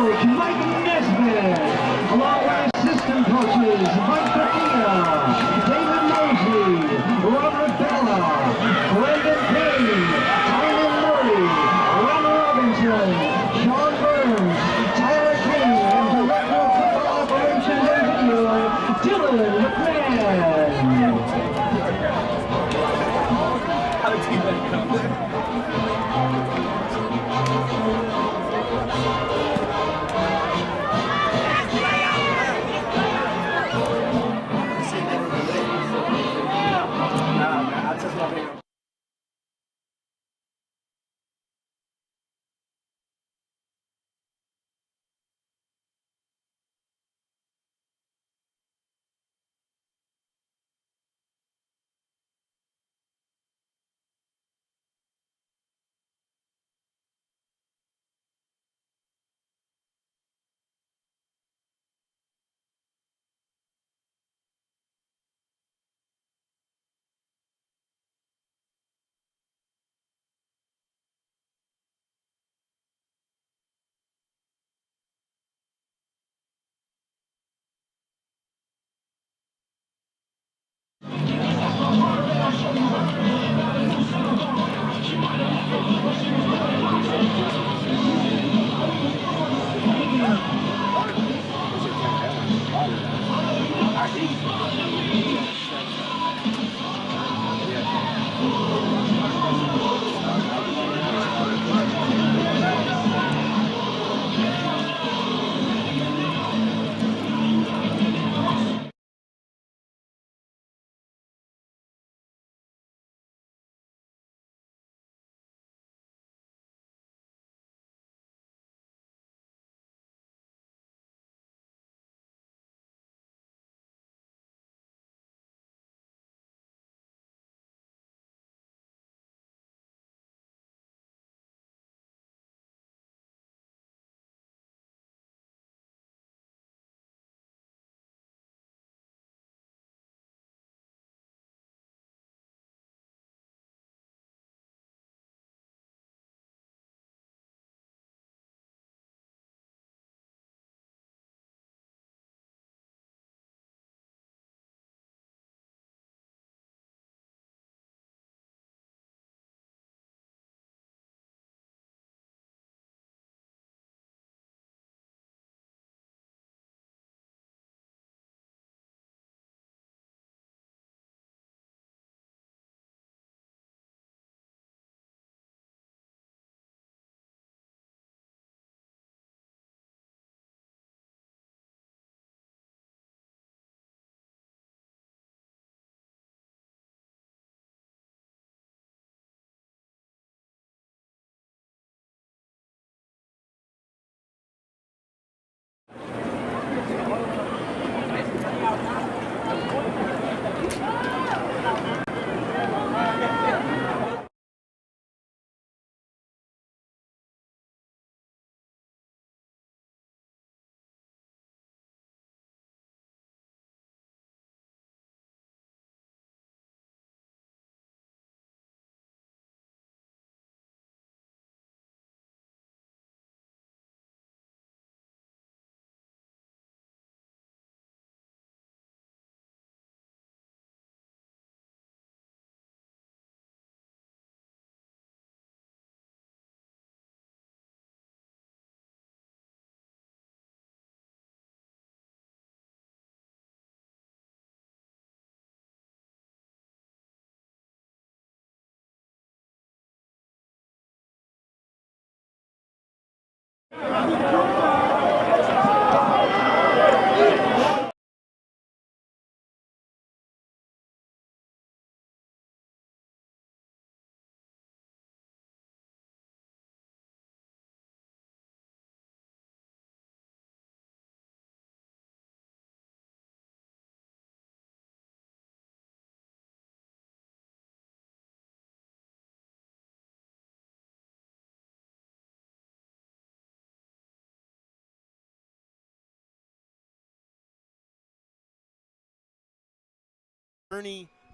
coach Mike Nesbitt, along with assistant coaches Mike Padilla, David Mosley, Robert Bella, Brendan Payne, Tyler Murray, Ron Robinson, Sean Burns, Tyler King, and Director of Football Operations and Video, Dylan McMahon. How did that come?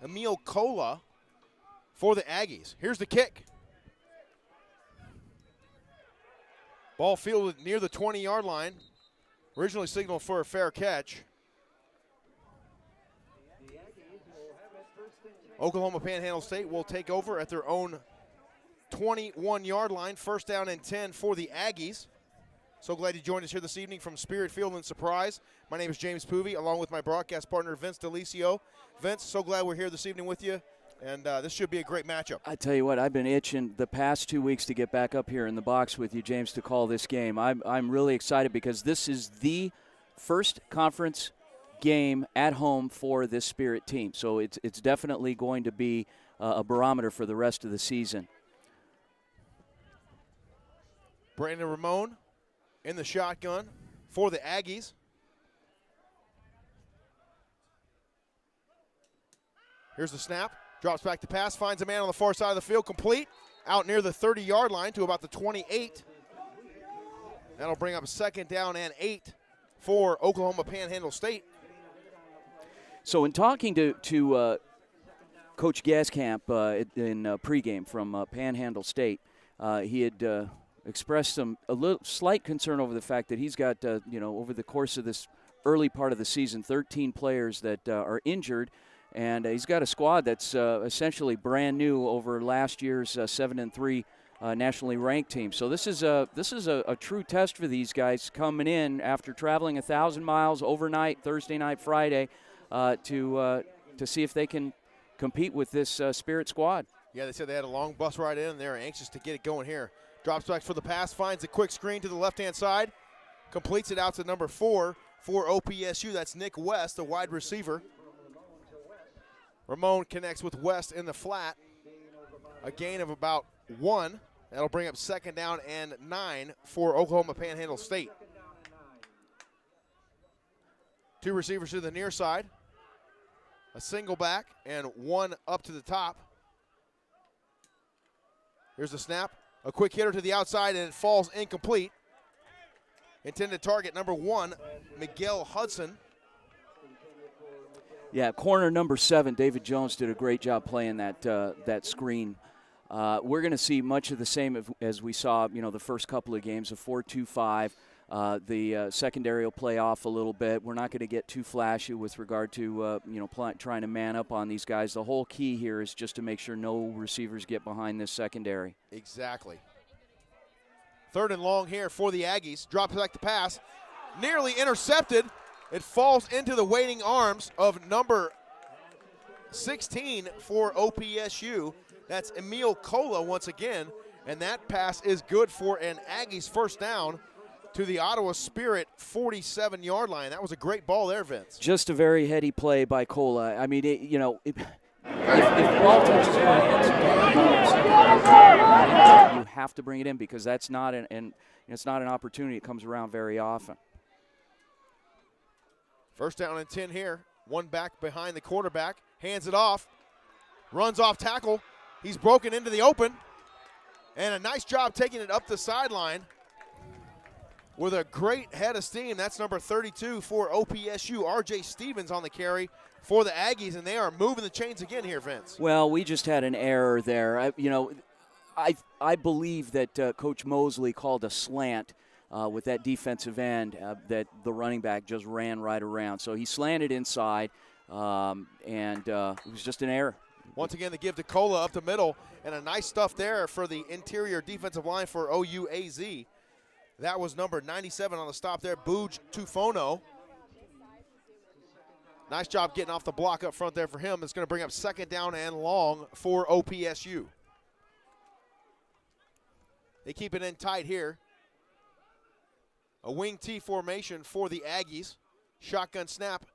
Emil Cola for the Aggies. Here's the kick. Ball fielded near the 20-yard line. Originally signaled for a fair catch. Oklahoma Panhandle State will take over at their own 21-yard line. First down and 10 for the Aggies. So glad you joined us here this evening from Spirit Field in Surprise. My name is James Poovey, along with my broadcast partner, Vince DeLisio. Vince, so glad we're here this evening with you, and this should be a great matchup. I tell you what, I've been itching the past 2 weeks to get back up here in the box with you, James, to call this game. I'm really excited because this is the first conference game at home for this Spirit team. So it's definitely going to be a barometer for the rest of the season. Brandon Ramon in the shotgun for the Aggies. Here's the snap. Drops back to pass. Finds a man on the far side of the field. Complete. Out near the 30-yard line to about the 28. That'll bring up a second down and 8 for Oklahoma Panhandle State. So in talking to Coach Gaskamp in pregame from Panhandle State, he had expressed a little slight concern over the fact that he's got, over the course of this early part of the season, 13 players that are injured, and he's got a squad that's essentially brand new over last year's 7-3 nationally ranked team. So this is a true test for these guys coming in after traveling 1,000 miles overnight, Thursday night, Friday, to see if they can compete with this Spirit squad. Yeah, they said they had a long bus ride in, and they're anxious to get it going here. Drops back for the pass, finds a quick screen to the left-hand side, completes it out to number 4 for OPSU. That's Nick West, the wide receiver. Ramon connects with West in the flat. A gain of about 1. That'll bring up second down and 9 for Oklahoma Panhandle State. 2 receivers to the near side. A single back and 1 up to the top. Here's the snap. A quick hitter to the outside, and it falls incomplete. Intended target number 1, Miguel Hudson. Yeah, corner number 7, David Jones, did a great job playing that screen. We're going to see much of the same as we saw, the first couple of games, a 4-2-5. The secondary will play off a little bit. We're not going to get too flashy with regard to, trying to man up on these guys. The whole key here is just to make sure no receivers get behind this secondary. Exactly. Third and long here for the Aggies. Drops back to pass. Nearly intercepted. It falls into the waiting arms of number 16 for OPSU. That's Emil Cola once again. And that pass is good for an Aggies first down to the Ottawa Spirit 47-yard line. That was a great ball there, Vince. Just a very heady play by Cola. I mean, if the ball touches my hands, you have to bring it in because that's not it's not an opportunity that comes around very often. First down and 10 here. 1 back behind the quarterback. Hands it off. Runs off tackle. He's broken into the open. And a nice job taking it up the sideline with a great head of steam. That's number 32 for OPSU, R.J. Stevens on the carry for the Aggies, and they are moving the chains again here, Vince. Well, we just had an error there. I believe that Coach Mosley called a slant with that defensive end that the running back just ran right around. So he slanted inside, and it was just an error. Once again, the give to Cola up the middle, and a nice stuff there for the interior defensive line for OUAZ. That was number 97 on the stop there, Booj Tufono. Nice job getting off the block up front there for him. It's going to bring up second down and long for OPSU. They keep it in tight here. A wing T formation for the Aggies. Shotgun snap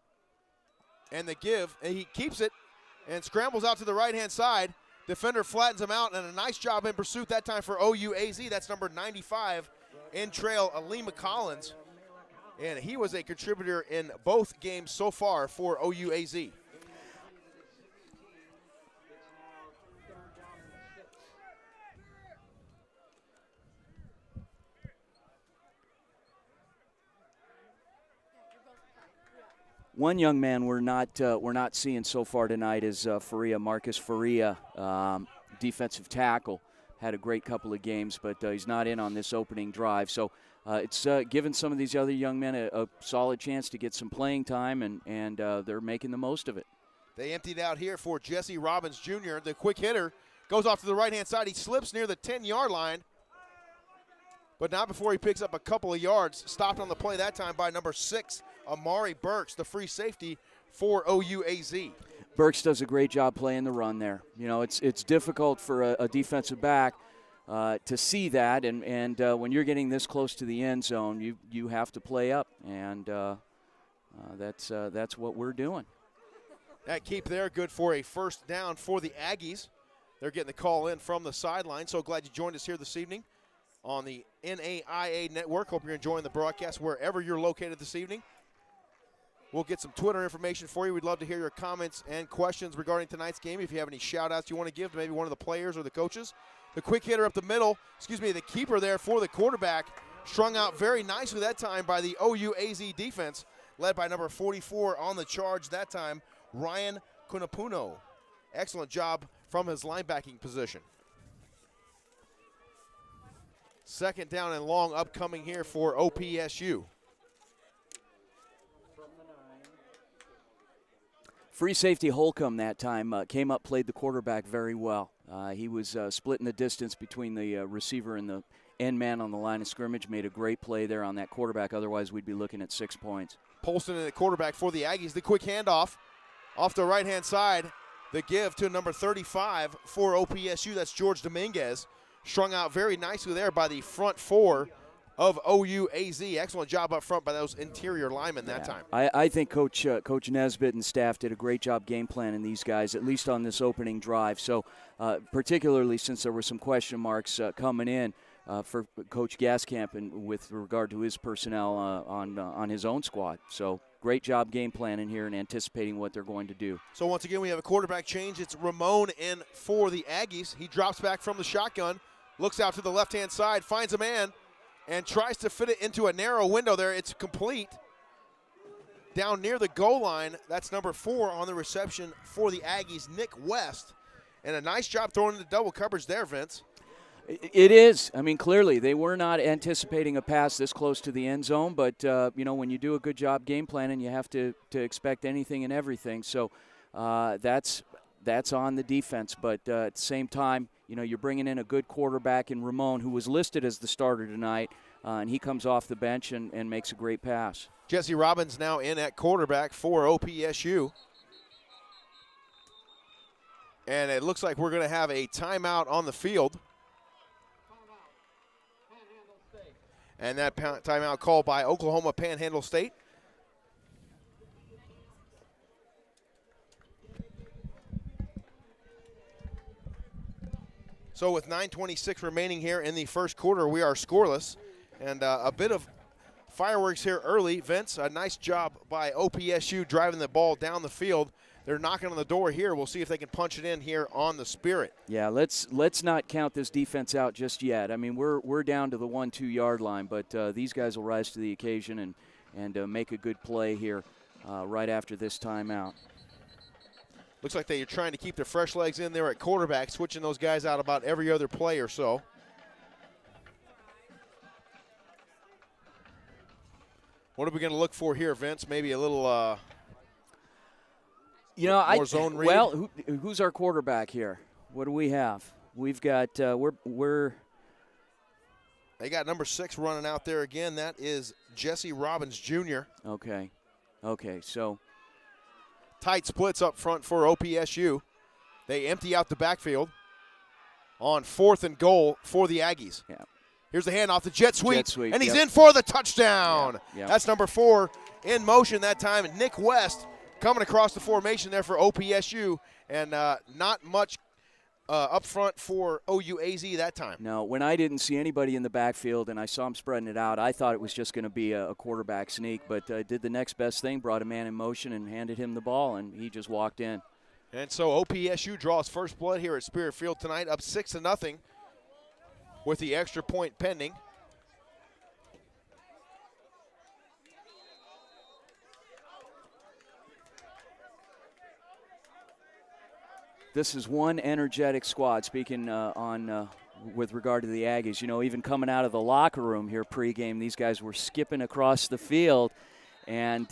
and the give. And he keeps it and scrambles out to the right-hand side. Defender flattens him out, and a nice job in pursuit that time for OUAZ. That's number 95 in trail, Alima Collins. And he was a contributor in both games so far for OUAZ. One young man we're not seeing so far tonight is Marcus Faria, defensive tackle. had a great couple of games, but he's not in on this opening drive. So it's given some of these other young men a solid chance to get some playing time, and they're making the most of it. They emptied out here for Jesse Robbins Jr. The quick hitter goes off to the right-hand side. He slips near the 10-yard line, but not before he picks up a couple of yards. Stopped on the play that time by number 6, Amari Burks, the free safety for OUAZ. Burks does a great job playing the run there. You know, it's difficult for a defensive back to see that, and when you're getting this close to the end zone, you have to play up, and that's what we're doing. That keep there, good for a first down for the Aggies. They're getting the call in from the sideline. So glad you joined us here this evening on the NAIA Network. Hope you're enjoying the broadcast wherever you're located this evening. We'll get some Twitter information for you. We'd love to hear your comments and questions regarding tonight's game. If you have any shout-outs you want to give to maybe one of the players or the coaches. The quick hitter up the middle, the keeper there for the quarterback, strung out very nicely that time by the OUAZ defense, led by number 44 on the charge that time, Ryan Kunapuno. Excellent job from his linebacking position. Second down and long upcoming here for OPSU. Free safety Holcomb that time came up, played the quarterback very well. He was splitting the distance between the receiver and the end man on the line of scrimmage, made a great play there on that quarterback. Otherwise, we'd be looking at 6 points. Polston in the quarterback for the Aggies. The quick handoff off the right-hand side. The give to number 35 for OPSU. That's George Dominguez. Strung out very nicely there by the front four of OUAZ. Excellent job up front by those interior linemen that time. I think Coach Nesbitt and staff did a great job game planning these guys, at least on this opening drive. So particularly since there were some question marks coming in for Coach Gaskamp and with regard to his personnel on his own squad. So great job game planning here and anticipating what they're going to do. So once again, we have a quarterback change. It's Ramon in for the Aggies. He drops back from the shotgun, looks out to the left-hand side, finds a man, and tries to fit it into a narrow window there. It's complete. Down near the goal line, that's number 4 on the reception for the Aggies, Nick West. And a nice job throwing into double coverage there, Vince. It is. I mean, clearly, they were not anticipating a pass this close to the end zone, but, when you do a good job game planning, you have to expect anything and everything. So that's on the defense. But at the same time, you're bringing in a good quarterback in Ramon, who was listed as the starter tonight, and he comes off the bench and makes a great pass. Jesse Robbins now in at quarterback for OPSU. And it looks like we're going to have a timeout on the field. And that timeout called by Oklahoma Panhandle State. So with 9:26 remaining here in the first quarter, we are scoreless. And a bit of fireworks here early. Vince, a nice job by OPSU driving the ball down the field. They're knocking on the door here. We'll see if they can punch it in here on the Spirit. Yeah, let's not count this defense out just yet. I mean, we're down to the 1-2 yard line, but these guys will rise to the occasion and make a good play here right after this timeout. Looks like they're trying to keep their fresh legs in there at quarterback, switching those guys out about every other play or so. What are we going to look for here, Vince? Maybe a little more zone read? Well, who's our quarterback here? What do we have? We've got we're They got number 6 running out there again. That is Jesse Robbins Jr. Okay, so tight splits up front for OPSU. They empty out the backfield on 4th and goal for the Aggies. Yeah. Here's the handoff to jet sweep, and he's yep. in for the touchdown. Yep. That's number 4 in motion that time. And Nick West coming across the formation there for OPSU, and not much up front for OUAZ that time. No, when I didn't see anybody in the backfield and I saw him spreading it out, I thought it was just going to be a quarterback sneak, but did the next best thing, brought a man in motion and handed him the ball, and he just walked in. And so OPSU draws first blood here at Spirit Field tonight, up 6-0 with the extra point pending. This is one energetic squad. Speaking on with regard to the Aggies. You know, even coming out of the locker room here pregame, these guys were skipping across the field, and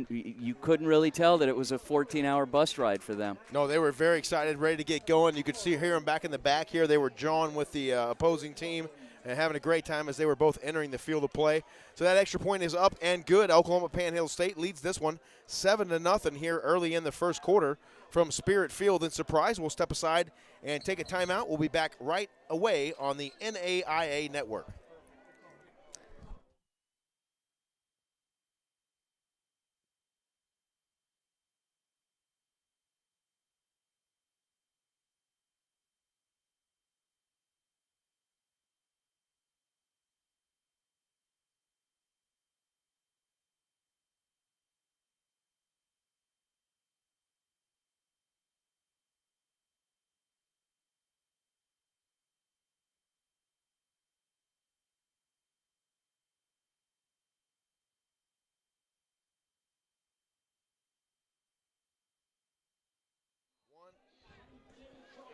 you couldn't really tell that it was a 14-hour bus ride for them. No, they were very excited, ready to get going. You could hear them back in the back here. They were jawing with the opposing team and having a great time as they were both entering the field of play. So that extra point is up and good. Oklahoma Panhandle State leads this one 7-0 here early in the first quarter from Spirit Field. And Surprise will step aside and take a timeout. We'll be back right away on the NAIA Network.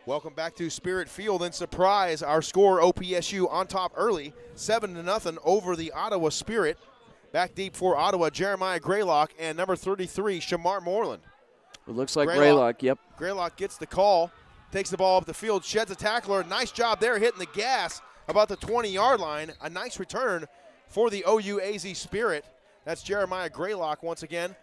Welcome back to Spirit Field and Surprise. Our score, OPSU on top early, 7-0 over the Ottawa Spirit. Back deep for Ottawa, Jeremiah Graylock and number 33, Shamar Moreland. It looks like Graylock, yep. Graylock gets the call, takes the ball up the field, sheds a tackler. Nice job there hitting the gas about the 20-yard line. A nice return for the OUAZ Spirit. That's Jeremiah Graylock once again.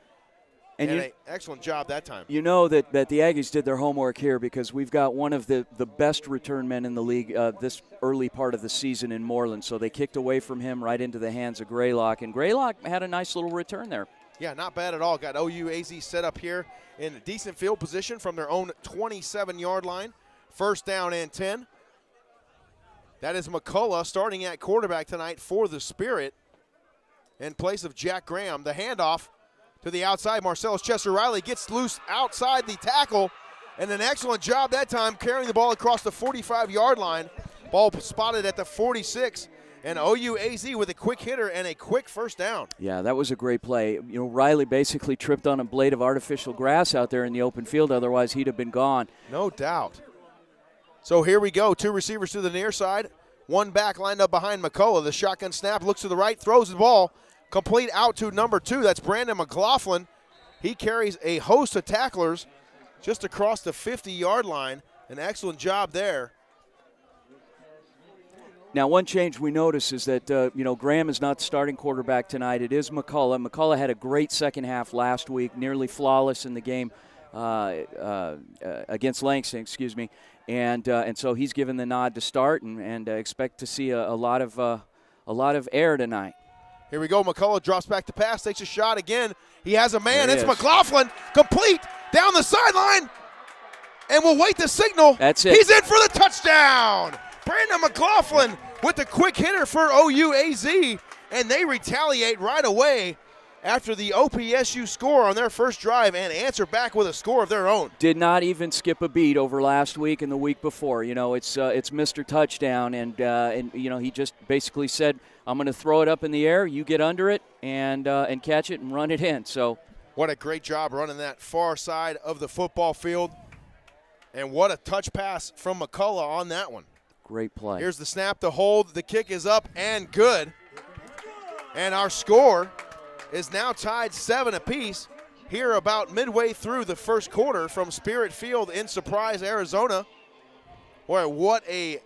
And an excellent job that time. You know that the Aggies did their homework here because we've got one of the best return men in the league this early part of the season in Moreland. So they kicked away from him right into the hands of Graylock. And Graylock had a nice little return there. Yeah, not bad at all. Got OUAZ set up here in a decent field position from their own 27-yard line. First down and 10. That is McCullough starting at quarterback tonight for the Spirit in place of Jack Graham. The handoff to the outside, Marcellus Chester-Riley gets loose outside the tackle, and an excellent job that time carrying the ball across the 45-yard line. Ball spotted at the 46, and OUAZ with a quick hitter and a quick first down. Yeah, that was a great play. You know, Riley basically tripped on a blade of artificial grass out there in the open field, otherwise he'd have been gone. No doubt. So here we go, two receivers to the near side, one back lined up behind McCullough. The shotgun snap, looks to the right, throws the ball. Complete out to number 2. That's Brandon McLaughlin. He carries a host of tacklers just across the 50-yard line. An excellent job there. Now, one change we notice is that, Graham is not the starting quarterback tonight. It is McCullough. McCullough had a great second half last week, nearly flawless in the game against Langston, and so he's given the nod to start and expect to see a lot of air tonight. Here we go. McCullough drops back to pass, takes a shot again. He has a man. It's McLaughlin, complete down the sideline, and we'll wait the signal. That's it. He's in for the touchdown. Brandon McLaughlin with the quick hitter for OUAZ, and they retaliate right away after the OPSU score on their first drive and answer back with a score of their own. Did not even skip a beat over last week and the week before. You know, it's Mr. Touchdown, and he just basically said, I'm going to throw it up in the air, you get under it and catch it and run it in. So what a great job running that far side of the football field, and what a touch pass from McCullough on that one. Great play. Here's the snap, the hold, the kick is up and good, and our score is now tied 7 apiece here about midway through the first quarter from Spirit Field in Surprise, Arizona. Boy, what a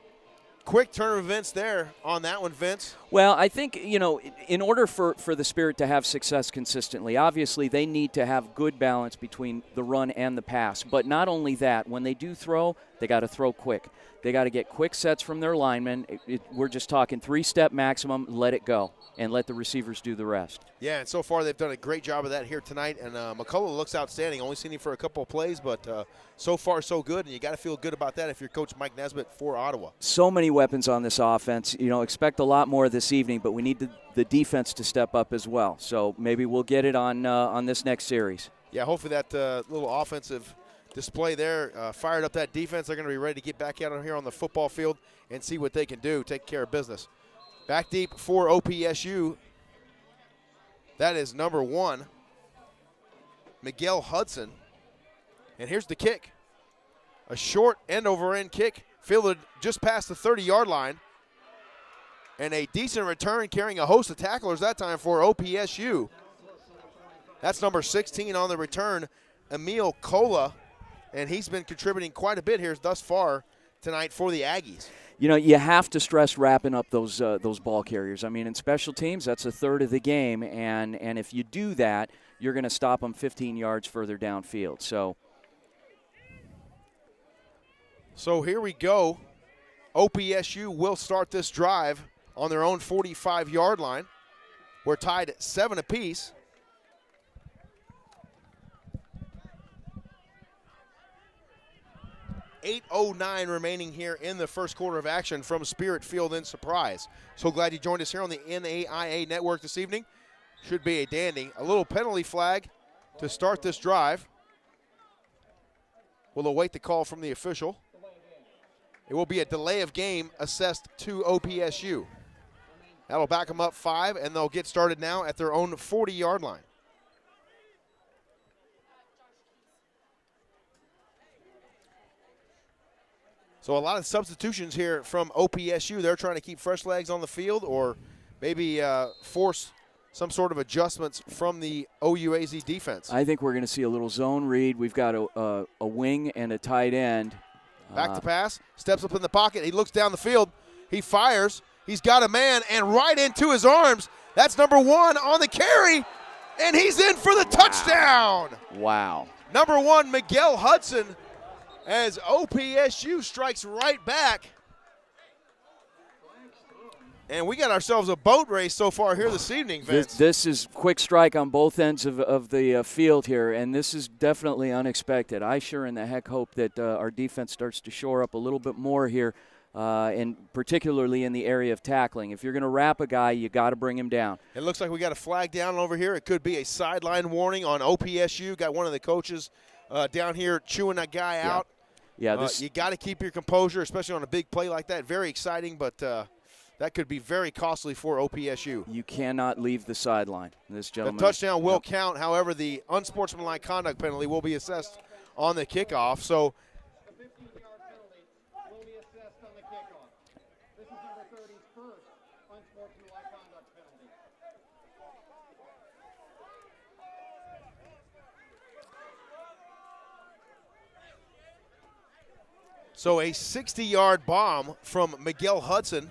quick turn of events there on that one, Vince. Well, I think, in order for the Spirit to have success consistently, obviously they need to have good balance between the run and the pass. But not only that, when they do throw, they got to throw quick. They got to get quick sets from their linemen. We're just talking 3-step maximum, let it go, and let the receivers do the rest. Yeah, and so far they've done a great job of that here tonight. And McCullough looks outstanding. Only seen him for a couple of plays, but so far so good. And you got to feel good about that if you're Coach Mike Nesbitt for Ottawa. So many weapons on this offense. Expect a lot more this evening, but we need the defense to step up as well. So maybe we'll get it on this next series. Yeah, hopefully that little offensive display there fired up that defense. They're going to be ready to get back out here on the football field and see what they can do, take care of business. Back deep for OPSU, that is number 1, Miguel Hudson. And here's the kick. A short end-over-end kick fielded just past the 30-yard line. And a decent return carrying a host of tacklers that time for OPSU. That's number 16 on the return, Emil Kola, and he's been contributing quite a bit here thus far tonight for the Aggies. You know, you have to stress wrapping up those ball carriers. I mean, in special teams, that's a third of the game, and if you do that, you're going to stop them 15 yards further downfield. So here we go. OPSU will start this drive on their own 45-yard line. We're tied at 7 apiece. .809 remaining here in the first quarter of action from Spirit Field in Surprise. So glad you joined us here on the NAIA Network this evening. Should be a dandy. A little penalty flag to start this drive. We'll await the call from the official. It will be a delay of game assessed to OPSU. That'll back them up 5, and they'll get started now at their own 40-yard line. So a lot of substitutions here from OPSU. They're trying to keep fresh legs on the field or maybe force some sort of adjustments from the OUAZ defense. I think we're going to see a little zone read. We've got a wing and a tight end. Back to pass, steps up in the pocket. He looks down the field. He fires. He's got a man, and right into his arms. That's number 1 on the carry, and he's in for the touchdown. Wow. Number 1, Miguel Hudson, as OPSU strikes right back. And we got ourselves a boat race so far here this evening, Vince. This is quick strike on both ends of the field here, and this is definitely unexpected. I sure in the heck hope that our defense starts to shore up a little bit more here, and particularly in the area of tackling. If you're going to wrap a guy, you got to bring him down. It looks like we got a flag down over here. It could be a sideline warning on OPSU. Got one of the coaches down here chewing that guy out. Yeah, you got to keep your composure, especially on a big play like that. Very exciting, but that could be very costly for OPSU. You cannot leave the sideline. This gentleman. The touchdown will count. However, the unsportsmanlike conduct penalty will be assessed on the kickoff. So The 15-yard penalty will be assessed on the kickoff. This is number 30's first unsportsmanlike conduct penalty. So a 60-yard bomb from Miguel Hudson,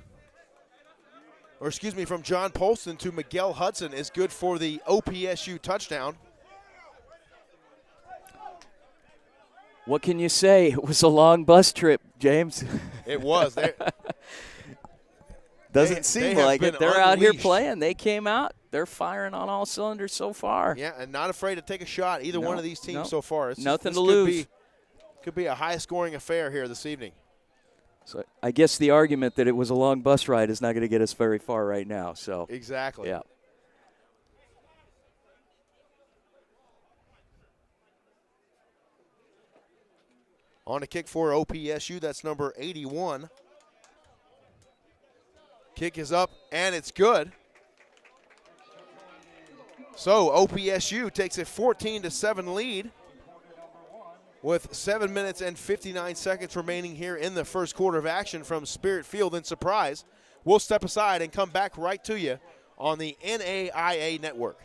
or excuse me, from John Polston to Miguel Hudson is good for the OPSU touchdown. What can you say? It was a long bus trip, James. It was. Doesn't seem have like been it. They're out here unleashed. playing. They came out. They're firing on all cylinders so far. Yeah, and not afraid to take a shot, either one of these teams so far. It's Nothing this to could lose. Could be a high-scoring affair here this evening. So I guess the argument that it was a long bus ride is not going to get us very far right now. So Exactly. yeah. On the kick for OPSU, that's number 81. Kick is up, and it's good. So OPSU takes a 14-7 lead with 7 minutes and 59 seconds remaining here in the first quarter of action from Spirit Field in Surprise. We'll step aside and come back right to you on the NAIA Network.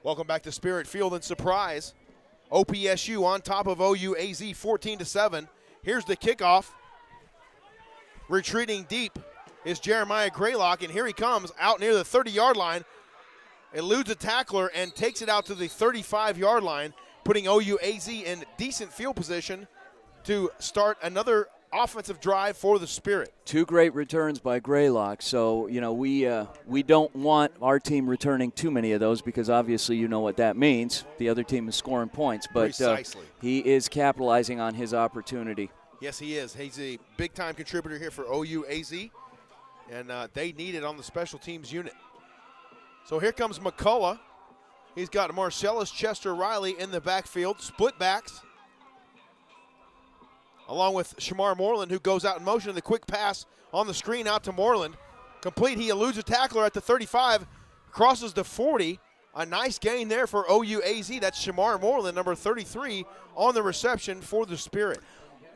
Welcome back to Spirit Field in Surprise. OPSU on top of OUAZ 14-7. Here's the kickoff. Retreating deep is Jeremiah Graylock, and here he comes out near the 30-yard line. Eludes a tackler and takes it out to the 35-yard line, putting OUAZ in decent field position to start another offensive drive for the Spirit. 2 great returns by Graylock. So, you know, we don't want our team returning too many of those because obviously you know what that means. The other team is scoring points. But Precisely. He is capitalizing on his opportunity. Yes, he is. He's a big-time contributor here for OUAZ, and they need it on the special teams unit. So here comes McCullough. He's got Marcellus Chester Riley in the backfield, split backs, along with Shamar Moreland, who goes out in motion. The quick pass on the screen out to Moreland. Complete. He eludes a tackler at the 35, crosses the 40. A nice gain there for OUAZ. That's Shamar Moreland, number 33, on the reception for the Spirit.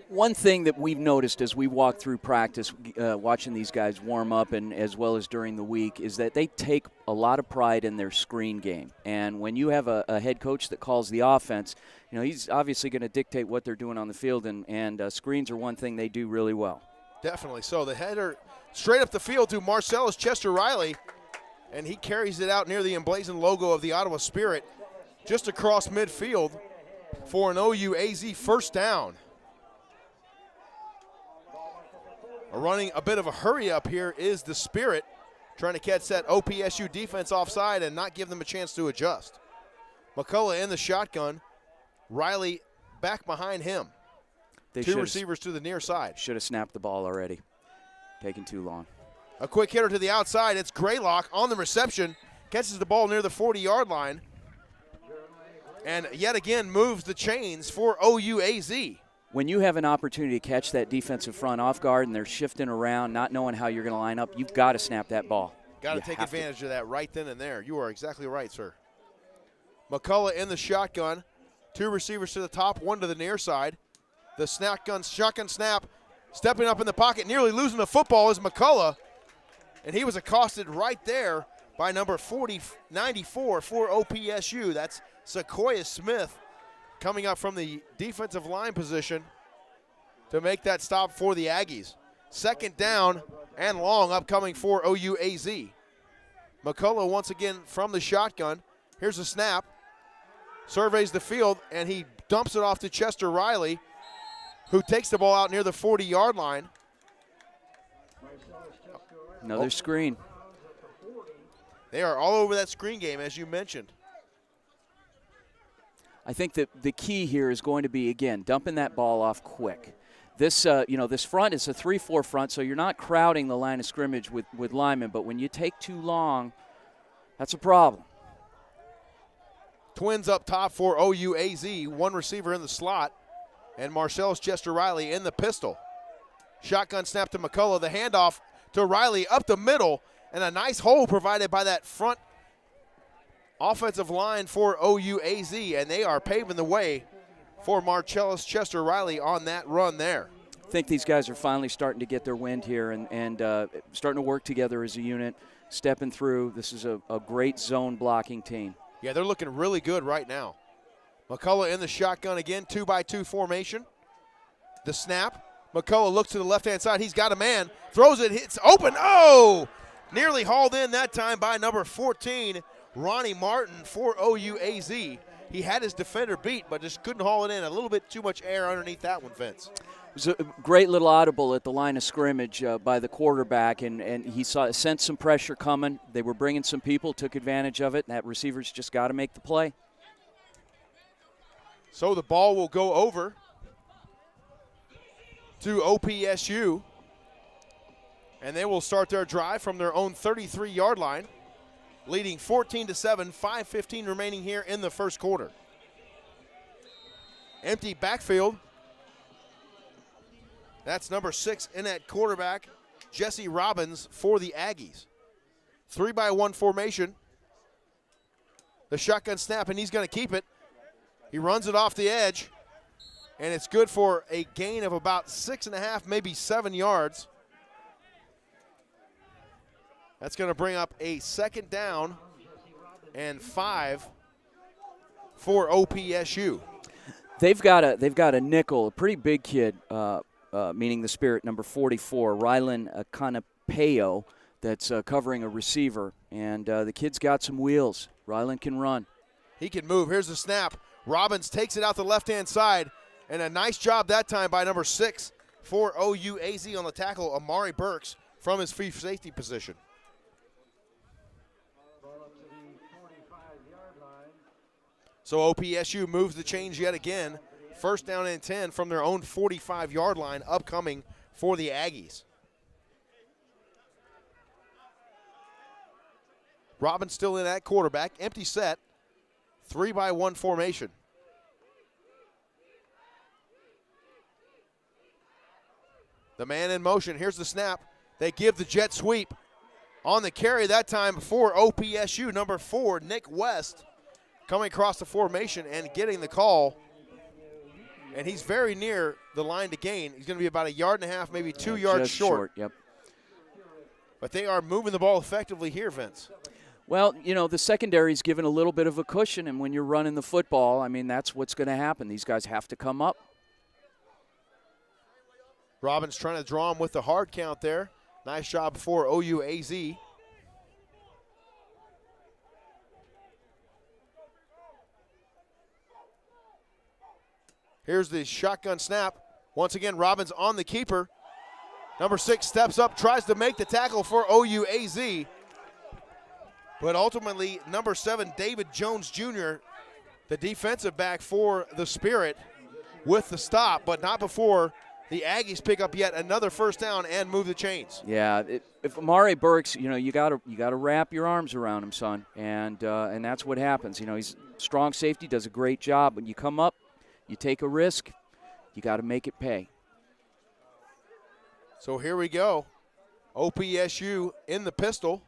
One thing that we've noticed as we walk through practice, watching these guys warm up and as well as during the week, is that they take a lot of pride in their screen game. And when you have a head coach that calls the offense, you know, he's obviously going to dictate what they're doing on the field, and screens are one thing they do really well. Definitely. So the header straight up the field to Marcellus Chester Riley, and he carries it out near the emblazoned logo of the Ottawa Spirit, just across midfield for an OUAZ first down. Running a bit of a hurry up here is the Spirit, trying to catch that OPSU defense offside and not give them a chance to adjust. McCullough in the shotgun, Riley back behind him. Two receivers to the near side. Should have snapped the ball already. Taking too long. A quick hitter to the outside. It's Graylock on the reception. Catches the ball near the 40-yard line. And yet again moves the chains for OUAZ. When you have an opportunity to catch that defensive front off guard and they're shifting around, not knowing how you're going to line up, you've got to snap that ball. Got to take advantage of that right then and there. You are exactly right, sir. McCullough in the shotgun. 2 receivers to the top, 1 to the near side. The shotgun snap, stepping up in the pocket, nearly losing the football is McCullough. And he was accosted right there by number 94 for OPSU. That's Sequoia Smith, coming up from the defensive line position to make that stop for the Aggies. Second down and long upcoming for OUAZ. McCullough once again from the shotgun. Here's a snap. Surveys the field, and he dumps it off to Chester Riley, who takes the ball out near the 40-yard line. Another screen. They are all over that screen game, as you mentioned. I think that the key here is going to be, again, dumping that ball off quick. This, this front is a 3-4 front, so you're not crowding the line of scrimmage with linemen, but when you take too long, that's a problem. Twins up top for OUAZ, 1 receiver in the slot, and Marcellus Chester Riley in the pistol. Shotgun snap to McCullough, the handoff to Riley up the middle, and a nice hole provided by that front offensive line for OUAZ, and they are paving the way for Marcellus Chester Riley on that run there. I think these guys are finally starting to get their wind here and starting to work together as a unit, stepping through. This is a great zone blocking team. Yeah, they're looking really good right now. McCullough in the shotgun again, 2-by-2 formation. The snap. McCullough looks to the left-hand side. He's got a man. Throws it. It's open. Oh! Nearly hauled in that time by number 14, Ronnie Martin for OUAZ. He had his defender beat, but just couldn't haul it in. A little bit too much air underneath that one, Vince. It was a great little audible at the line of scrimmage by the quarterback, and he sensed some pressure coming. They were bringing some people, took advantage of it, and that receiver's just got to make the play. So the ball will go over to OPSU, and they will start their drive from their own 33-yard line, leading 14-7, 5:15 remaining here in the first quarter. Empty backfield. That's number 6 in at quarterback, Jesse Robbins for the Aggies. 3-by-1 formation. The shotgun snap, and he's going to keep it. He runs it off the edge, and it's good for a gain of about 6.5, maybe 7 yards. That's going to bring up a second down and 5 for OPSU. They've got a nickel, a pretty big kid, meaning the Spirit, number 44, Rylan Akanapeo, that's covering a receiver. And the kid's got some wheels. Rylan can run. He can move. Here's the snap. Robbins takes it out the left-hand side, And a nice job that time by number 6 for OUAZ on the tackle, Amari Burks, from his free safety position. So OPSU moves the chains yet again. First down and 10 from their own 45-yard line upcoming for the Aggies. Robbins still in at quarterback, empty set, 3-by-1 formation. The man in motion, here's the snap. They give the jet sweep. On the carry that time for OPSU, number 4, Nick West, coming across the formation and getting the call. And he's very near the line to gain. He's going to be about 1.5 yards, maybe 2 yards short. Yep. But they are moving the ball effectively here, Vince. Well, you know, the secondary's given a little bit of a cushion, and when you're running the football, I mean, that's what's going to happen. These guys have to come up. Robbins trying to draw him with the hard count there. Nice job for OUAZ. Here's the shotgun snap. Once again, Robbins on the keeper. Number 6 steps up, tries to make the tackle for OUAZ. But ultimately, number 7, David Jones Jr., the defensive back for the Spirit, with the stop, but not before the Aggies pick up yet another first down and move the chains. Yeah, if Amari Burks, you know, you gotta wrap your arms around him, son, and that's what happens. You know, he's strong safety, does a great job. When you come up, you take a risk, you got to make it pay. So here we go. OPSU in the pistol.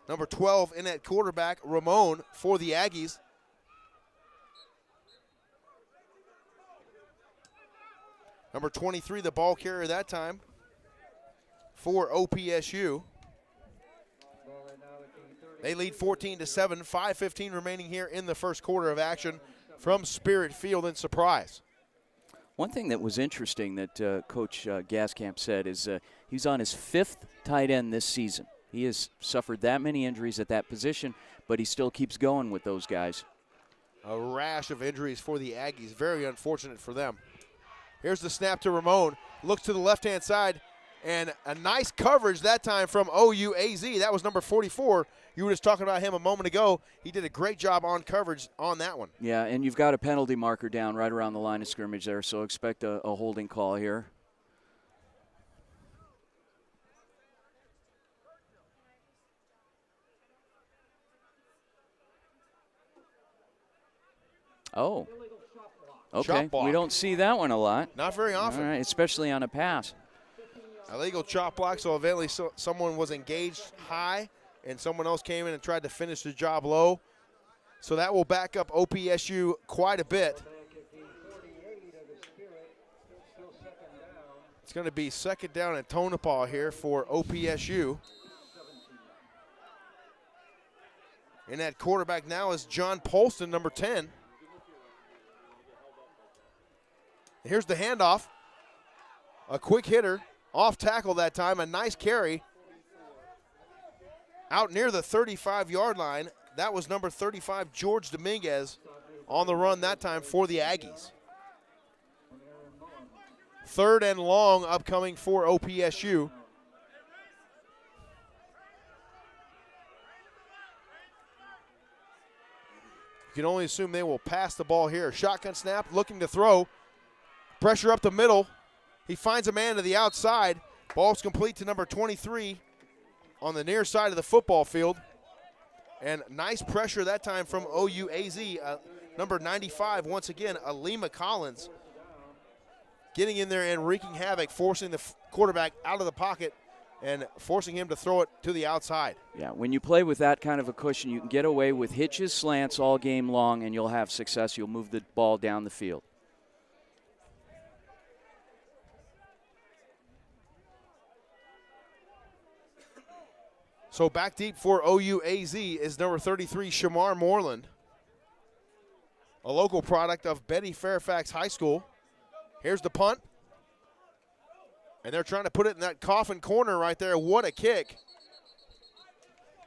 Number 12 in at quarterback, Ramon, for the Aggies. Number 23, the ball carrier that time for OPSU. They lead 14-7, 5:15 remaining here in the first quarter of action from Spirit Field in Surprise. One thing that was interesting that Coach Gaskamp said is he's on his 5th tight end this season. He has suffered that many injuries at that position, but he still keeps going with those guys. A rash of injuries for the Aggies. Very unfortunate for them. Here's the snap to Ramon. Looks to the left-hand side, and a nice coverage that time from OUAZ. That was number 44. You were just talking about him a moment ago. He did a great job on coverage on that one. Yeah, and you've got a penalty marker down right around the line of scrimmage there, so expect a holding call here. Oh. Okay, we don't see that one a lot. Not very often. All right, especially on a pass. Illegal chop block, so eventually someone was engaged high and someone else came in and tried to finish the job low. So that will back up OPSU quite a bit. It's going to be second down and Tonopah here for OPSU. And that quarterback now is John Polston, number 10. Here's the handoff. A quick hitter, off tackle that time, a nice carry. Out near the 35-yard line, that was number 35, George Dominguez, on the run that time for the Aggies. Third and long upcoming for OPSU. You can only assume they will pass the ball here. Shotgun snap, looking to throw. Pressure up the middle. He finds a man to the outside. Ball's complete to number 23 on the near side of the football field. And nice pressure that time from OUAZ. Number 95, once again, Alima Collins, getting in there and wreaking havoc, forcing the quarterback out of the pocket and forcing him to throw it to the outside. Yeah, when you play with that kind of a cushion, you can get away with hitches, slants all game long, and you'll have success. You'll move the ball down the field. So back deep for OUAZ is number 33, Shamar Moreland, a local product of Betty Fairfax High School. Here's the punt. And they're trying to put it in that coffin corner right there. What a kick.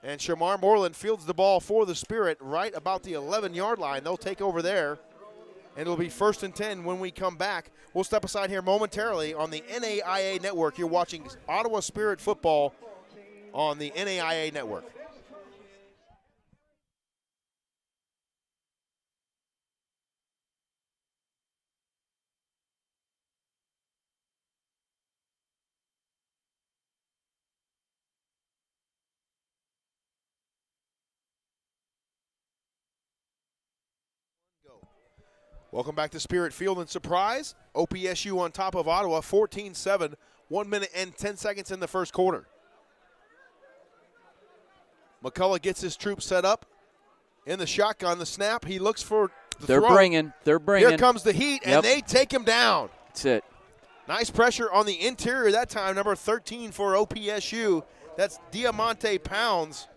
And Shamar Moreland fields the ball for the Spirit right about the 11-yard line. They'll take over there. and it'll be 1st and 10 when we come back. We'll step aside here momentarily on the NAIA Network. You're watching Ottawa Spirit football on the NAIA Network. Welcome back to Spirit Field, and surprise, OPSU on top of Ottawa, 14-7, 1 minute and 10 seconds in the first quarter. McCullough gets his troops set up in the shotgun, the snap. He looks for the They're throw. bringing. Here comes the heat, and they take him down. That's it. Nice pressure on the interior that time, number 13 for OPSU. That's Diamante Pounds.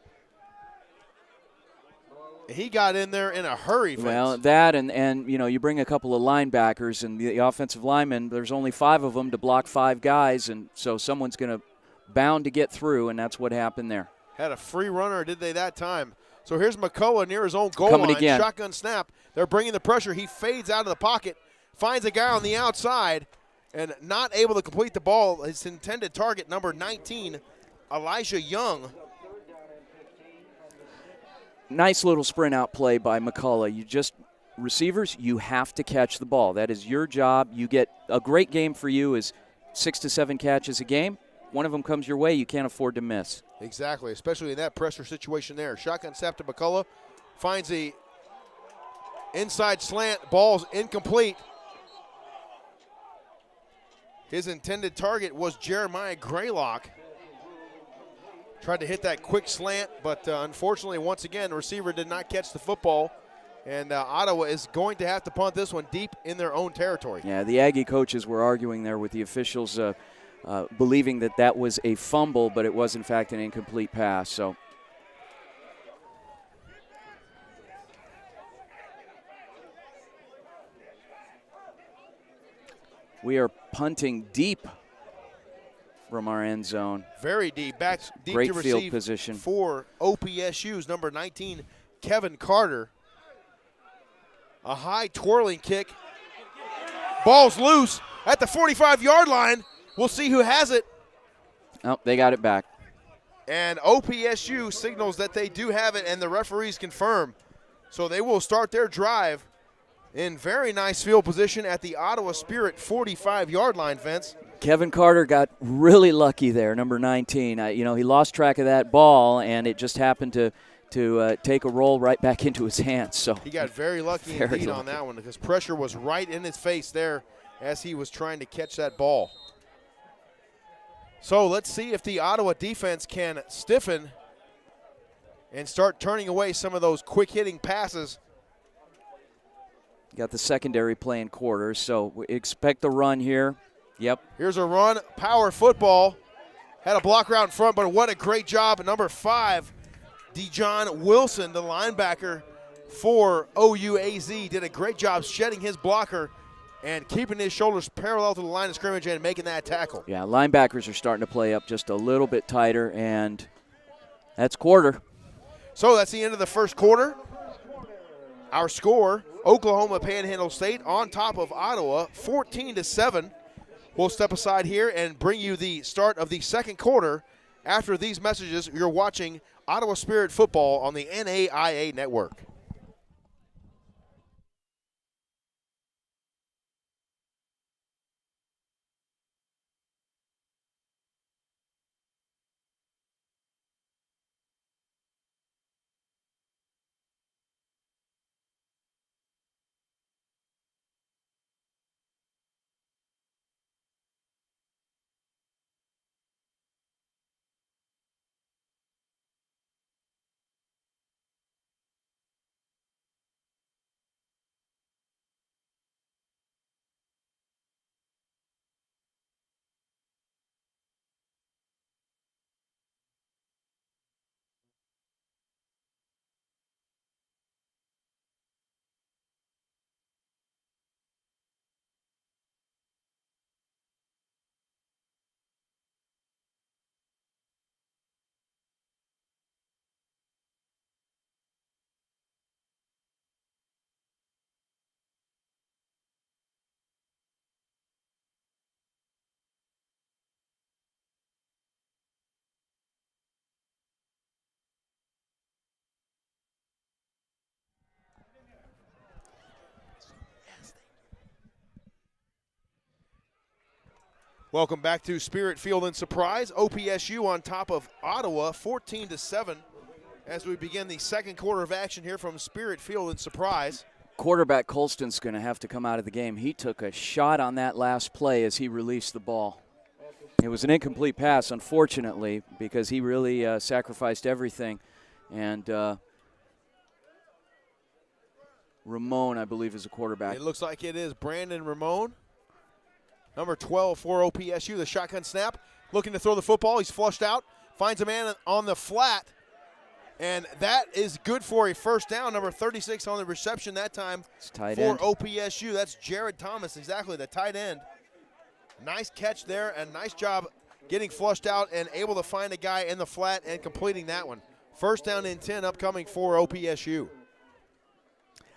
He got in there in a hurry. Well, that and you know, you bring a couple of linebackers, and the offensive linemen, there's only 5 of them to block 5 guys, and so someone's going to bound to get through, and that's what happened there. Had a free runner, did they that time? So here's McCullough near his own goal Coming line. again. Shotgun snap. They're bringing the pressure. He fades out of the pocket, finds a guy on the outside, and not able to complete the ball. His intended target, number 19, Elijah Young. Nice little sprint out play by McCullough. Receivers, you have to catch the ball. That is your job. You get a great game for you is 6 to 7 catches a game. One of them comes your way, you can't afford to miss. Exactly, especially in that pressure situation there. Shotgun snap to McCullough, finds the inside slant, ball's incomplete. His intended target was Jeremiah Graylock. Tried to hit that quick slant, but unfortunately, once again, the receiver did not catch the football, and Ottawa is going to have to punt this one deep in their own territory. Yeah, the Aggie coaches were arguing there with the officials, believing that was a fumble, but it was, in fact, an incomplete pass. So we are punting deep from our end zone. Very deep, back deep Great to field receive position for OPSU's number 19, Kevin Carter. A high twirling kick. Ball's loose at the 45-yard line. We'll see who has it. Oh, they got it back. And OPSU signals that they do have it, and the referees confirm. So they will start their drive in very nice field position at the Ottawa Spirit 45-yard line, Vince. Kevin Carter got really lucky there, number 19. He lost track of that ball, and it just happened to take a roll right back into his hands. So he got very lucky indeed on that one, because pressure was right in his face there as he was trying to catch that ball. So let's see if the Ottawa defense can stiffen and start turning away some of those quick-hitting passes. Got the secondary playing quarters, so we expect the run here. Yep. Here's a run, power football. Had a block route in front, but what a great job. Number 5, Dejon Wilson, the linebacker for OUAZ, did a great job shedding his blocker and keeping his shoulders parallel to the line of scrimmage and making that tackle. Yeah, linebackers are starting to play up just a little bit tighter, and that's quarter. So that's the end of the first quarter. Our score, Oklahoma Panhandle State on top of Ottawa, 14-7. We'll step aside here and bring you the start of the second quarter. After these messages, you're watching Ottawa Spirit football on the NAIA Network. Welcome back to Spirit Field in Surprise. OPSU on top of Ottawa, 14-7, as we begin the second quarter of action here from Spirit Field in Surprise. Quarterback Colston's going to have to come out of the game. He took a shot on that last play as he released the ball. It was an incomplete pass, unfortunately, because he really sacrificed everything. And Ramon, I believe, is a quarterback. It looks like it is Brandon Ramon, number 12 for OPSU. The shotgun snap, looking to throw the football. He's flushed out, finds a man on the flat, and that is good for a first down. Number 36 on the reception that time for OPSU. That's Jared Thomas, exactly, the tight end. Nice catch there, and nice job getting flushed out and able to find a guy in the flat and completing that one. First down and 10 upcoming for OPSU.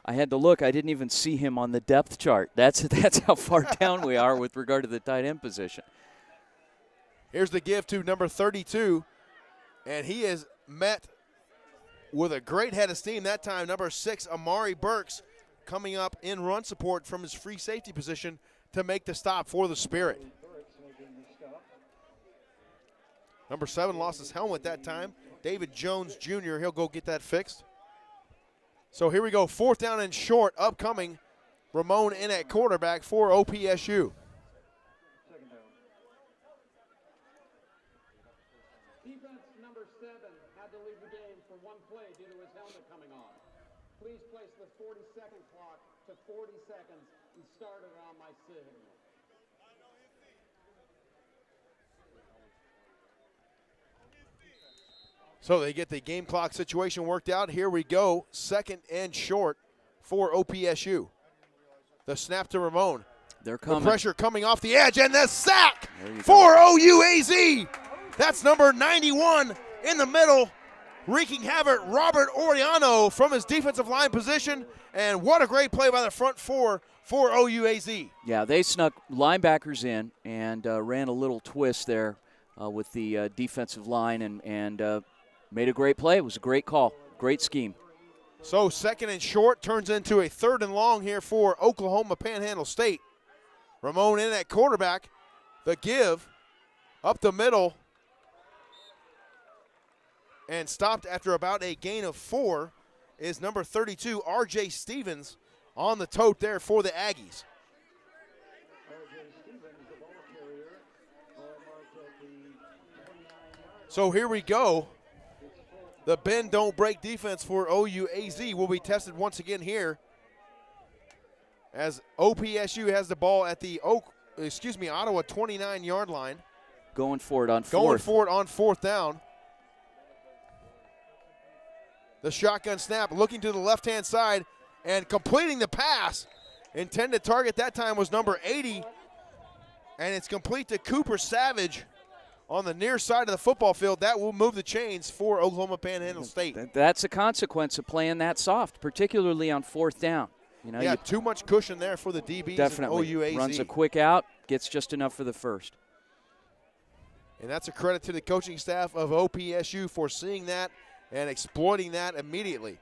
I had to look. I didn't even see him on the depth chart. That's how far down we are with regard to the tight end position. Here's the give to number 32, and he is met with a great head of steam that time. Number 6, Amari Burks, coming up in run support from his free safety position to make the stop for the Spirit. Number 7 lost his helmet that time. David Jones Jr., he'll go get that fixed. So here we go, fourth down and short upcoming. Ramon in at quarterback for OPSU. Defense number 7 had to leave the game for one play due to his helmet coming off. Please place the 40-second clock to 40 seconds and start it on my signal. So they get the game clock situation worked out. Here we go, second and short for OPSU. The snap to Ramon. They're coming. The pressure coming off the edge, and the sack for OUAZ. That's number 91 in the middle, wreaking havoc. Robert Oriano from his defensive line position, and what a great play by the front four for OUAZ. Yeah, they snuck linebackers in and ran a little twist there with the defensive line and made a great play. It was a great call, great scheme. So second and short turns into a third and long here for Oklahoma Panhandle State. Ramon in at quarterback. The give up the middle and stopped after about a gain of 4 is number 32, R.J. Stevens, on the tote there for the Aggies. So here we go. The bend don't break defense for OUAZ will be tested once again here as OPSU has the ball at the Ottawa 29-yard line. Going for it on fourth. Going for it on fourth down. The shotgun snap, looking to the left-hand side and completing the pass. Intended target that time was number 80, and it's complete to Cooper Savage on the near side of the football field. That will move the chains for Oklahoma Panhandle State. That's a consequence of playing that soft, particularly on fourth down. You know, too much cushion there for the DBs. Definitely. And OUAZ. Runs a quick out, gets just enough for the first. And that's a credit to the coaching staff of OPSU for seeing that and exploiting that immediately.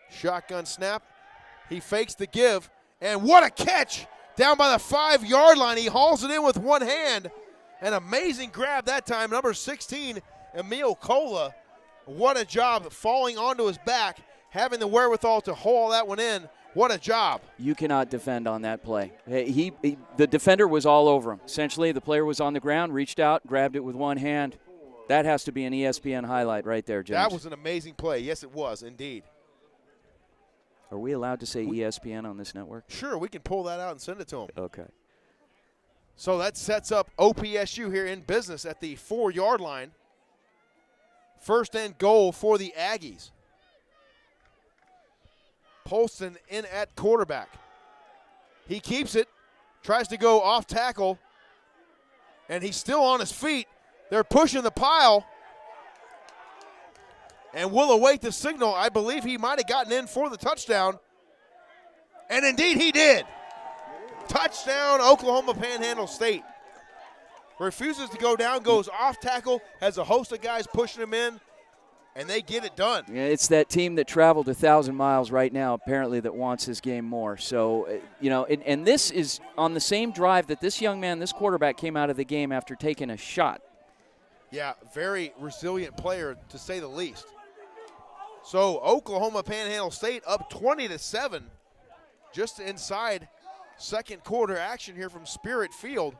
Shotgun snap. He fakes the give, and what a catch! Down by the 5-yard line, he hauls it in with one hand. An amazing grab that time, number 16, Emil Cola. What a job falling onto his back, having the wherewithal to haul that one in. What a job. You cannot defend on that play. The defender was all over him. Essentially, the player was on the ground, reached out, grabbed it with one hand. That has to be an ESPN highlight right there, James. That was an amazing play. Yes, it was, indeed. Are we allowed to say ESPN on this network? Sure, we can pull that out and send it to them. Okay. So that sets up OPSU here in business at the 4-yard line. First and goal for the Aggies. Polston in at quarterback. He keeps it, tries to go off tackle, and he's still on his feet. They're pushing the pile, and will await the signal. I believe he might have gotten in for the touchdown, and indeed he did. Touchdown, Oklahoma Panhandle State. Refuses to go down, goes off tackle, has a host of guys pushing him in, and they get it done. Yeah, it's that team that traveled 1,000 miles right now, apparently, that wants this game more. So, and this is on the same drive that this young man, this quarterback, came out of the game after taking a shot. Yeah, very resilient player, to say the least. So Oklahoma Panhandle State up 20-7, just inside second quarter action here from Spirit Field.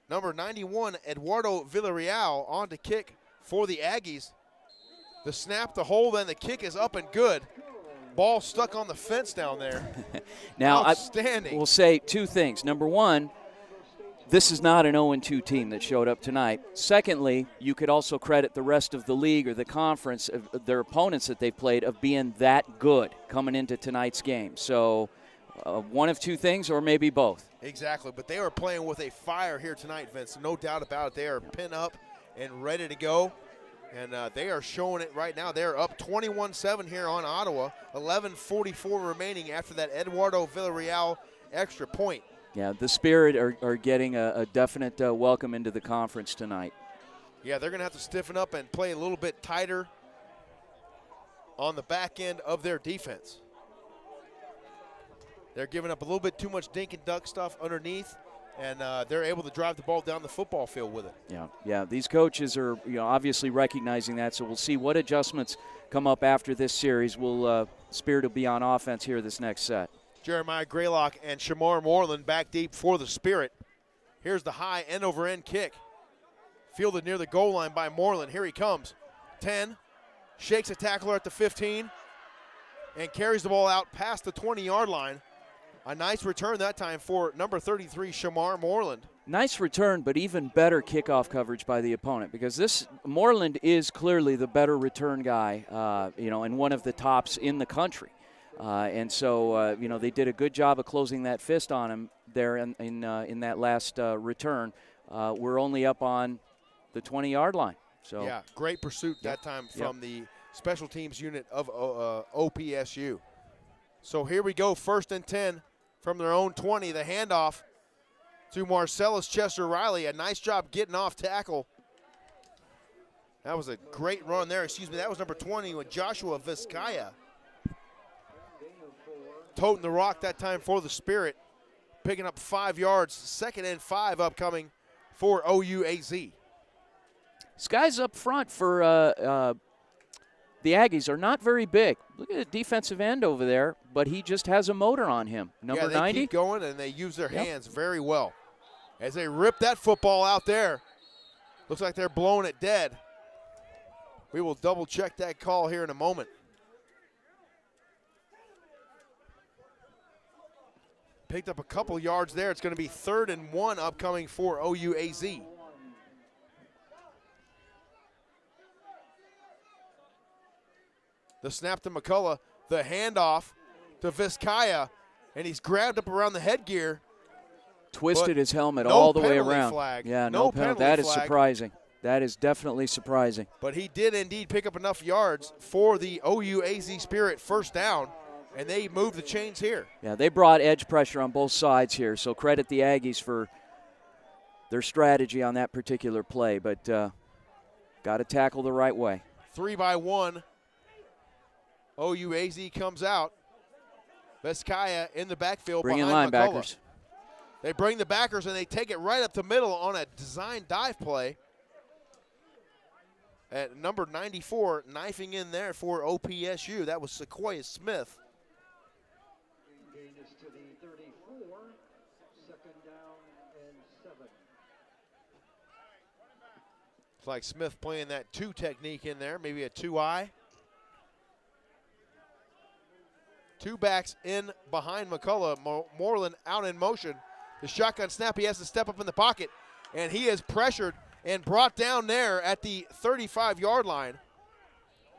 Number 91, Eduardo Villarreal, on to kick for the Aggies. The snap, the hold, and the kick is up and good. Ball stuck on the fence down there. Now, outstanding. We'll say two things. Number one, this is not an 0-2 team that showed up tonight. Secondly, you could also credit the rest of the league or the conference, their opponents that they played, of being that good coming into tonight's game. So one of two things, or maybe both. Exactly, but they are playing with a fire here tonight, Vince. No doubt about it. They are pinned up and ready to go, and they are showing it right now. They're up 21-7 here on Ottawa, 11:44 remaining after that Eduardo Villarreal extra point. Yeah, the Spirit are getting a definite welcome into the conference tonight. Yeah, they're going to have to stiffen up and play a little bit tighter on the back end of their defense. They're giving up a little bit too much dink and duck stuff underneath, and they're able to drive the ball down the football field with it. Yeah. These coaches are obviously recognizing that, so we'll see what adjustments come up after this series. Spirit will be on offense here this next set. Jeremiah Graylock and Shamar Moreland back deep for the Spirit. Here's the high end-over-end kick. Fielded near the goal line by Moreland. Here he comes. 10, shakes a tackler at the 15, and carries the ball out past the 20-yard line. A nice return that time for number 33, Shamar Moreland. Nice return, but even better kickoff coverage by the opponent, because this Moreland is clearly the better return guy, and one of the tops in the country. And so, they did a good job of closing that fist on him there in that last return. We're only up on the 20-yard line. So yeah, great pursuit that time from the special teams unit of OPSU. So here we go, 1st and 10 from their own 20. The handoff to Marcellus Chester-Riley. A nice job getting off tackle. That was a great run there. That was number 20 with Joshua Vizcaya. Toting the rock that time for the Spirit, picking up 5 yards. 2nd and 5 upcoming for OUAZ. These guys up front for the Aggies are not very big. Look at the defensive end over there, but he just has a motor on him. Number 90. They keep going, and they use their hands very well. As they rip that football out there, looks like they're blowing it dead. We will double-check that call here in a moment. Picked up a couple yards there. It's going to be 3rd and 1 upcoming for OUAZ. The snap to McCullough, the handoff to Vizcaya, and he's grabbed up around the headgear. Twisted his helmet all the way around. Flag. Yeah, no penalty. That is surprising. That is definitely surprising. But he did indeed pick up enough yards for the OUAZ Spirit 1st down, and they moved the chains here. Yeah, they brought edge pressure on both sides here, so credit the Aggies for their strategy on that particular play, but got to tackle the right way. 3-by-1. OUAZ comes out. Vizcaya in the backfield behind McCullough. linebackers. They bring the backers, and they take it right up the middle on a design dive play. At number 94, knifing in there for OPSU. That was Sequoia Smith. Gain is to the 34, 2nd down and 7. It's like Smith playing that 2 technique in there, maybe a 2-eye. 2 backs in behind McCullough. Moreland out in motion. The shotgun snap, he has to step up in the pocket, and he is pressured and brought down there at the 35-yard line.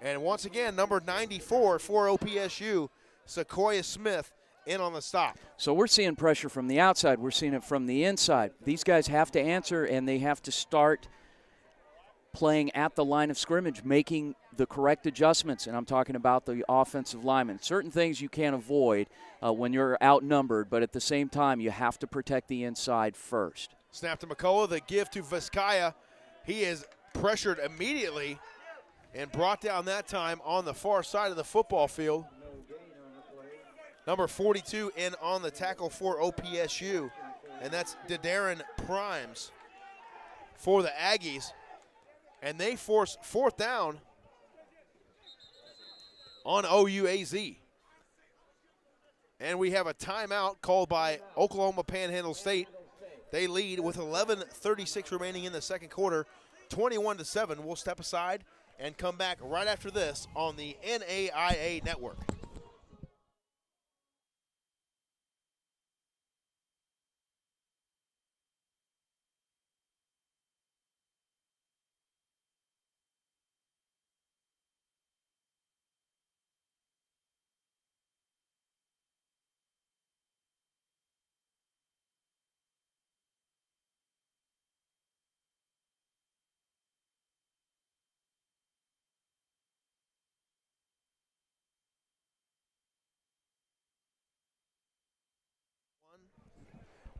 And once again, number 94 for OPSU, Sequoia Smith, in on the stop. So we're seeing pressure from the outside. We're seeing it from the inside. These guys have to answer, and they have to start playing at the line of scrimmage, making the correct adjustments, and I'm talking about the offensive linemen. Certain things you can't avoid when you're outnumbered, but at the same time, you have to protect the inside first. Snap to McCullough, the give to Vizcaya. He is pressured immediately and brought down that time on the far side of the football field. Number 42 in on the tackle for OPSU, and that's Darren Primes for the Aggies. And they force 4th down on OUAZ. And we have a timeout called by Oklahoma Panhandle State. They lead with 11:36 remaining in the second quarter, 21-7. We'll step aside and come back right after this on the NAIA Network.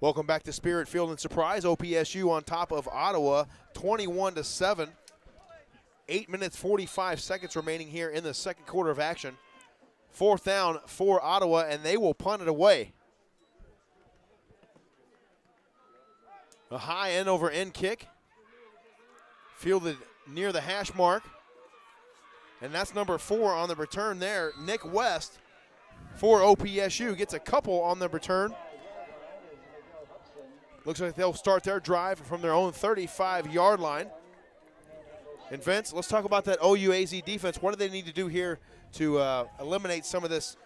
Welcome back to Spirit Field and Surprise. OPSU on top of Ottawa, 21-7. 8 minutes, 45 seconds remaining here in the second quarter of action. 4th down for Ottawa, and they will punt it away. A high end over end kick. Fielded near the hash mark. And that's number 4 on the return there. Nick West for OPSU gets a couple on the return. Looks like they'll start their drive from their own 35-yard line. And Vince, let's talk about that OUAZ defense. What do they need to do here to eliminate some of this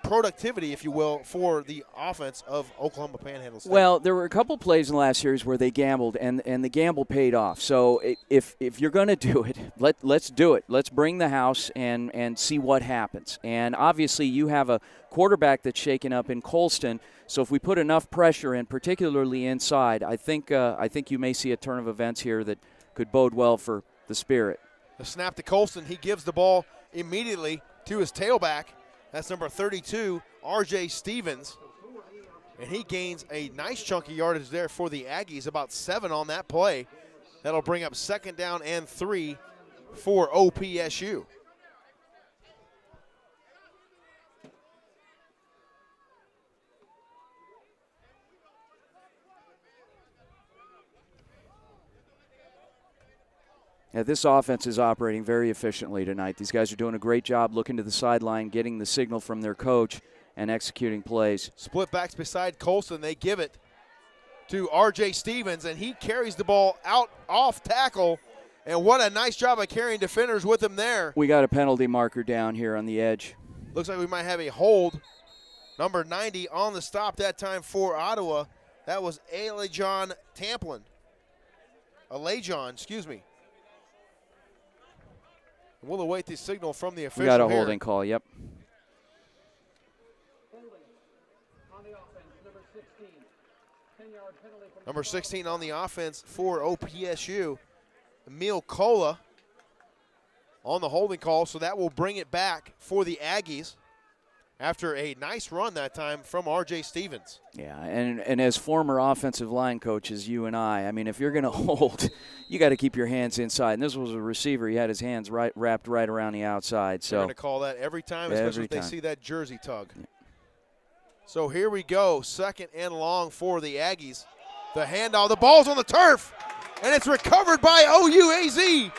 productivity, if you will, for the offense of Oklahoma Panhandle State? Well, there were a couple plays in the last series where they gambled, and the gamble paid off. So if you're going to do it, let's do it. Let's bring the house and see what happens. And obviously you have a quarterback that's shaken up in Colston. So if we put enough pressure in, particularly inside, I think you may see a turn of events here that could bode well for the Spirit. The snap to Colston. He gives the ball immediately to his tailback. That's number 32, R.J. Stevens. And he gains a nice chunk of yardage there for the Aggies, about 7 on that play. That'll bring up 2nd down and 3 for OPSU. Yeah, this offense is operating very efficiently tonight. These guys are doing a great job looking to the sideline, getting the signal from their coach, and executing plays. Split backs beside Colston. They give it to R.J. Stevens, and he carries the ball out off tackle. And what a nice job of carrying defenders with him there. We got a penalty marker down here on the edge. Looks like we might have a hold. Number 90 on the stop that time for Ottawa. That was Alajon Tamplin. Alajon, excuse me. We'll await the signal from the official. We got a here. holding call, yep. On the offense, number 16. 10-yard penalty from Number 16 on the offense for OPSU. Emil Kola on the holding call, so that will bring it back for the Aggies after a nice run that time from R.J. Stevens. Yeah, and as former offensive line coaches, you and I mean, if you're going to hold, you got to keep your hands inside. And this was a receiver. He had his hands wrapped right around the outside. So they're going to call that every time, especially if they time. see that jersey tug. Yeah. So here we go, 2nd and long for the Aggies. The handoff, the ball's on the turf, and it's recovered by OUAZ.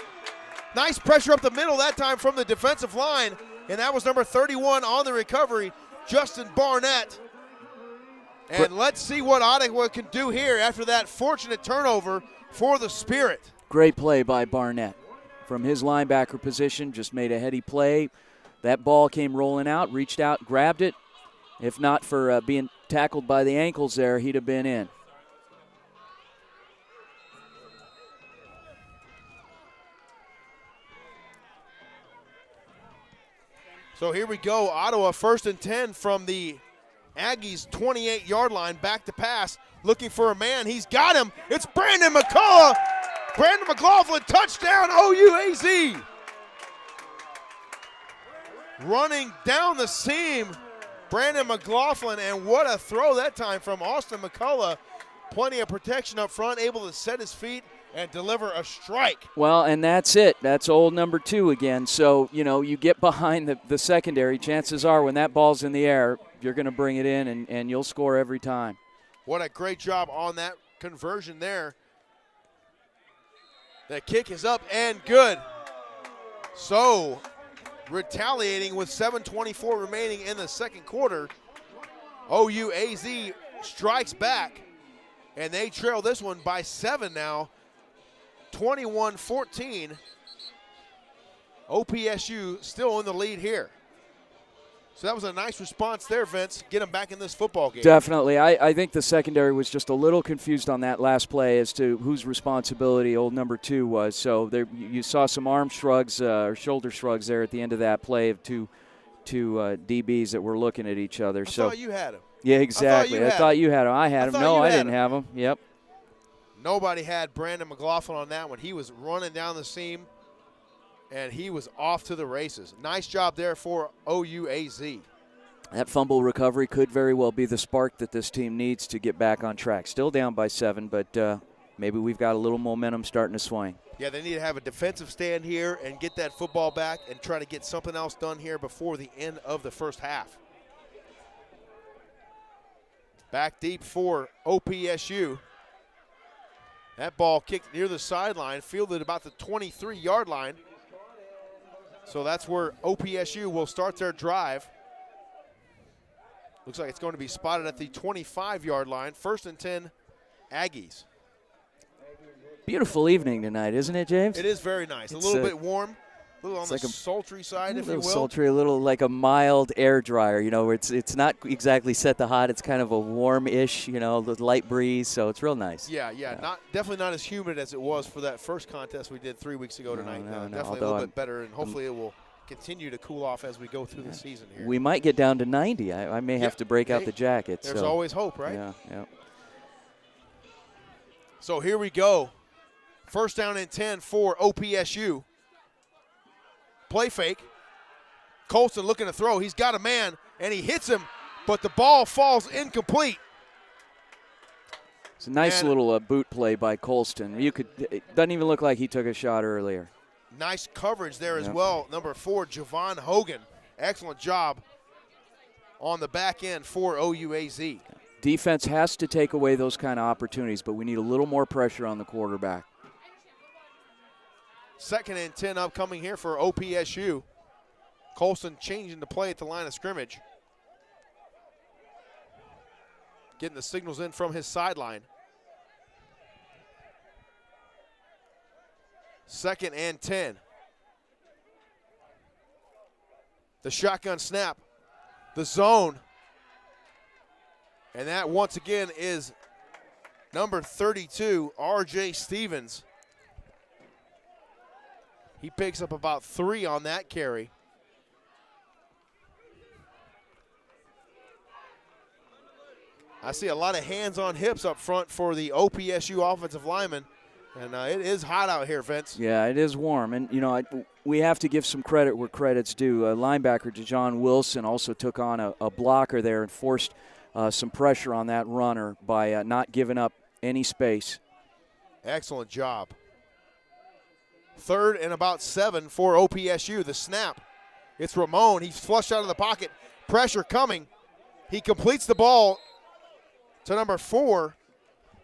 Nice pressure up the middle that time from the defensive line. And that was number 31 on the recovery, Justin Barnett. And let's see what Ottawa can do here after that fortunate turnover for the Spirit. Great play by Barnett. From his linebacker position, just made a heady play. That ball came rolling out, reached out, grabbed it. If not for being tackled by the ankles there, he'd have been in. So here we go, Ottawa 1st and 10 from the Aggies' 28-yard line, back to pass, looking for a man. He's got him. It's Brandon McCullough. Brandon McLaughlin, touchdown OUAZ. Running down the seam, Brandon McLaughlin, and what a throw that time from Austin McCullough. Plenty of protection up front, able to set his feet and deliver a strike. Well, and that's it. That's old number 2 again. So, you get behind the secondary. Chances are when that ball's in the air, you're going to bring it in and you'll score every time. What a great job on that conversion there. The kick is up and good. So, retaliating with 7:24 remaining in the second quarter, OUAZ strikes back, and they trail this one by 7 now, 21-14. OPSU still in the lead here. So that was a nice response there, Vince. Get them back in this football game. Definitely. I think the secondary was just a little confused on that last play as to whose responsibility old number 2 was. So there, you saw some arm shrugs or shoulder shrugs there at the end of that play of two DBs that were looking at each other. I thought you had him. Yeah, exactly. I thought you had him. I had him. No, I didn't have him. Yep. Nobody had Brandon McLaughlin on that one. He was running down the seam, and he was off to the races. Nice job there for OUAZ. That fumble recovery could very well be the spark that this team needs to get back on track. Still down by 7, but maybe we've got a little momentum starting to swing. Yeah, they need to have a defensive stand here and get that football back and try to get something else done here before the end of the first half. Back deep for OPSU. That ball kicked near the sideline, fielded about the 23-yard line. So that's where OPSU will start their drive. Looks like it's going to be spotted at the 25-yard line. 1st and 10, Aggies. Beautiful evening tonight, isn't it, James? It is very nice. A little bit warm, a little on the sultry side, if you will. A little sultry, a little like a mild air dryer. Where it's not exactly set to hot. It's kind of a warm-ish, light breeze, so it's real nice. Yeah. Definitely not as humid as it was for that first contest we did 3 weeks ago tonight. No, definitely a little bit better, and hopefully it will continue to cool off as we go through the season here. We might get down to 90. I may have to break out the jacket. There's always hope, right? Yeah. So here we go. 1st down and 10 for OPSU. Play fake. Colston looking to throw. He's got a man, and he hits him, but the ball falls incomplete. It's a nice little boot play by Colston. It doesn't even look like he took a shot earlier. Nice coverage there as well. Number 4, Javon Hogan. Excellent job on the back end for OUAZ. Defense has to take away those kind of opportunities, but we need a little more pressure on the quarterback. 2nd and 10 upcoming here for OPSU. Colston changing the play at the line of scrimmage. Getting the signals in from his sideline. 2nd and 10. The shotgun snap. The zone. And that once again is number 32, R.J. Stevens. He picks up about 3 on that carry. I see a lot of hands on hips up front for the OPSU offensive lineman. And it is hot out here, Vince. Yeah, it is warm. And, we have to give some credit where credit's due. Linebacker DeJohn Wilson also took on a blocker there and forced some pressure on that runner by not giving up any space. Excellent job. 3rd and about 7 for OPSU. The snap. It's Ramon. He's flushed out of the pocket. Pressure coming. He completes the ball to number 4.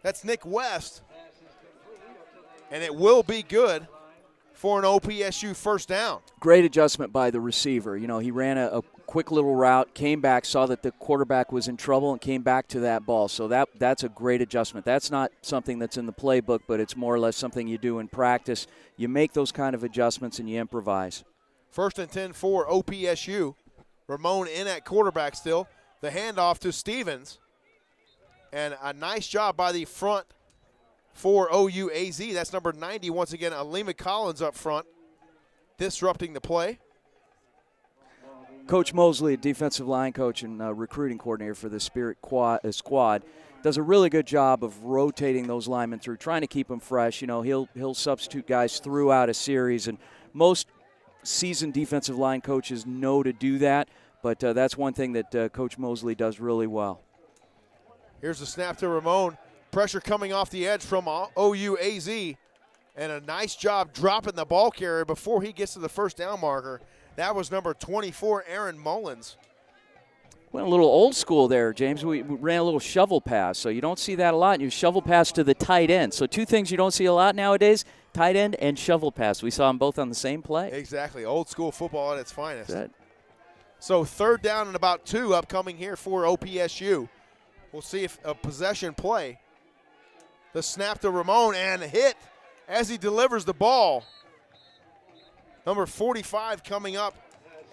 That's Nick West. And it will be good for an OPSU 1st down. Great adjustment by the receiver. He ran a quick little route, came back, saw that the quarterback was in trouble, and came back to that ball. So that's a great adjustment. That's not something that's in the playbook, but it's more or less something you do in practice. You make those kind of adjustments and you improvise. 1st and 10 for OPSU. Ramon in at quarterback still. The handoff to Stevens. And a nice job by the front for OUAZ. That's number 90. Once again, Alima Collins up front, disrupting the play. Coach Mosley, defensive line coach and recruiting coordinator for the Spirit squad, does a really good job of rotating those linemen through, trying to keep them fresh. He'll substitute guys throughout a series, and most seasoned defensive line coaches know to do that, but that's one thing that Coach Mosley does really well. Here's the snap to Ramon. Pressure coming off the edge from OUAZ. And a nice job dropping the ball carrier before he gets to the first down marker. That was number 24, Aaron Mullins. Went a little old school there, James. We ran a little shovel pass, so you don't see that a lot. You shovel pass to the tight end. So two things you don't see a lot nowadays, tight end and shovel pass. We saw them both on the same play. Exactly. Old school football at its finest. That, So third down and about 2 upcoming here for OPSU. We'll see if a possession play. The snap to Ramon and a hit as he delivers the ball. Number 45 coming up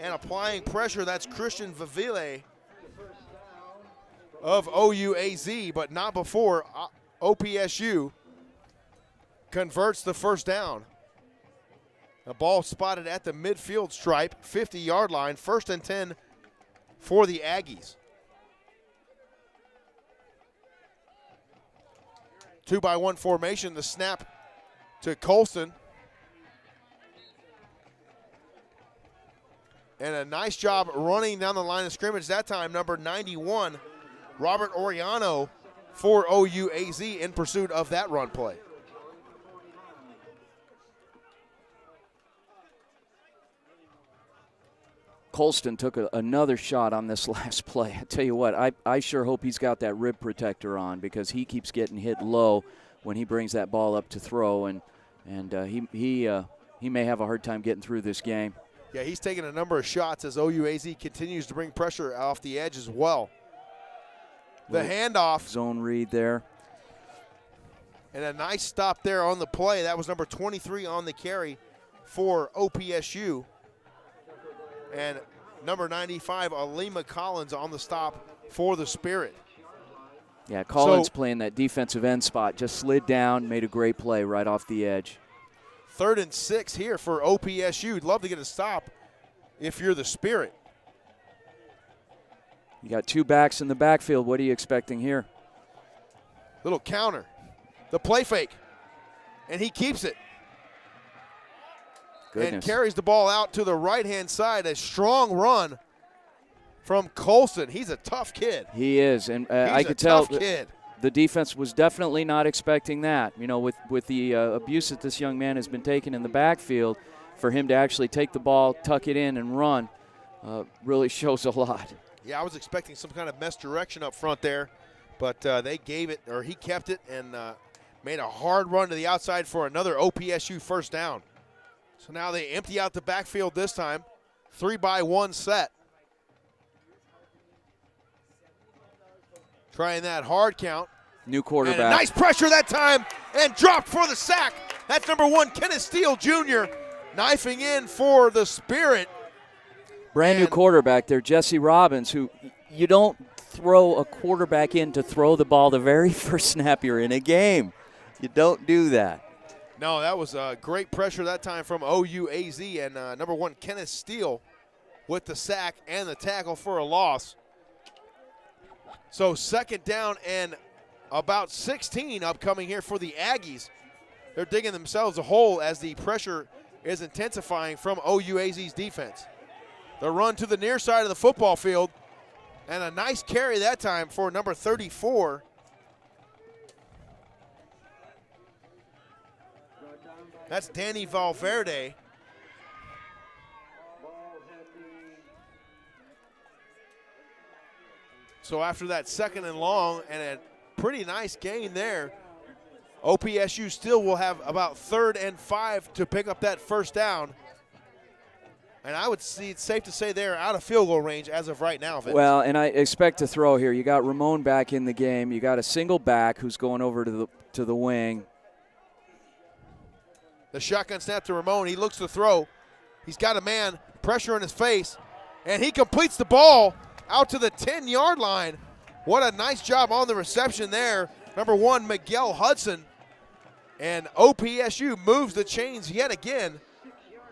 and applying pressure. That's Christian Vavile of OUAZ, but not before OPSU converts the first down. The ball spotted at the midfield stripe, 50-yard line, 1st and 10 for the Aggies. 2-by-1 formation, the snap to Colston. And a nice job running down the line of scrimmage that time, number 91, Robert Oriano for OUAZ in pursuit of that run play. Colston took another shot on this last play. I tell you what, I sure hope he's got that rib protector on, because he keeps getting hit low when he brings that ball up to throw, and he may have a hard time getting through this game. Yeah, he's taking a number of shots as OUAZ continues to bring pressure off the edge as well. The handoff. Zone read there. And a nice stop there on the play. That was number 23 on the carry for OPSU. And number 95, Alima Collins on the stop for the Spirit. Yeah, Collins playing that defensive end spot. Just slid down, made a great play right off the edge. 3rd and 6 here for OPSU. You'd love to get a stop if you're the Spirit. You got 2 backs in the backfield. What are you expecting here? Little counter. The play fake. And he keeps it. Goodness. And carries the ball out to the right-hand side. A strong run from Colston. He's a tough kid. He is, and He's I a could tell tough kid. The defense was definitely not expecting that. You know, with the abuse that this young man has been taking in the backfield, for him to actually take the ball, tuck it in, and run really shows a lot. Yeah, I was expecting some kind of misdirection up front there, but they gave it, or he kept it, and made a hard run to the outside for another OPSU first down. So now they empty out the backfield this time. 3-by-1 set. Trying that hard count. New quarterback. And a nice pressure that time, and dropped for the sack. That's number 1, Kenneth Steele Jr., knifing in for the Spirit. Brand new quarterback there, Jesse Robbins, who you don't throw a quarterback in to throw the ball the very first snap you're in a game. You don't do that. No, that was great pressure that time from OUAZ, and number 1, Kenneth Steele, with the sack and the tackle for a loss. So 2nd down and about 16 upcoming here for the Aggies. They're digging themselves a hole as the pressure is intensifying from OUAZ's defense. The run to the near side of the football field, and a nice carry that time for number 34. That's Danny Valverde. So after that 2nd and long and a pretty nice gain there, OPSU still will have about 3rd and 5 to pick up that first down. And I would see it's safe to say they're out of field goal range as of right now, Vince. Well, and I expect to throw here. You got Ramon back in the game. You got a single back who's going over to the wing. The shotgun snap to Ramon. He looks to throw. He's got a man, pressure in his face, and he completes the ball out to the 10-yard line. What a nice job on the reception there. Number 1, Miguel Hudson. And OPSU moves the chains yet again,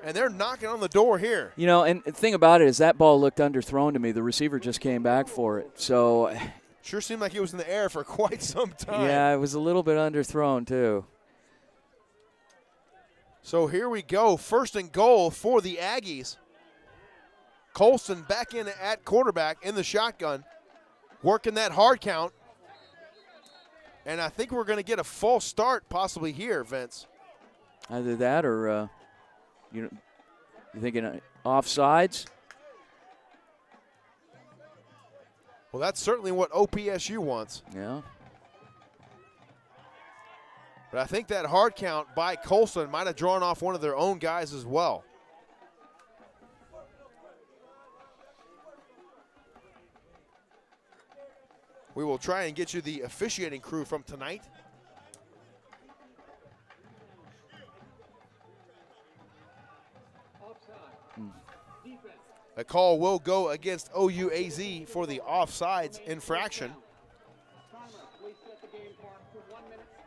and they're knocking on the door here. You know, and the thing about it is that ball looked underthrown to me. The receiver just came back for it. So sure seemed like it was in the air for quite some time. yeah, it was a little bit underthrown too. So here we go, 1st and goal for the Aggies. Colston back in at quarterback in the shotgun, working that hard count. And I think we're going to get a false start possibly here, Vince. Either that or you thinking offsides? Well, that's certainly what OPSU wants. Yeah. But I think that hard count by Colston might have drawn off one of their own guys as well. We will try and get you the officiating crew from tonight. A call will go against OUAZ for the offsides infraction.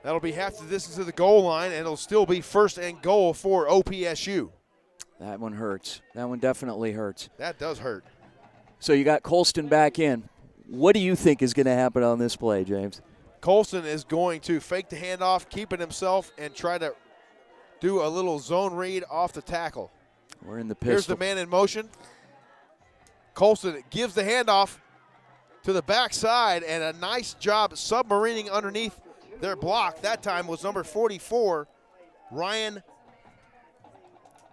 That'll be half the distance to the goal line, and it'll still be first and goal for OPSU. That one hurts. That one definitely hurts. That does hurt. So you got Colston back in. What do you think is going to happen on this play, James? Colston is going to fake the handoff, keep it himself, and try to do a little zone read off the tackle. We're in the pistol. Here's the man in motion. Colston gives the handoff to the backside, and a nice job submarining underneath their block. That time was number 44, Ryan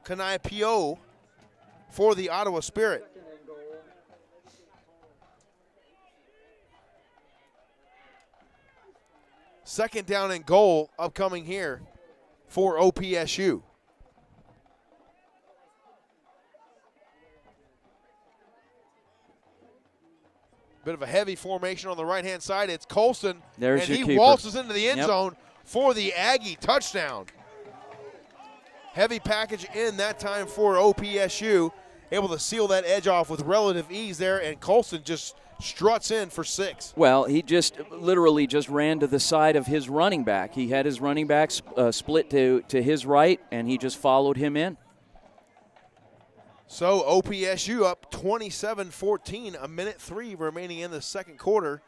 Kanaipio for the Ottawa Spirit. Second down and goal upcoming here for OPSU. Bit of a heavy formation on the right-hand side. It's Colston, and he waltzes into the end zone for the Aggie touchdown. Heavy package in that time for OPSU, able to seal that edge off with relative ease there, and Colston just struts in for 6. Well, he just literally just ran to the side of his running back. He had his running back split to his right, and he just followed him in. So OPSU up 27-14, a minute 3 remaining in the second quarter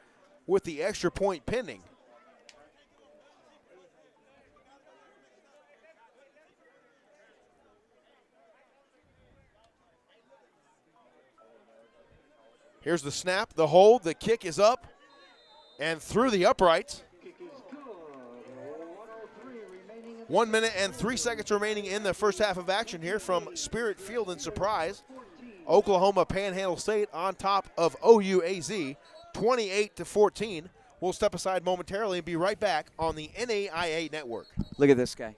with the extra point pending. Here's the snap, the hold, the kick is up and through the uprights. 1 minute and 3 seconds remaining in the first half of action here from Spirit Field in Surprise. Oklahoma Panhandle State on top of OUAZ, 28-14. We'll step aside momentarily and be right back on the NAIA Network. Look at this guy.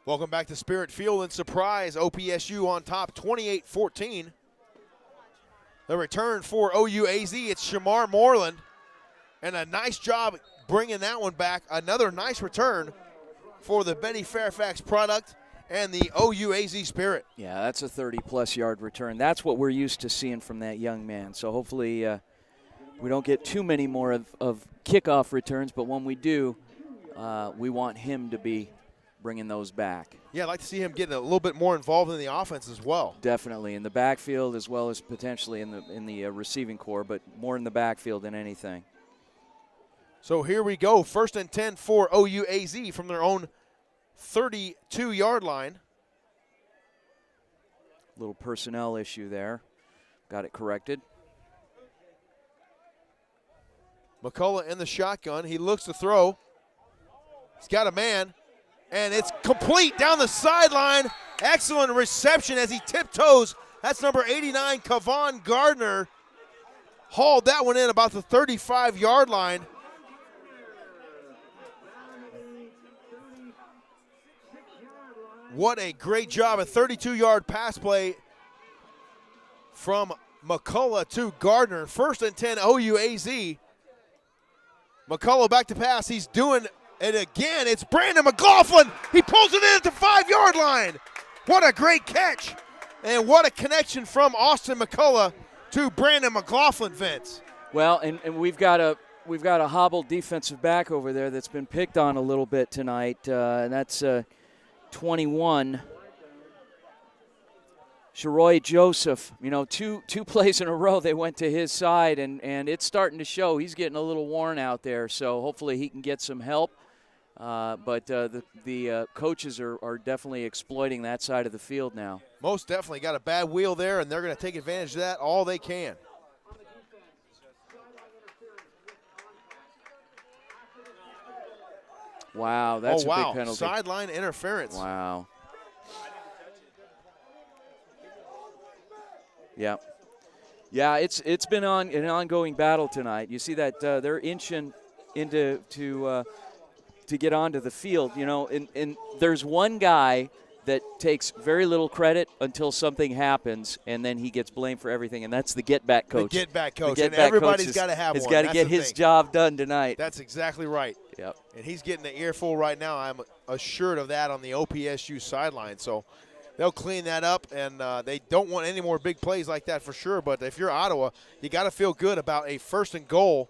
Welcome back to Spirit Field in Surprise. OPSU on top, 28-14. The return for OUAZ, it's Shamar Moreland. And a nice job bringing that one back. Another nice return for the Betty Fairfax product and the OUAZ Spirit. Yeah, that's a 30-plus yard return. That's what we're used to seeing from that young man. So hopefully we don't get too many more of kickoff returns, but when we do, we want him to be bringing those back. Yeah, I'd like to see him getting a little bit more involved in the offense as well. Definitely in the backfield as well as potentially in the receiving core, but more in the backfield than anything. So here we go, 1st and 10 for OUAZ from their own 32-yard line. Little personnel issue there. Got it corrected. McCullough in the shotgun. He looks to throw. He's got a man. And it's complete down the sideline. Excellent reception as he tiptoes. That's number 89, Kavon Gardner. Hauled that one in about the 35-yard line. What a great job. A 32-yard pass play from McCullough to Gardner. 1st and 10, OUAZ. McCullough back to pass. He's doing it again. It's Brandon McLaughlin. He pulls it in at the 5-yard line. What a great catch. And what a connection from Austin McCullough to Brandon McLaughlin, Vince. Well, and we've got a hobbled defensive back over there that's been picked on a little bit tonight, and that's 21. Sharoy Joseph, you know, two plays in a row they went to his side, and it's starting to show. He's getting a little worn out there, so hopefully he can get some help. But the coaches are definitely exploiting that side of the field now. Most definitely got a bad wheel there, and they're going to take advantage of that all they can. Wow, that's a big penalty. Sideline interference. Wow. Yeah. Yeah, it's been an ongoing battle tonight. You see that they're inching into to get onto the field, you know, and there's one guy that takes very little credit until something happens, and then he gets blamed for everything, and that's the get-back coach. The get-back coach, and everybody's got to have one. He's got to get his job done tonight. That's exactly right. Yep. And he's getting the earful right now. I'm assured of that on the OPSU sideline. So they'll clean that up, and they don't want any more big plays like that for sure. But if you're Ottawa, you got to feel good about a 1st and goal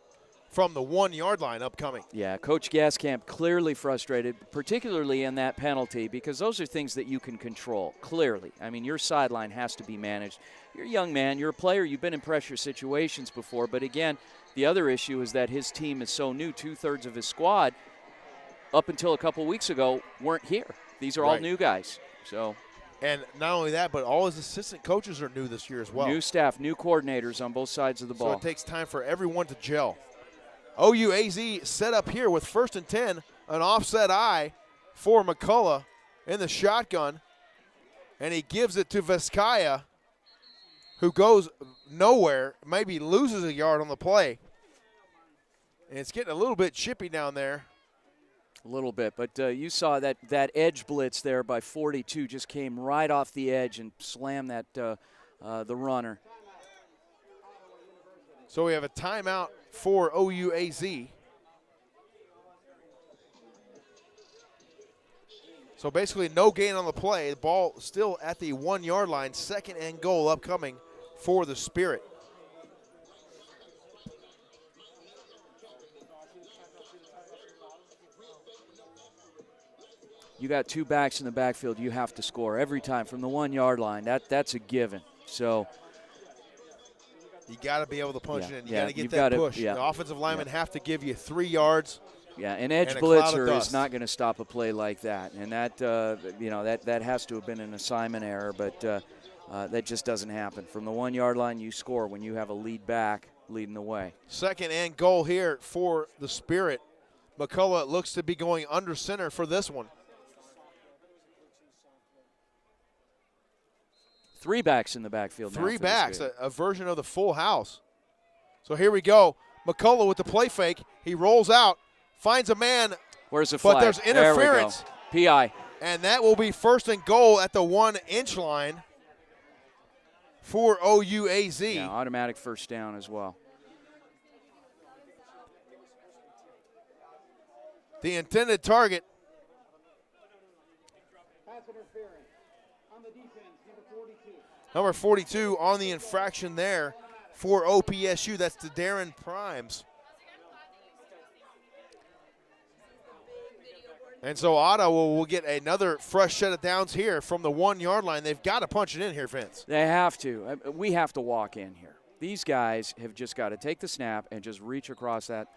from the 1-yard line upcoming. Yeah, Coach Gaskamp clearly frustrated, particularly in that penalty, because those are things that you can control, clearly. I mean, your sideline has to be managed. You're a young man. You're a player. You've been in pressure situations before. But, again, the other issue is that his team is so new. 2/3 of his squad, up until a couple weeks ago, weren't here. These are all new guys. So, and not only that, but all his assistant coaches are new this year as well. New staff, new coordinators on both sides of the ball. So it takes time for everyone to gel. OUAZ set up here with 1st and 10, an offset eye for McCullough in the shotgun, and he gives it to Vizcaya, who goes nowhere, maybe loses a yard on the play. And it's getting a little bit chippy down there. A little bit, but you saw that edge blitz there by 42 just came right off the edge and slammed that the runner. So we have a timeout for OUAZ. So basically no gain on the play. The ball still at the 1-yard line. 2nd and goal upcoming for the Spirit. You got 2 backs in the backfield. You have to score every time from the 1-yard line. That's a given. So you got to be able to punch it in. You got to get that push. The offensive linemen have to give you 3 yards. Yeah, an edge blitzer is not going to stop a play like that, and that that has to have been an assignment error, but that just doesn't happen. From the 1-yard line, you score when you have a lead back leading the way. 2nd and goal here for the Spirit. McCullough looks to be going under center for this one. 3 backs in the backfield now. 3 backs, a version of the full house. So here we go. McCullough with the play fake. He rolls out, finds a man. Where's the flag? But there's interference. There we go. PI. And that will be 1st and goal at the 1-inch line for OUAZ. Yeah, automatic 1st down as well. The intended target. Pass interference on the defense, number 42. Number 42 on the infraction there for OPSU. That's to Darren Primes. And so Ottawa will get another fresh set of downs here from the 1-yard line. They've got to punch it in here, Vince. They have to. We have to walk in here. These guys have just got to take the snap and just reach across that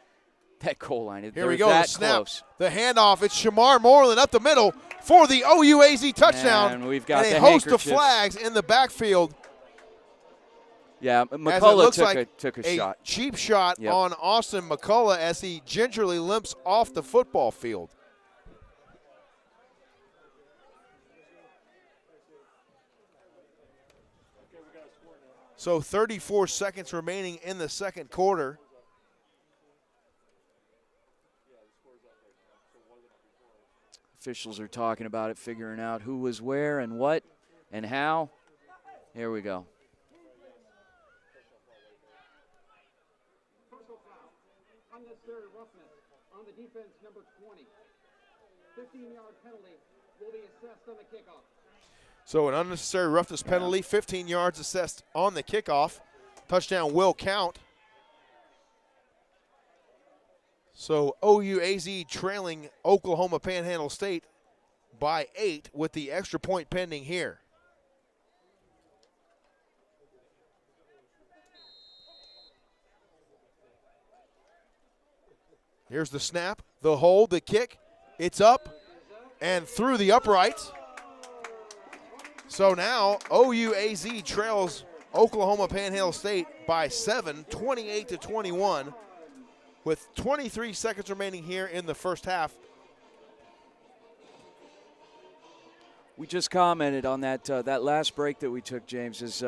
goal line. Here we go, the snap, close. The handoff. It's Shamar Moreland up the middle for the OUAZ touchdown. And we've got a host of flags in the backfield. Yeah, McCullough took a shot. Cheap shot on Austin McCullough as he gingerly limps off the football field. So 34 seconds remaining in the 2nd quarter. Officials are talking about it, figuring out who was where and what and how. Here we go. Personal foul. Unnecessary roughness on the defense, number 20. 15-yard penalty will be assessed on the kickoff. So an unnecessary roughness penalty, 15 yards assessed on the kickoff. Touchdown will count. So OUAZ trailing Oklahoma Panhandle State by 8 with the extra point pending here. Here's the snap, the hold, the kick. It's up and through the uprights. So now OUAZ trails Oklahoma Panhandle State by 7, 28-21, with 23 seconds remaining here in the first half. We just commented on that that last break that we took, James, as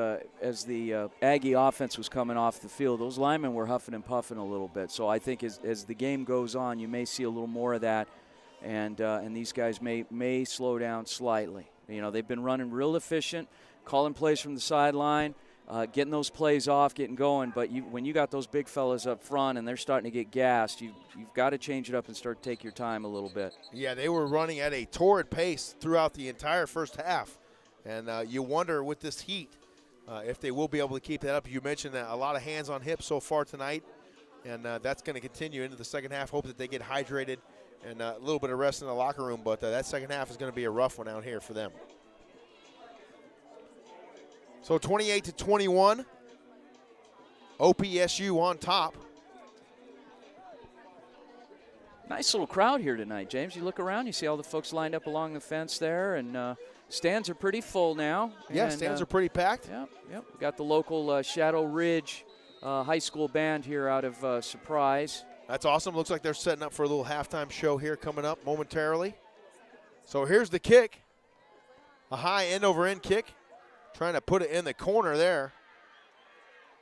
the Aggie offense was coming off the field. Those linemen were huffing and puffing a little bit. So I think as the game goes on, you may see a little more of that, and these guys may slow down slightly. You know, they've been running real efficient, calling plays from the sideline, getting those plays off, getting going. But when you got those big fellas up front and they're starting to get gassed, you've got to change it up and start to take your time a little bit. Yeah, they were running at a torrid pace throughout the entire first half. And you wonder with this heat if they will be able to keep that up. You mentioned a lot of hands on hips so far tonight, and that's going to continue into the second half. Hope that they get hydrated and a little bit of rest in the locker room, but that second half is going to be a rough one out here for them. So 28-21, OPSU on top. Nice little crowd here tonight, James. You look around, you see all the folks lined up along the fence there, and stands are pretty full now. Yeah, stands are pretty packed. Yep. We got the local Shadow Ridge high school band here out of Surprise. That's awesome. Looks like they're setting up for a little halftime show here coming up momentarily. So here's the kick. A high end-over-end kick. Trying to put it in the corner there.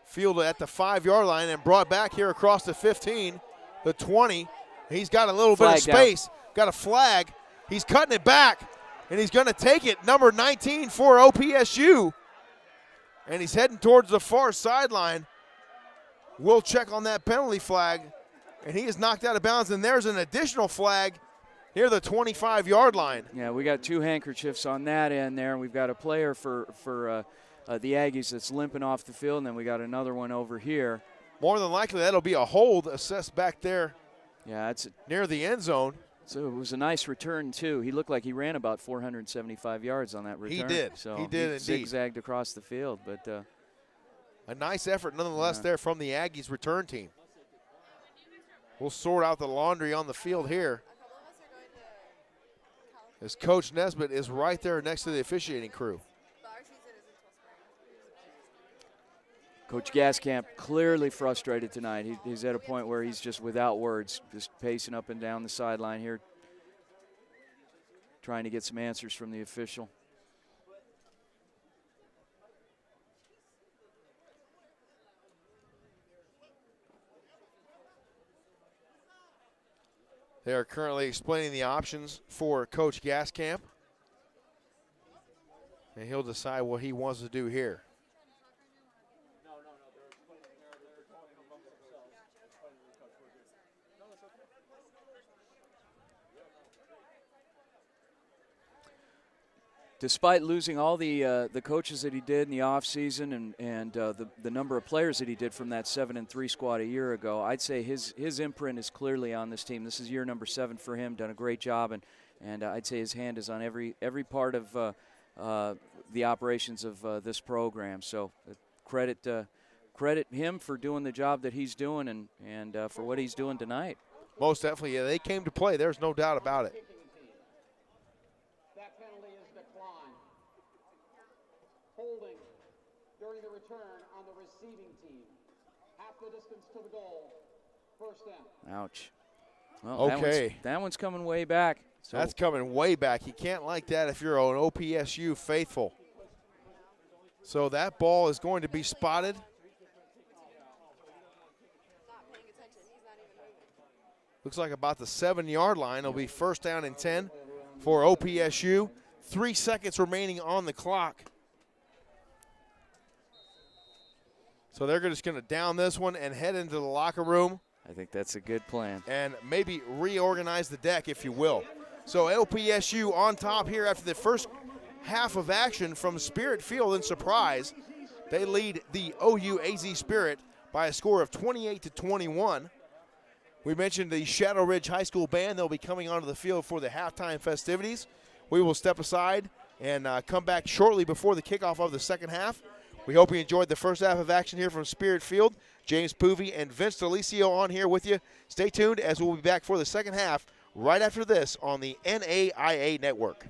Fielded at the 5-yard line and brought back here across the 15, the 20. He's got a little bit of space. Got a flag. He's cutting it back, and he's going to take it, number 19 for OPSU. And he's heading towards the far sideline. We'll check on that penalty flag. And he is knocked out of bounds, and there's an additional flag near the 25-yard line. Yeah, we got 2 handkerchiefs on that end there, and we've got a player for the Aggies that's limping off the field, and then we got another one over here. More than likely, that'll be a hold assessed back there. Yeah, it's near the end zone. So it was a nice return, too. He looked like he ran about 475 yards on that return. He did. So he did indeed. Zigzagged across the field. But a nice effort nonetheless there from the Aggies return team. We'll sort out the laundry on the field here, as Coach Nesbitt is right there next to the officiating crew. Coach Gaskamp clearly frustrated tonight. He's at a point where he's just without words, just pacing up and down the sideline here, trying to get some answers from the official. They are currently explaining the options for Coach Gaskamp, and he'll decide what he wants to do here. Despite losing all the coaches that he did in the offseason and the number of players that he did from that 7-3 squad a year ago, I'd say his imprint is clearly on this team. This is year number 7 for him. Done a great job, and I'd say his hand is on every part of the operations of this program. So credit him for doing the job that he's doing and for what he's doing tonight. Most definitely, yeah. They came to play. There's no doubt about it. Holding during the return on the receiving team. Half the distance to the goal. First down. Ouch. Well, okay. That one's coming way back. So that's coming way back. You can't like that if you're an OPSU faithful. So that ball is going to be spotted. Looks like about the 7-yard line. It'll be first down and 10 for OPSU. 3 seconds remaining on the clock. So they're just going to down this one and head into the locker room. I think that's a good plan. And maybe reorganize the deck, if you will. So OPSU on top here after the first half of action from Spirit Field in Surprise They lead the OUAZ Spirit by a score of 28-21. We mentioned the Shadow Ridge High School Band. They'll be coming onto the field for the halftime festivities. We will step aside and come back shortly before the kickoff of the second half. We hope you enjoyed the first half of action here from Spirit Field. James Poovey and Vince Delicio on here with you. Stay tuned as we'll be back for the second half right after this on the NAIA Network.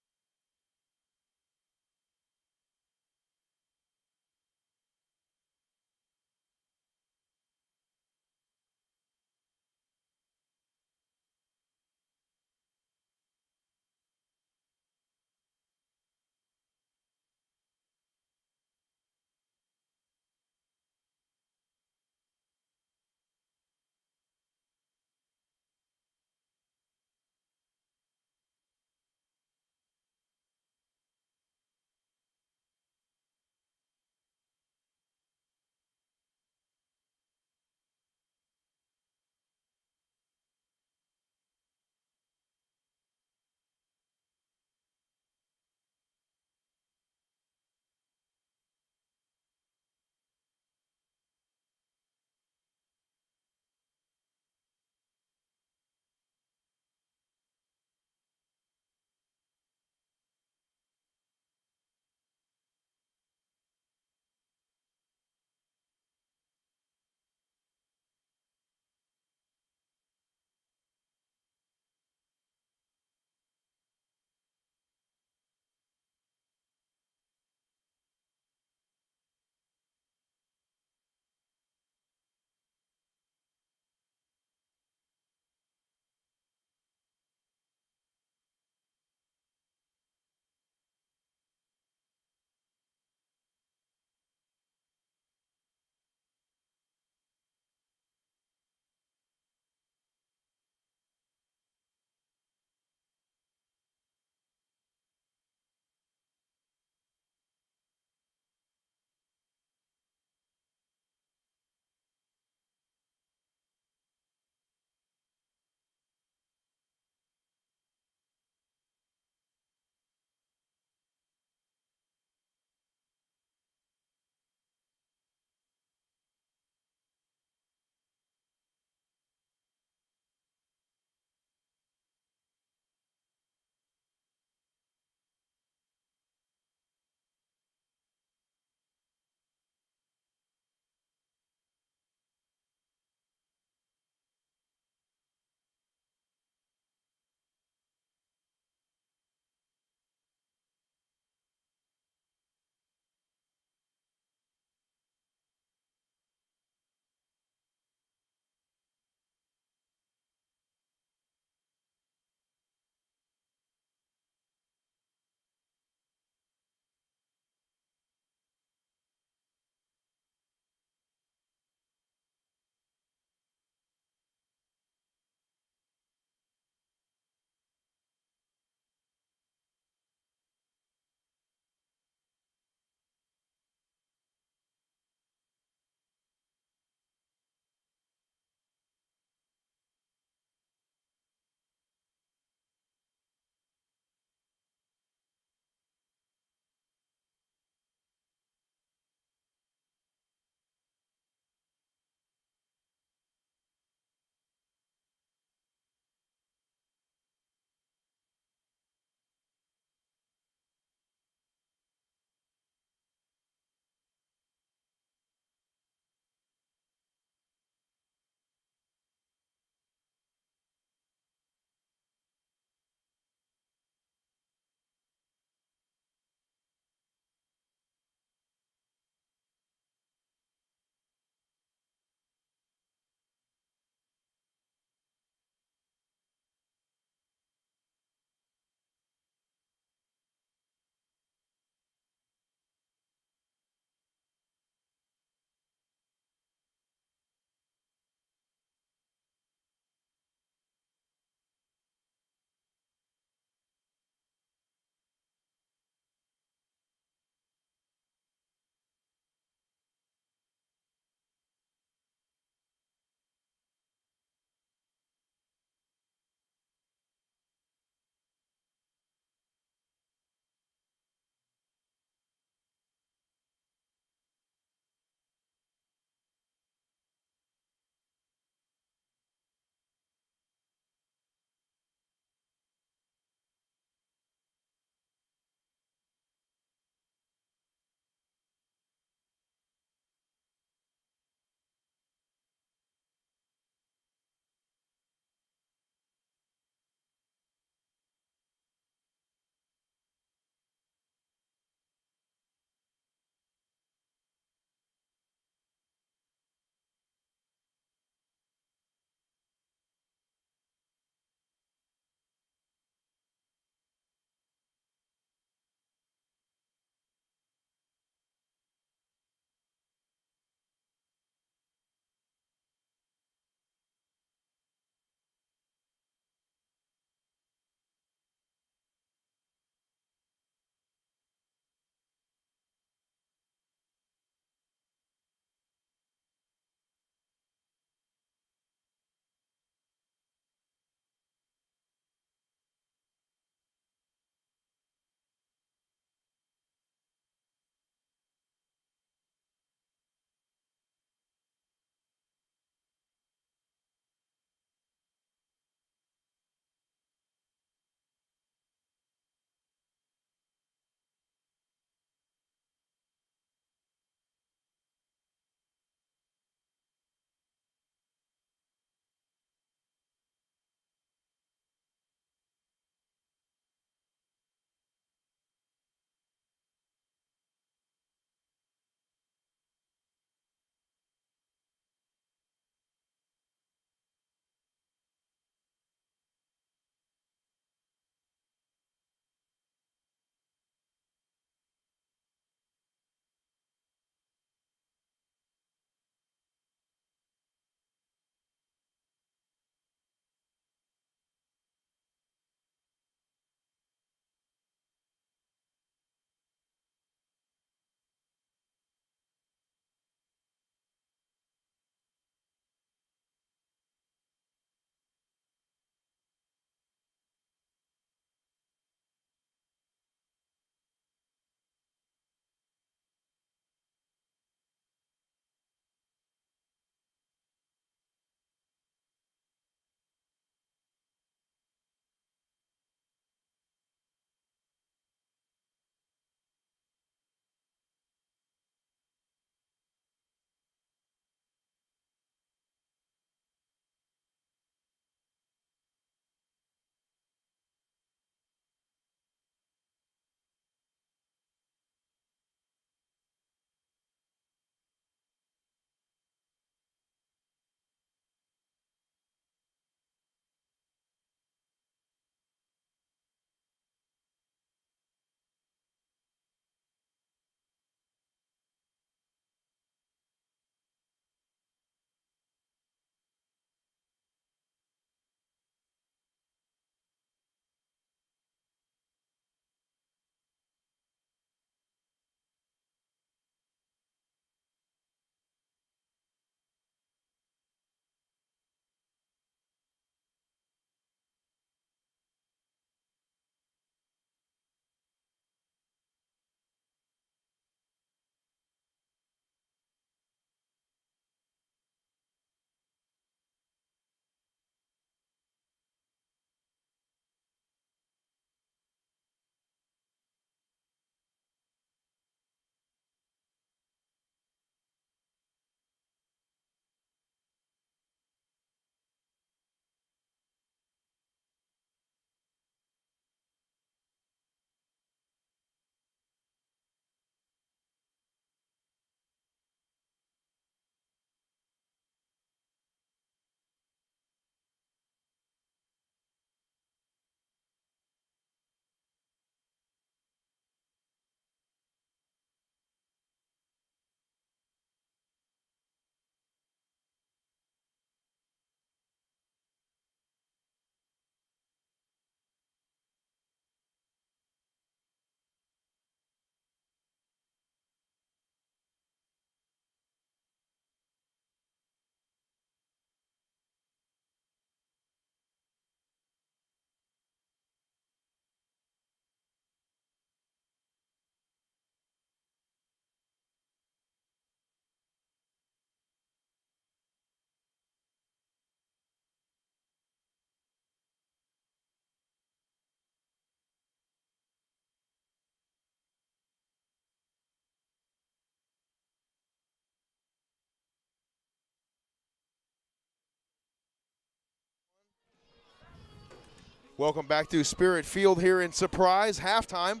Welcome back to Spirit Field here in Surprise. Halftime,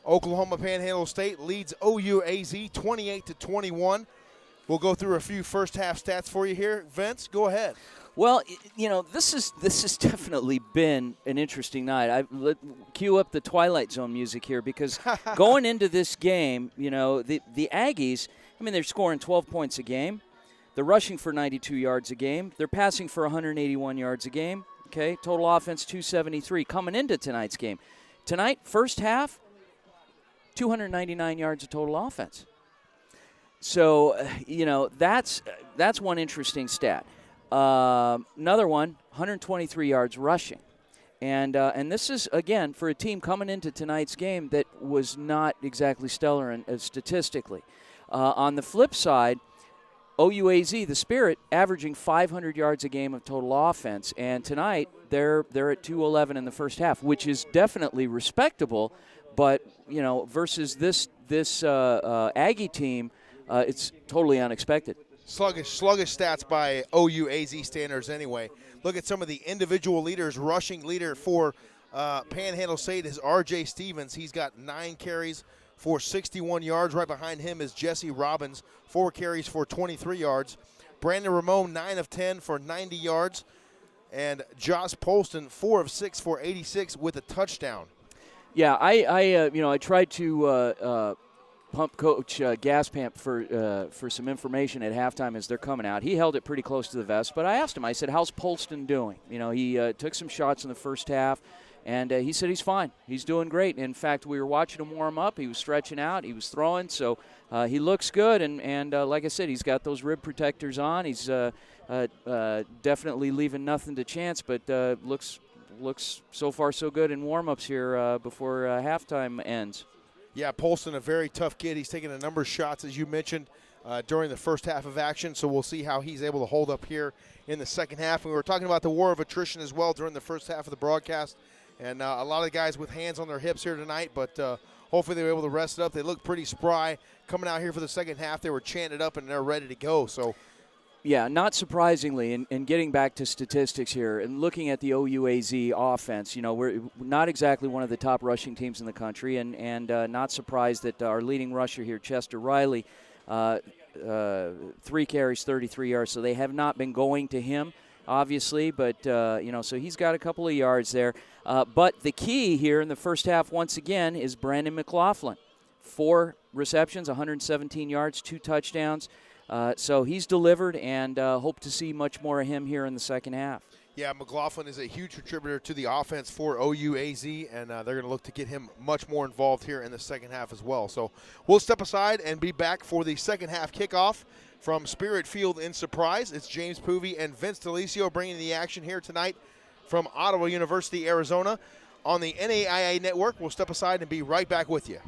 Oklahoma Panhandle State leads OUAZ 28-21. We'll go through a few first half stats for you here. Vince, go ahead. Well, this has definitely been an interesting night. Cue up the Twilight Zone music here because going into this game, the Aggies, they're scoring 12 points a game. They're rushing for 92 yards a game. They're passing for 181 yards a game. Okay, total offense 273 coming into tonight's game. Tonight, first half, 299 yards of total offense. So, that's one interesting stat. Another one, 123 yards rushing. And this is, again, for a team coming into tonight's game that was not exactly stellar statistically. On the flip side, OUAZ, the Spirit, averaging 500 yards a game of total offense. And tonight, they're at 211 in the first half, which is definitely respectable. But, versus this Aggie team, it's totally unexpected. Sluggish stats by OUAZ standards anyway. Look at some of the individual leaders. Rushing leader for Panhandle State is R.J. Stevens. He's got 9 carries for 61 yards. Right behind him is Jesse Robbins, 4 carries for 23 yards. Brandon Ramon, 9 of 10 for 90 yards. And Josh Polston, 4 of 6 for 86 with a touchdown. Yeah, I tried to pump Coach Gaspamp for some information at halftime as they're coming out. He held it pretty close to the vest, but I asked him, I said, how's Polston doing? He took some shots in the first half, and he said he's fine. He's doing great. In fact, we were watching him warm up. He was stretching out. He was throwing, so he looks good, and like I said, he's got those rib protectors on. He's definitely leaving nothing to chance, but looks so far so good in warm-ups here before halftime ends. Yeah, Polston, a very tough kid. He's taken a number of shots, as you mentioned, during the first half of action, so we'll see how he's able to hold up here in the second half. And we were talking about the war of attrition as well during the first half of the broadcast, and a lot of guys with hands on their hips here tonight, but hopefully they were able to rest it up. They look pretty spry. Coming out here for the second half, they were chanted up and they're ready to go. So. Yeah, not surprisingly, and getting back to statistics here and looking at the OUAZ offense, we're not exactly one of the top rushing teams in the country, and not surprised that our leading rusher here, Chester Riley, 3 carries, 33 yards, so they have not been going to him, obviously, but, so he's got a couple of yards there. But the key here in the first half, once again, is Brandon McLaughlin. 4 receptions, 117 yards, 2 touchdowns. So he's delivered, and hope to see much more of him here in the second half. Yeah, McLaughlin is a huge contributor to the offense for OUAZ, and they're going to look to get him much more involved here in the second half as well. So we'll step aside and be back for the second half kickoff from Spirit Field in Surprise. It's James Poovey and Vince DeLisio bringing the action here tonight from Ottawa University, Arizona on the NAIA Network. We'll step aside and be right back with you.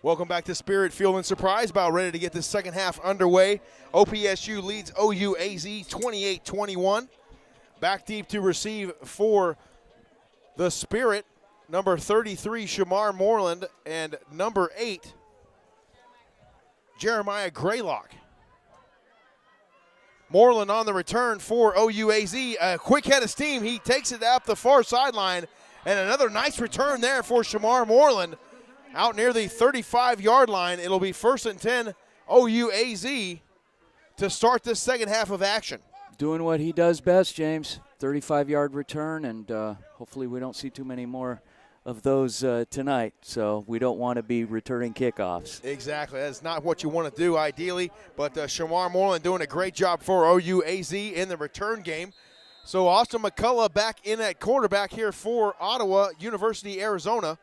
Welcome back to Spirit Field and Surprise. About ready to get this second half underway. OPSU leads OUAZ 28-21. Back deep to receive for the Spirit, number 33, Shamar Moreland, and number 8, Jeremiah Graylock. Moreland on the return for OUAZ. A quick head of steam. He takes it up the far sideline, and another nice return there for Shamar Moreland out near the 35-yard line. It'll be 1st and 10 OUAZ to start this second half of action. Doing what he does best, James. 35-yard return, and hopefully we don't see too many more of those tonight, so we don't want to be returning kickoffs. Exactly. That's not what you want to do ideally, but Shamar Moreland doing a great job for OUAZ in the return game. So Austin McCullough back in at quarterback here for Ottawa University, Arizona.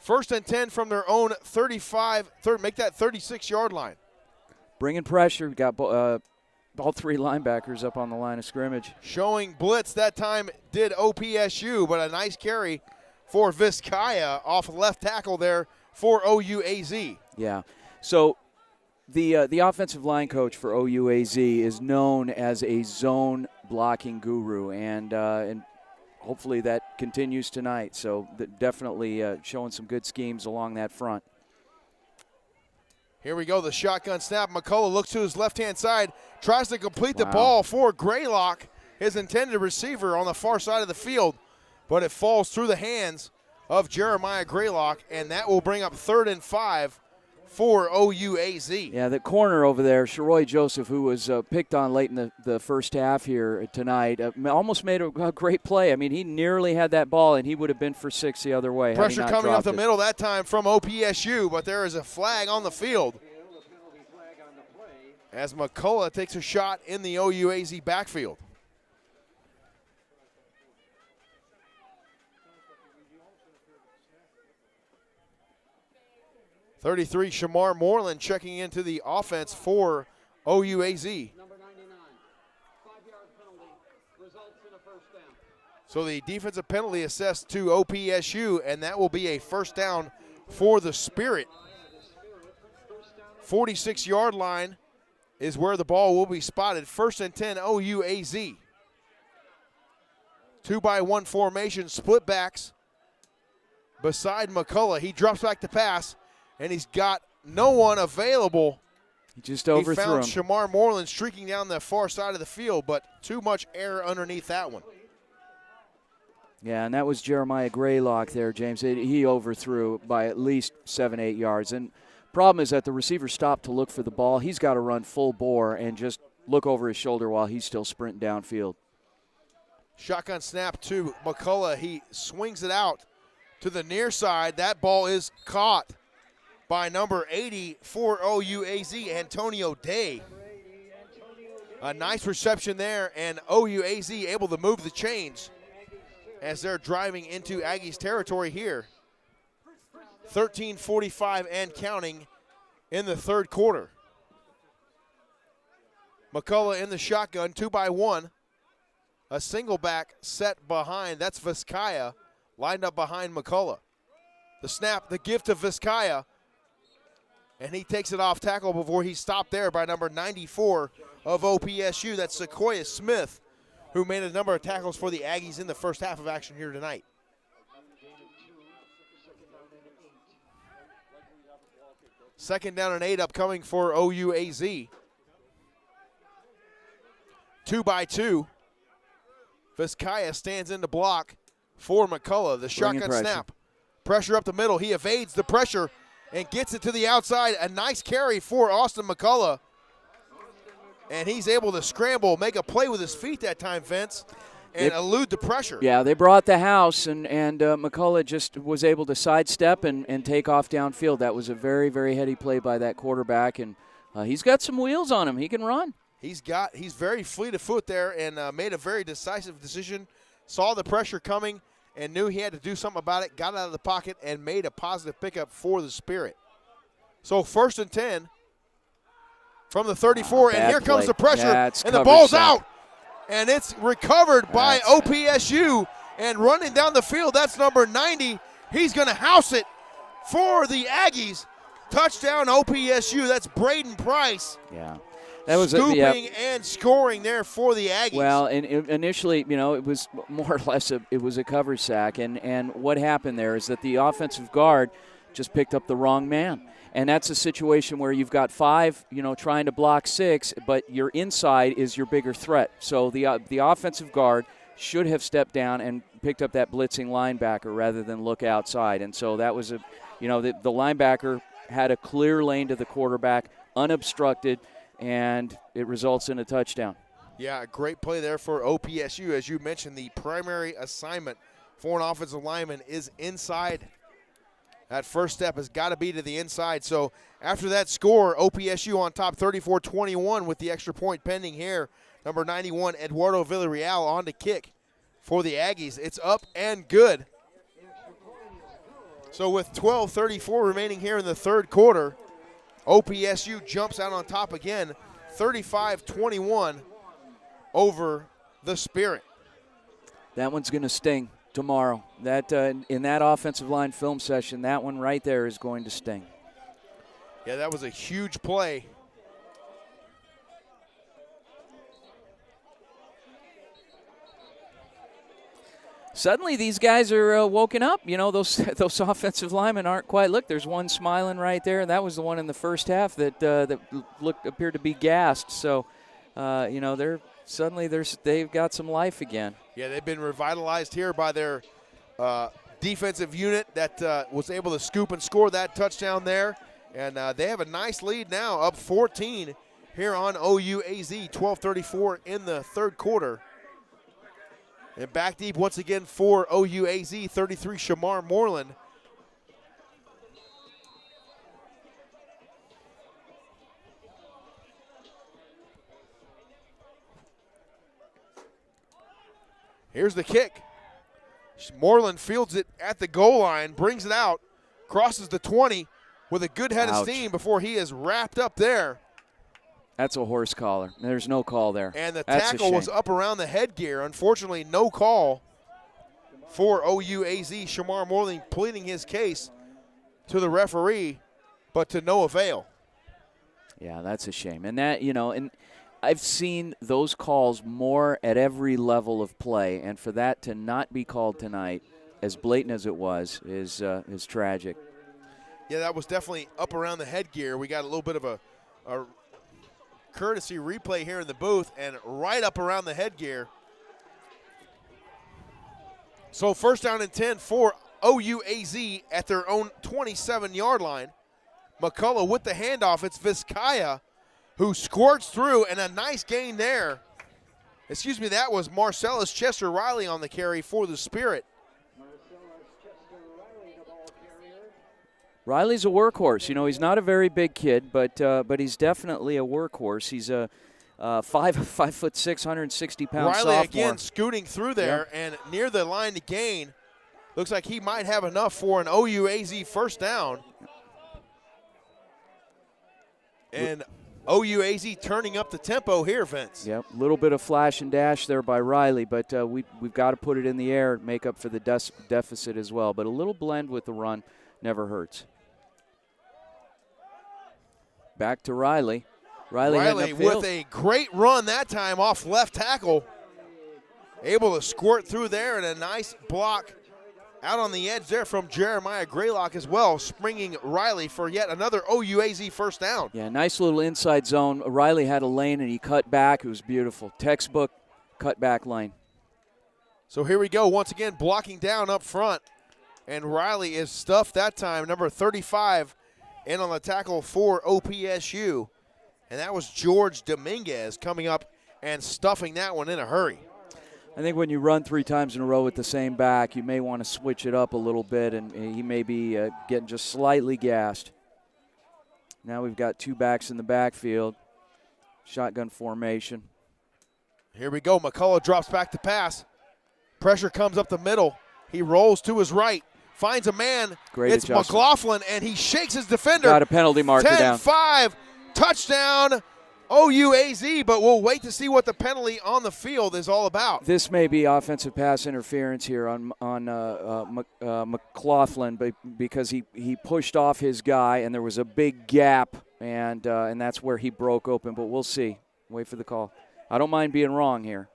1st and 10 from their own 35, make that 36-yard line. Bringing pressure. Got all 3 linebackers up on the line of scrimmage. Showing blitz that time did OPSU, but a nice carry for Vizcaya off left tackle there for OUAZ. Yeah. So the offensive line coach for OUAZ is known as a zone blocking guru, and hopefully that continues tonight. So definitely showing some good schemes along that front. Here we go, the shotgun snap. McCullough looks to his left-hand side, tries to complete the ball for Graylock, his intended receiver on the far side of the field, but it falls through the hands of Jeremiah Graylock, and that will bring up 3rd and 5 for OUAZ. Yeah, the corner over there, Sharoy Joseph, who was picked on late in the first half here tonight, almost made a great play. I mean, he nearly had that ball, and he would have been for 6 the other way. Pressure coming up the middle that time from OPSU, but there is a flag on the field as McCullough takes a shot in the OUAZ backfield. .33 Shamar Moreland checking into the offense for OUAZ. Number 99, 5-yard penalty, results in a 1st down. So the defensive penalty assessed to OPSU, and that will be a 1st down for the Spirit. 46-yard line is where the ball will be spotted. 1st and 10 OUAZ. 2-by-1 formation, split backs beside McCullough. He drops back to pass, and he's got no one available. He just overthrew He found him. Shamar Moreland streaking down the far side of the field, but too much air underneath that one. Yeah, and that was Jeremiah Graylock there, James. He overthrew by at least 7-8 yards. And problem is that the receiver stopped to look for the ball. He's got to run full bore and just look over his shoulder while he's still sprinting downfield. Shotgun snap to McCullough. He swings it out to the near side. That ball is caught by number 80 for OUAZ, Antonio Day. A nice reception there, and OUAZ able to move the chains as they're driving into Aggies territory here. 13:45 and counting in the 3rd quarter. McCullough in the shotgun, 2-by-1. A single back set behind. That's Vizcaya lined up behind McCullough. The snap, the give to Vizcaya. And he takes it off tackle before he's stopped there by number 94 of OPSU. That's Sequoia Smith, who made a number of tackles for the Aggies in the first half of action here tonight. Second down and 8 upcoming for OUAZ. 2-by-2. Vizcaya stands in the block for McCullough. The shotgun snap. Pressure up the middle. He evades the pressure and gets it to the outside. A nice carry for Austin McCullough. And he's able to scramble, make a play with his feet that time, Vince, and elude the pressure. Yeah, they brought the house, and McCullough just was able to sidestep and take off downfield. That was a very, very heady play by that quarterback, and he's got some wheels on him. He can run. He's very fleet of foot there and made a very decisive decision, saw the pressure coming, and knew he had to do something about it, got out of the pocket, and made a positive pickup for the Spirit. So 1st and 10 from the 34, and here comes the pressure, and the ball's out. And it's recovered by OPSU, and running down the field, that's number 90. He's going to house it for the Aggies. Touchdown OPSU, that's Braden Price. Yeah. That was scooping and scoring there for the Aggies. Well, and initially, it was more or less it was a cover sack, and what happened there is that the offensive guard just picked up the wrong man, and that's a situation where you've got 5, trying to block 6, but your inside is your bigger threat. So the offensive guard should have stepped down and picked up that blitzing linebacker rather than look outside, and so that was the linebacker had a clear lane to the quarterback, unobstructed, and it results in a touchdown. Yeah, a great play there for OPSU. As you mentioned, the primary assignment for an offensive lineman is inside. That first step has got to be to the inside. So after that score, OPSU on top 34-21 with the extra point pending here. Number 91, Eduardo Villarreal on to kick for the Aggies. It's up and good. So with 12:34 remaining here in the third quarter, OPSU jumps out on top again, 35-21 over the Spirit. That one's going to sting tomorrow. That in that offensive line film session, that one right there is going to sting. Yeah, that was a huge play. Suddenly these guys are woken up. Those offensive linemen aren't quite. Look, there's one smiling right there. That was the one in the first half that appeared to be gassed. So, they've got some life again. Yeah, they've been revitalized here by their defensive unit that was able to scoop and score that touchdown there. And they have a nice lead now, up 14 here on OUAZ, 12:34 in the third quarter. And back deep once again for OUAZ, 33, Shamar Moreland. Here's the kick. Moreland fields it at the goal line, brings it out, crosses the 20 with a good head of steam before he is wrapped up there. That's a horse collar. There's no call there. And the tackle was up around the headgear. Unfortunately, no call for OUAZ. Shamar Moreland pleading his case to the referee, but to no avail. Yeah, that's a shame. And that, and I've seen those calls more at every level of play, and for that to not be called tonight, as blatant as it was, is tragic. Yeah, that was definitely up around the headgear. We got a little bit of a courtesy replay here in the booth, and right up around the headgear. So first down and 10 for OUAZ at their own 27-yard line. McCullough with the handoff. It's Vizcaya who squirts through, and a nice gain there. Excuse me, that was Marcellus Chester Riley on the carry for the Spirit. Riley's a workhorse. He's not a very big kid, but he's definitely a workhorse. He's a 5'6", 160-pound Riley sophomore. again scooting through there, and near the line to gain. Looks like he might have enough for an OUAZ first down. And OUAZ turning up the tempo here, Vince. Yep, a little bit of flash and dash there by Riley, but we've got to put it in the air and make up for the deficit as well. But a little blend with the run never hurts. Back to Riley. Riley with a great run that time off left tackle. Able to squirt through there, and a nice block out on the edge there from Jeremiah Graylock as well, springing Riley for yet another OUAZ first down. Yeah, nice little inside zone. Riley had a lane, and he cut back. It was beautiful. Textbook cut back lane. So here we go, once again blocking down up front. And Riley is stuffed that time, number 35, in on the tackle for OPSU. And that was George Dominguez coming up and stuffing that one in a hurry. I think when you run 3 times in a row with the same back, you may want to switch it up a little bit, and he may be getting just slightly gassed. Now we've got 2 backs in the backfield. Shotgun formation. Here we go. McCullough drops back to pass. Pressure comes up the middle. He rolls to his right. Finds a man. Great it's adjustment. McLaughlin, and he shakes his defender. Got a penalty marker down. 10-5, touchdown, OUAZ, but we'll wait to see what the penalty on the field is all about. This may be offensive pass interference here on McLaughlin, but because he pushed off his guy, and there was a big gap and that's where he broke open. But we'll see. Wait for the call. I don't mind being wrong here.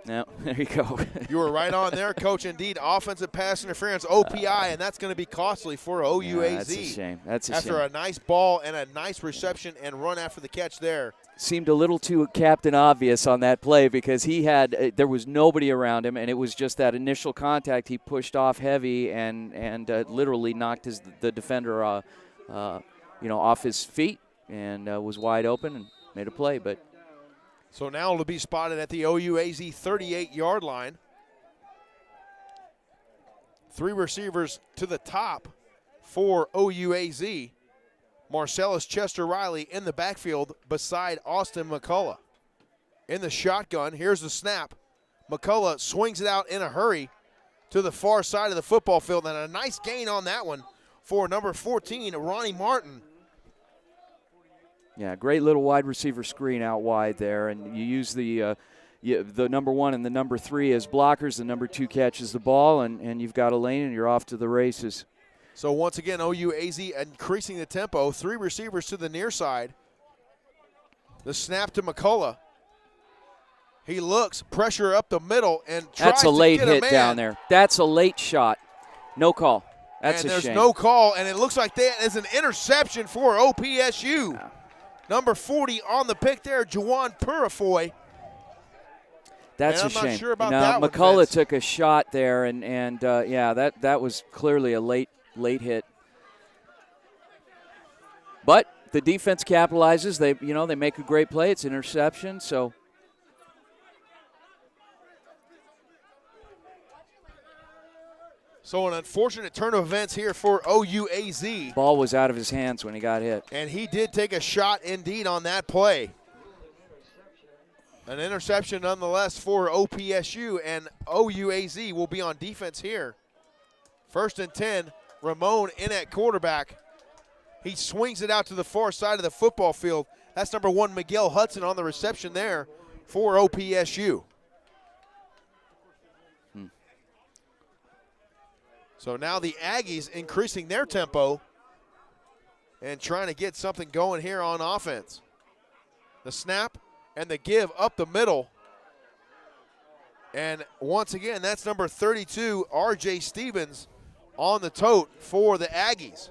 No, there you go. You were right on there, Coach. Indeed, offensive pass interference, OPI, and that's going to be costly for OUAZ. Yeah, that's a shame. That's a after shame. a nice ball and a nice reception and run after the catch there. Seemed a little too Captain Obvious on that play because there was nobody around him, and it was just that initial contact. He pushed off heavy and literally knocked the defender off his feet and was wide open and made a play, but. So now it'll be spotted at the OUAZ 38-yard line. 3 receivers to the top for OUAZ. Marcellus Chester Riley in the backfield beside Austin McCullough. In the shotgun, here's the snap. McCullough swings it out in a hurry to the far side of the football field, and a nice gain on that one for number 14, Ronnie Martin. Yeah, great little wide receiver screen out wide there, and you use the number 1 and the number 3 as blockers. The number 2 catches the ball, and you've got a lane, and you're off to the races. So once again, OUAZ increasing the tempo. 3 receivers to the near side. The snap to McCullough. He looks, pressure up the middle, and tries That's a late to get hit a man. down there. That's a late shot. No call. That's and a there's shame. no call, and it looks like that is an interception for OPSU. Yeah. Number 40 on the pick there, Juwan Purifoy. That's and a I'm shame. not sure about no, that one, McCullough Vince. took a shot there, and that was clearly a late hit. But the defense capitalizes. They make a great play. It's an interception. So. So an unfortunate turn of events here for OUAZ. Ball was out of his hands when he got hit. And he did take a shot indeed on that play. An interception nonetheless for OPSU, and OUAZ will be on defense here. 1st and 10, Ramon in at quarterback. He swings it out to the far side of the football field. That's number 1, Miguel Hudson on the reception there for OPSU. So now the Aggies increasing their tempo and trying to get something going here on offense. The snap and the give up the middle. And once again, that's number 32, R.J. Stevens, on the tote for the Aggies.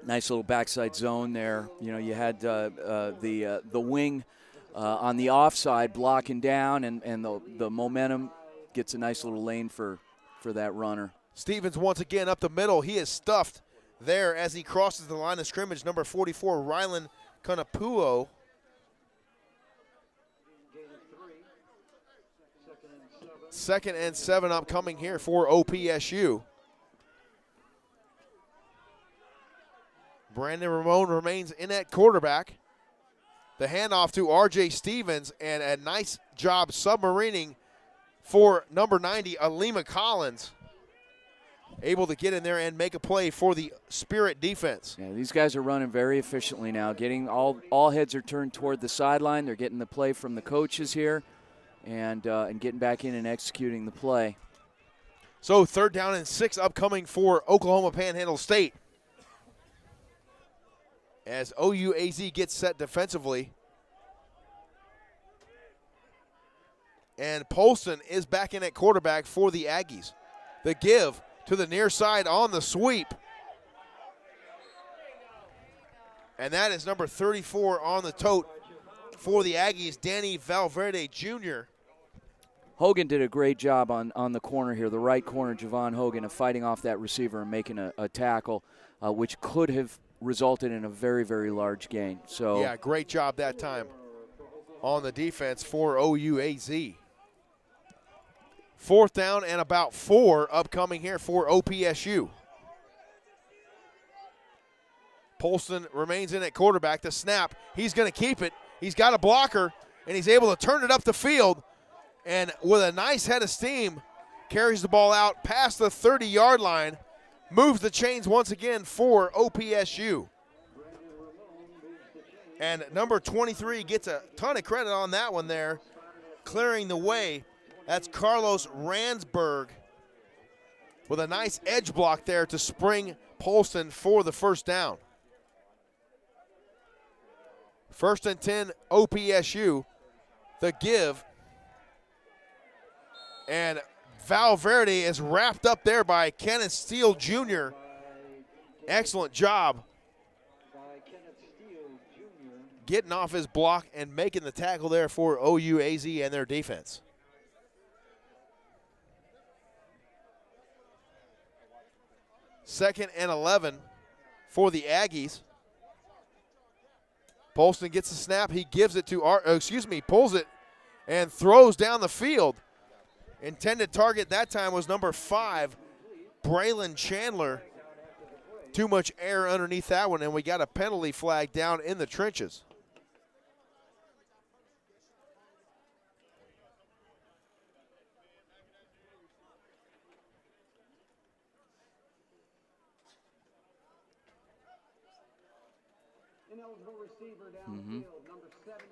Nice little backside zone there. You had the wing on the offside blocking down, and the momentum gets a nice little lane for that runner. Stevens once again up the middle. He is stuffed there as he crosses the line of scrimmage. Number 44, Rylan Kanapuo. Second and 7 upcoming here for OPSU. Brandon Ramon remains in at quarterback. The handoff to R.J. Stevens, and a nice job submarining for number 90, Alima Collins. Able to get in there and make a play for the Spirit defense. Yeah, these guys are running very efficiently now. Getting all heads are turned toward the sideline. They're getting the play from the coaches here, and getting back in and executing the play. So 3rd down and 6 upcoming for Oklahoma Panhandle State. As OUAZ gets set defensively. And Polston is back in at quarterback for the Aggies. The give to the near side on the sweep. And that is number 34 on the tote for the Aggies, Danny Valverde Jr. Hogan did a great job on the corner here, the right corner, Javon Hogan, of fighting off that receiver and making a tackle, which could have resulted in a very, very large gain. So yeah, great job that time on the defense for OUAZ. 4th down and about 4 upcoming here for OPSU. Polston remains in at quarterback. The snap, he's going to keep it. He's got a blocker, and he's able to turn it up the field. And with a nice head of steam, carries the ball out past the 30-yard line, moves the chains once again for OPSU. And number 23 gets a ton of credit on that one there, clearing the way. That's Carlos Ransberg with a nice edge block there to spring Polston for the first down. 1st and 10, OPSU. The give. And Valverde is wrapped up there by Kenneth Steele Jr. Excellent job getting off his block and making the tackle there for OUAZ and their defense. Second and 11 for the Aggies. Polston gets the snap. He gives it to, pulls it and throws down the field. Intended target that time was number 5, Braylon Chandler. Too much air underneath that one, and we got a penalty flag down in the trenches. Ineligible receiver downfield, number 79.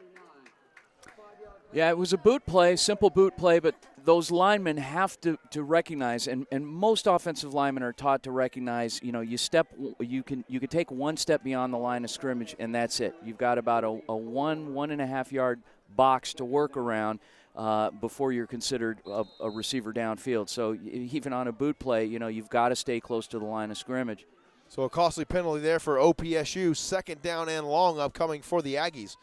Yeah, it was a boot play, simple boot play, but those linemen have to recognize, and most offensive linemen are taught to recognize, you can take one step beyond the line of scrimmage, and that's it. You've got about a 1.5 yard box to work around before you're considered a receiver downfield. So even on a boot play, you've got to stay close to the line of scrimmage. So a costly penalty there for OPSU. 2nd down and long upcoming for the Aggies.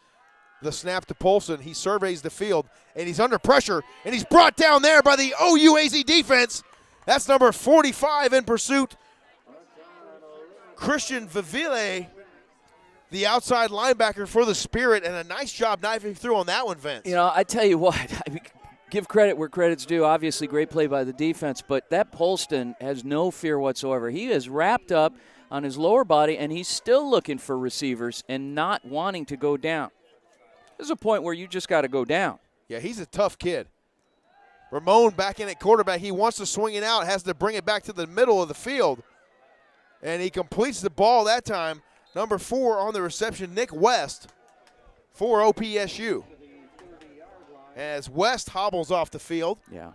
The snap to Polston. He surveys the field, and he's under pressure, and he's brought down there by the OUAZ defense. That's number 45 in pursuit. Christian Vivile, the outside linebacker for the Spirit, and a nice job knifing through on that one, Vince. I tell you what, give credit where credit's due. Obviously, great play by the defense, but that Polston has no fear whatsoever. He is wrapped up on his lower body, and he's still looking for receivers and not wanting to go down. There's a point where you just got to go down. Yeah, he's a tough kid. Ramon back in at quarterback. He wants to swing it out, has to bring it back to the middle of the field. And he completes the ball that time. Number 4 on the reception, Nick West for OPSU. As West hobbles off the field. Yeah.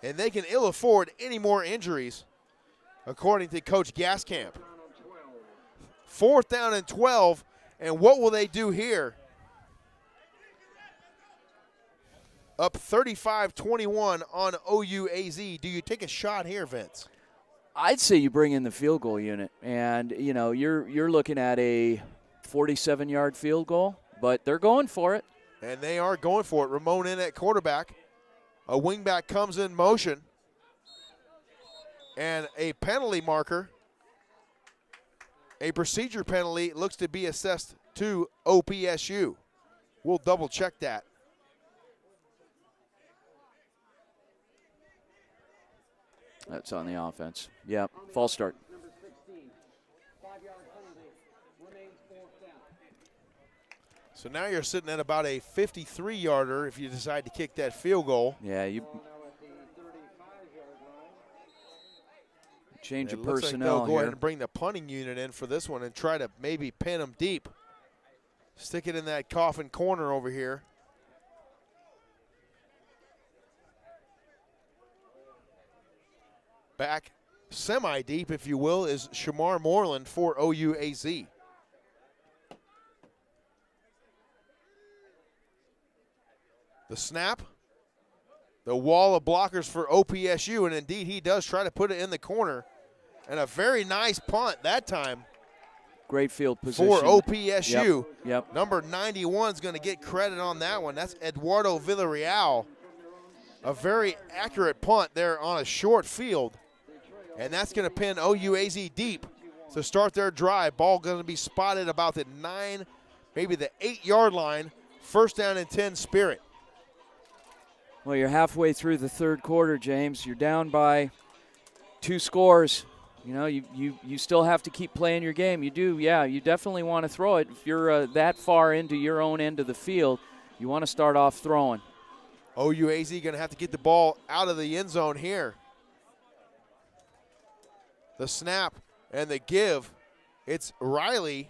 And they can ill afford any more injuries, according to Coach Gaskamp. 4th down and 12. And what will they do here? Up 35-21 on OUAZ. Do you take a shot here, Vince? I'd say you bring in the field goal unit, and you're looking at a 47-yard field goal, but they're going for it. And they are going for it. Ramon in at quarterback. A wingback comes in motion. And a penalty marker. A procedure penalty looks to be assessed to OPSU. We'll double check that. That's on the offense. Yeah, false start. Number 16, 5-yard penalty, remains 4th down. So now you're sitting at about a 53-yarder if you decide to kick that field goal. Yeah, you Now at the 35-yard line. change It of looks like personnel they'll go here. ahead and bring the punting unit in for this one and try to maybe pin them deep. Stick it in that coffin corner over here. Back semi-deep, if you will, is Shamar Moreland for OUAZ. The snap. The wall of blockers for OPSU, and indeed he does try to put it in the corner. And a very nice punt that time Great field position. for OPSU. Yep. Number 91 is going to get credit on that one. That's Eduardo Villarreal. A very accurate punt there on a short field. And that's going to pin OUAZ deep to start their drive. Ball going to be spotted about the 9, maybe the 8-yard line. 1st down and 10 Spirit. Well, you're halfway through the third quarter, James. You're down by 2 scores. You still have to keep playing your game. You do, yeah. You definitely want to throw it. If you're that far into your own end of the field, you want to start off throwing. OUAZ going to have to get the ball out of the end zone here. The snap and the give. It's Riley.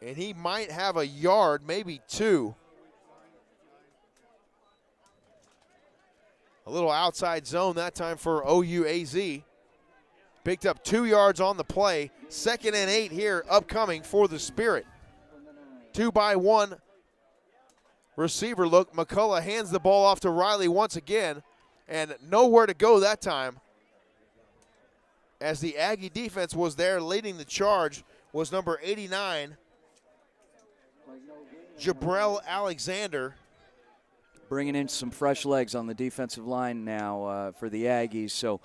And he might have a yard, maybe 2. A little outside zone that time for OUAZ. Picked up 2 yards on the play. 2nd and 8 here upcoming for the Spirit. 2-by-1 receiver look. McCullough hands the ball off to Riley once again, and nowhere to go that time, as the Aggie defense was there. Leading the charge was number 89, Jabrell Alexander. Bringing in some fresh legs on the defensive line now for the Aggies, so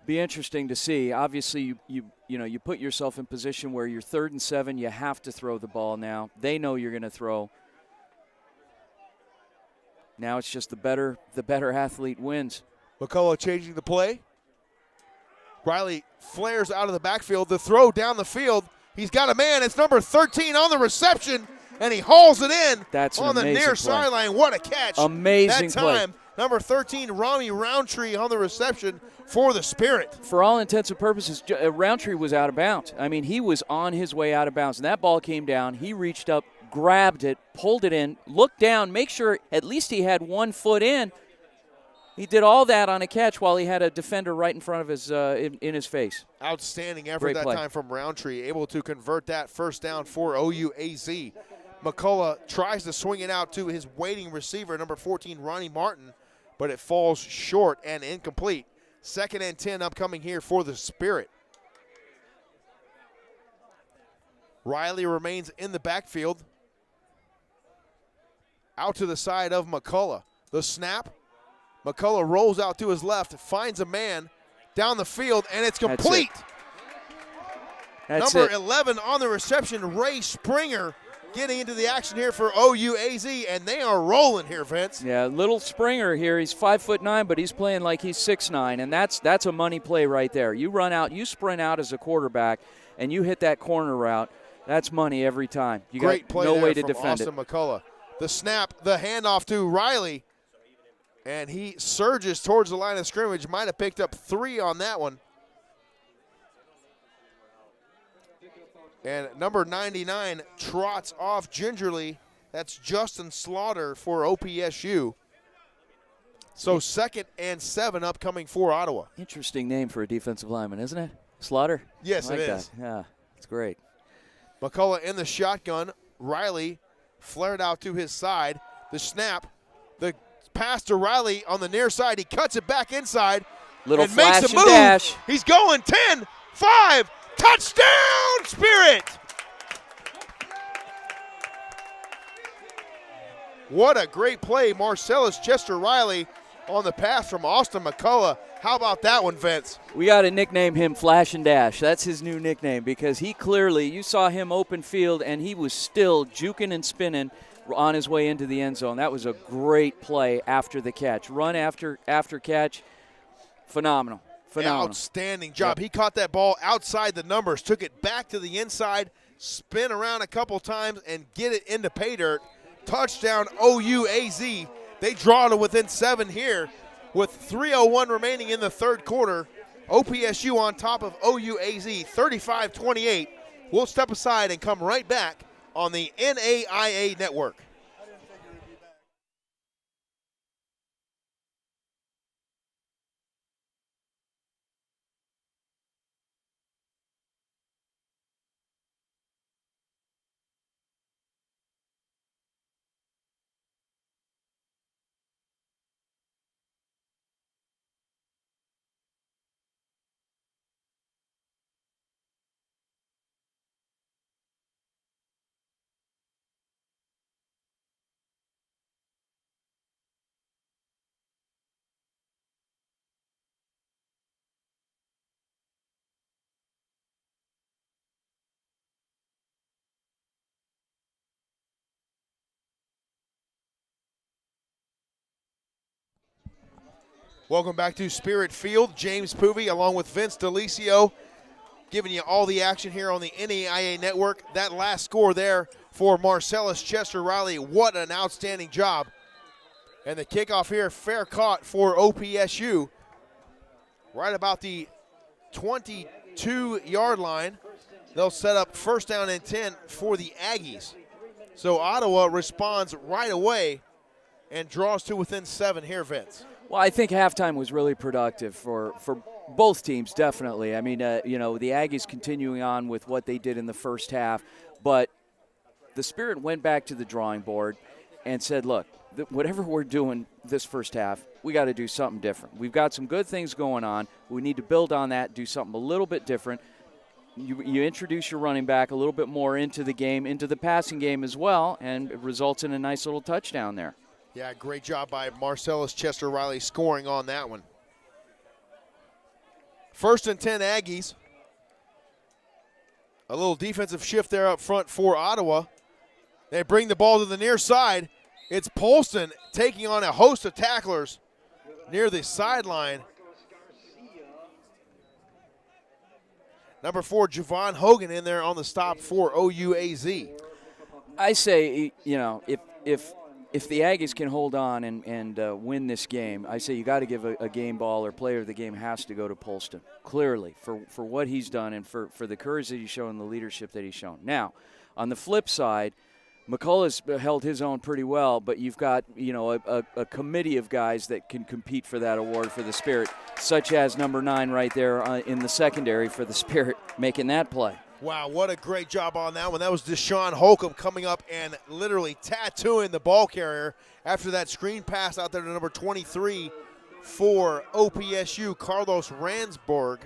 be interesting to see. Obviously, you put yourself in position where you're 3rd and 7. You have to throw the ball now. They know you're going to throw. Now it's just the better athlete wins. McCullough changing the play. Riley flares out of the backfield. The throw down the field. He's got a man. It's number 13 on the reception, and he hauls it in. That's on the near sideline. What a catch. Amazing that time. Play. Number 13, Rami Roundtree on the reception for the Spirit. For all intents and purposes, Roundtree was out of bounds. I mean, he was on his way out of bounds, and that ball came down. He reached up, grabbed it, pulled it in, looked down, make sure at least he had 1 foot in. He did all that on a catch while he had a defender right in front of his in his face. Outstanding effort that time from Roundtree, able to convert that first down for OUAZ. McCullough tries to swing it out to his waiting receiver, number 14, Ronnie Martin, but it falls short and incomplete. 2nd and 10 upcoming here for the Spirit. Riley remains in the backfield. Out to the side of McCullough. The snap. McCullough rolls out to his left, finds a man down the field, and it's complete. Number 11 on the reception, Ray Springer, getting into the action here for OUAZ, and they are rolling here, Vince. Yeah, little Springer here. He's 5'9", but he's playing like he's 6'9", and that's a money play right there. You run out, you sprint out as a quarterback, and you hit that corner route. That's money every time. You Great got play no there way to from defend Austin it. McCullough. The snap, the handoff to Riley, and he surges towards the line of scrimmage. Might have picked up 3 on that one. And number 99 trots off gingerly. That's Justin Slaughter for OPSU. So 2nd and 7 upcoming for Ottawa. Interesting name for a defensive lineman, isn't it? Slaughter? Yes, I like it is. That. Yeah, it's great. McCullough in the shotgun. Riley flared out to his side. The snap, the pass to Riley on the near side. He cuts it back inside. Little and flash makes a and move. dash. He's going 10, 5, touchdown, Spirit! What a great play. Marcellus Chester Riley on the pass from Austin McCullough. How about that one, Vince? We got to nickname him Flash and Dash. That's his new nickname because he clearly, you saw him open field, and he was still juking and spinning on his way into the end zone. That was a great play after the catch. Run after catch, phenomenal. Outstanding job. Yep. He caught that ball outside the numbers, took it back to the inside, spin around a couple times, and get it into pay dirt. Touchdown OUAZ. They draw to within 7 here with 3:01 remaining in the third quarter. OPSU on top of OUAZ 35-28. We'll step aside and come right back on the NAIA Network. Welcome back to Spirit Field. James Poovey along with Vince DeLisio giving you all the action here on the NAIA Network. That last score there for Marcellus Chester Riley. What an outstanding job. And the kickoff here, fair caught for OPSU. Right about the 22-yard line. They'll set up 1st down and 10 for the Aggies. So Ottawa responds right away and draws to within 7 here, Vince. Well, I think halftime was really productive for both teams, definitely. I mean, the Aggies continuing on with what they did in the first half, but the Spirit went back to the drawing board and said, look, whatever we're doing this first half, we got to do something different. We've got some good things going on. We need to build on that, do something a little bit different. You introduce your running back a little bit more into the game, into the passing game as well, and it results in a nice little touchdown there. Yeah, great job by Marcellus Chester Riley scoring on that one. 1st and 10 Aggies. A little defensive shift there up front for Ottawa. They bring the ball to the near side. It's Polston taking on a host of tacklers near the sideline. Number 4, Javon Hogan in there on the stop for OUAZ. I say, if the Aggies can hold on and win this game, I say you got to give a game ball, or player of the game has to go to Polston, clearly, for what he's done and for the courage that he's shown and the leadership that he's shown. Now, on the flip side, McCullough's held his own pretty well, but you've got a committee of guys that can compete for that award for the Spirit, such as number 9 right there in the secondary for the Spirit, making that play. Wow, what a great job on that one. That was Deshaun Holcomb coming up and literally tattooing the ball carrier after that screen pass out there to number 23 for OPSU, Carlos Ransborg.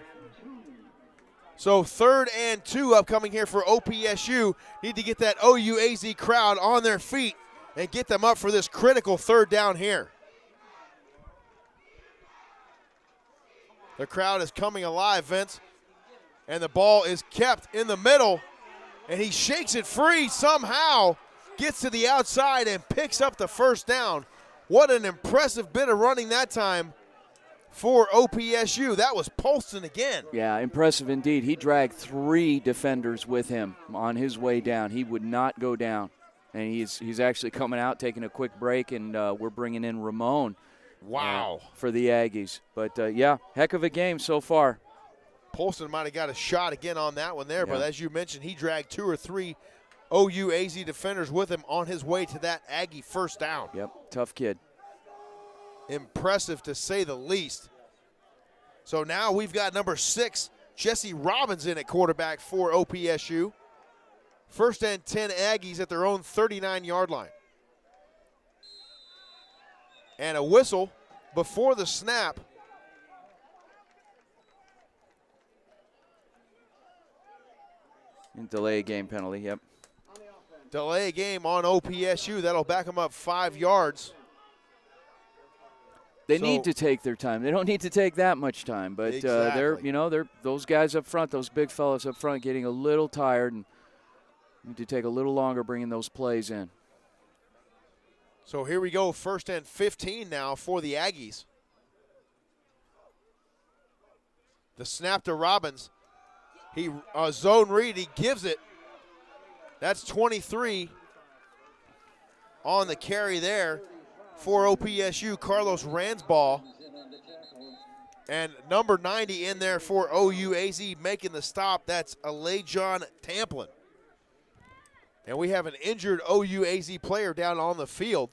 So 3rd and 2 upcoming here for OPSU. Need to get that OUAZ crowd on their feet and get them up for this critical 3rd down here. The crowd is coming alive, Vince. And the ball is kept in the middle, and he shakes it free somehow, gets to the outside and picks up the 1st down. What an impressive bit of running that time for OPSU. That was Polston again. Yeah, impressive indeed. He dragged 3 defenders with him on his way down. He would not go down. And he's actually coming out, taking a quick break, and we're bringing in Ramon. Wow. For the Aggies. But, yeah, heck of a game so far. Polston might have got a shot again on that one there, yeah. But as you mentioned, he dragged 2 or 3 OUAZ defenders with him on his way to that Aggie 1st down. Yep, tough kid. Impressive to say the least. So now we've got number 6, Jesse Robbins in at quarterback for OPSU. 1st and 10 Aggies at their own 39-yard line. And a whistle before the snap. And delay game penalty, yep. Delay game on OPSU. That'll back them up 5 yards. They need to take their time. They don't need to take that much time, but exactly. they're those guys up front, those big fellas up front, getting a little tired and need to take a little longer bringing those plays in. So here we go, 1st and 15 now for the Aggies. The snap to Robbins. He zone read, he gives it. That's 23 on the carry there for OPSU, Carlos Ransball. And number 90 in there for OUAZ making the stop. That's Alejon Tamplin. And we have an injured OUAZ player down on the field.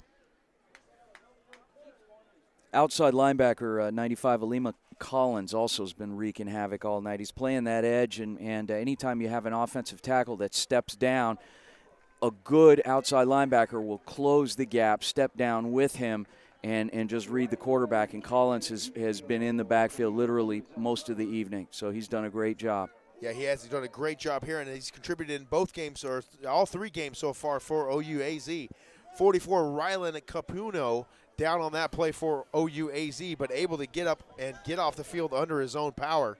Outside linebacker, 95, Alima Collins, also has been wreaking havoc all night. He's playing that edge, and anytime you have an offensive tackle that steps down, a good outside linebacker will close the gap, step down with him, and just read the quarterback. And Collins has been in the backfield literally most of the evening, so he's done a great job. Yeah, he has. He's done a great job here, and he's contributed in both games, or all 3 games so far for OUAZ. 44, Rylan Capuno down on that play for OUAZ, but able to get up and get off the field under his own power.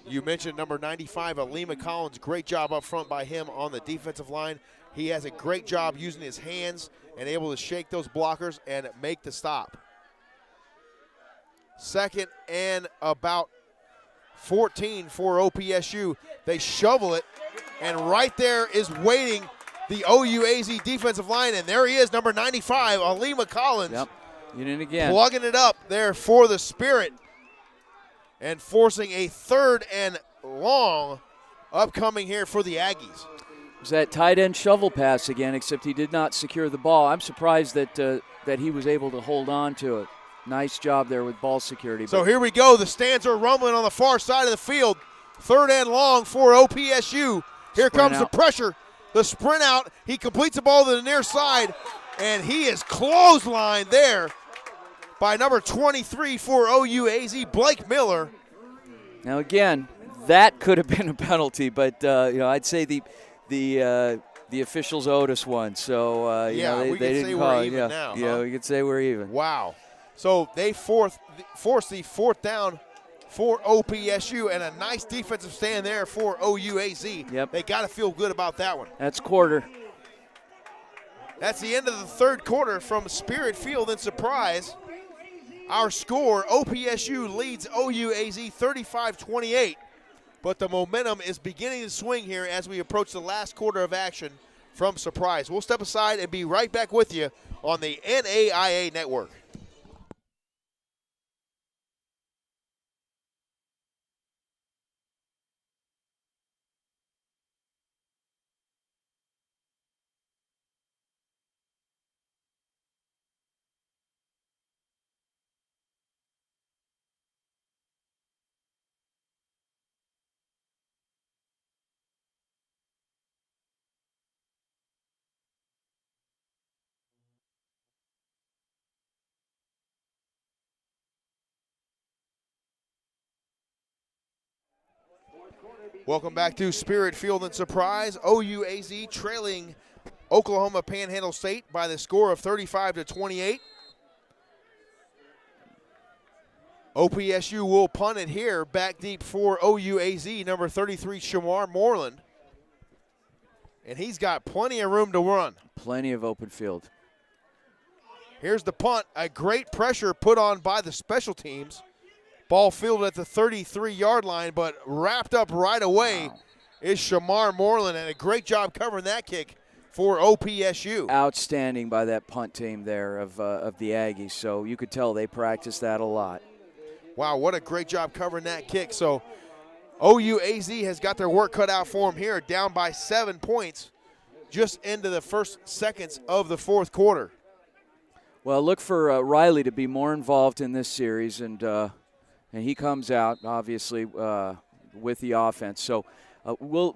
You mentioned number 95, Alima Collins. Great job up front by him on the defensive line. He has a great job using his hands and able to shake those blockers and make the stop. 2nd and about 14 for OPSU. They shovel it, and right there is waiting the OUAZ defensive line, and there he is, number 95, Alima Collins. Yep, in again. Plugging it up there for the Spirit and forcing a 3rd and long upcoming here for the Aggies. It was that tight end shovel pass again, except he did not secure the ball. I'm surprised that that he was able to hold on to it. Nice job there with ball security. So here we go. The stands are rumbling on the far side of the field. 3rd and long for OPSU. Here comes the pressure. The sprint out. He completes the ball to the near side, and he is clotheslined there by number 23 for OUAZ, Blake Miller. Now again, that could have been a penalty, but I'd say the officials owed us one. So they didn't call it. Now, yeah, we could say we're even. Wow. So they force the 4th down for OPSU, and a nice defensive stand there for OUAZ. Yep. They got to feel good about that one. That's quarter. That's the end of the 3rd quarter from Spirit Field in Surprise. Our score, OPSU leads OUAZ 35-28, but the momentum is beginning to swing here as we approach the last quarter of action from Surprise. We'll step aside and be right back with you on the NAIA Network. Welcome back to Spirit Field and Surprise. OUAZ trailing Oklahoma Panhandle State by the score of 35-28. OPSU will punt it here, back deep for OUAZ, number 33, Shamar Moreland. And he's got plenty of room to run. Plenty of open field. Here's the punt. A great pressure put on by the special teams. Ball fielded at the 33-yard line, but wrapped up right away is Shamar Moreland, and a great job covering that kick for OPSU. Outstanding by that punt team there of the Aggies. So you could tell they practiced that a lot. Wow, what a great job covering that kick. So OUAZ has got their work cut out for them here, down by 7 points just into the first seconds of the 4th quarter. Well, look for Riley to be more involved in this series, and he comes out obviously with the offense. So we'll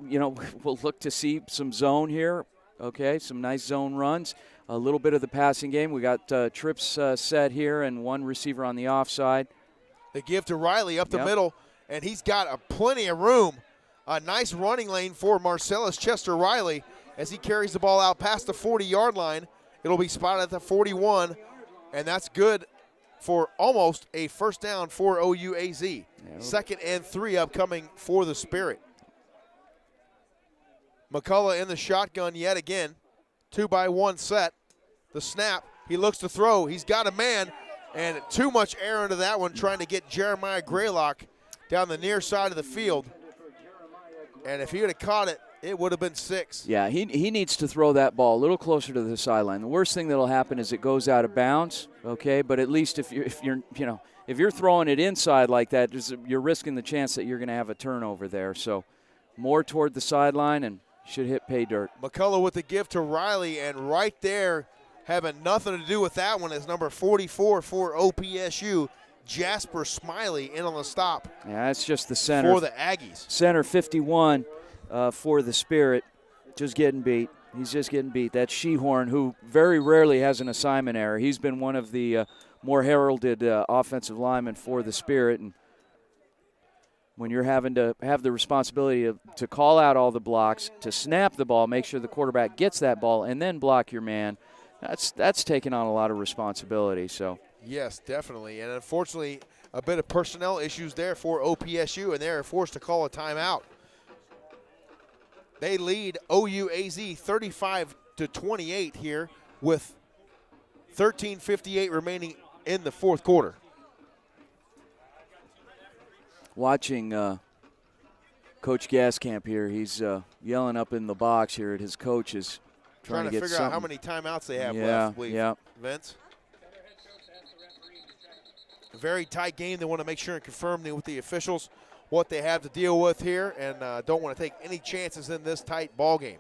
look to see some zone here. Okay, some nice zone runs. A little bit of the passing game. We got trips set here and one receiver on the offside. They give to Riley up the middle, and he's got plenty of room. A nice running lane for Marcellus Chester Riley as he carries the ball out past the 40-yard line. It'll be spotted at the 41, and that's good for almost a first down for OUAZ. 2nd and 3 upcoming for the Spirit. McCullough in the shotgun yet again. 2-by-1 set. The snap. He looks to throw. He's got a man, and too much air into that one, trying to get Jeremiah Graylock down the near side of the field. And if he would have caught it, it would have been 6. Yeah, he needs to throw that ball a little closer to the sideline. The worst thing that'll happen is it goes out of bounds. Okay, but at least if you're throwing it inside like that, you're risking the chance that you're going to have a turnover there. So more toward the sideline and should hit pay dirt. McCullough with the give to Riley, and right there, having nothing to do with that one, is number 44 for OPSU, Jasper Smiley, in on the stop. Yeah, that's just the center. For the Aggies. Center 51 for the Spirit, just getting beat. He's just getting beat. That's Shehorn, who very rarely has an assignment error. He's been one of the more heralded offensive linemen for the Spirit. And when you're having to have the responsibility to call out all the blocks, to snap the ball, make sure the quarterback gets that ball, and then block your man, that's taking on a lot of responsibility. So yes, definitely. And unfortunately, a bit of personnel issues there for OPSU, and they're forced to call a timeout. They lead OUAZ 35-28 here with 13:58 remaining in the 4th quarter. Watching Coach Gaskamp here, he's yelling up in the box here at his coaches, trying to get figure out how many timeouts they have left, I believe. Yeah. Vince? A very tight game. They want to make sure and confirm with the officials what they have to deal with here, and don't want to take any chances in this tight ball game.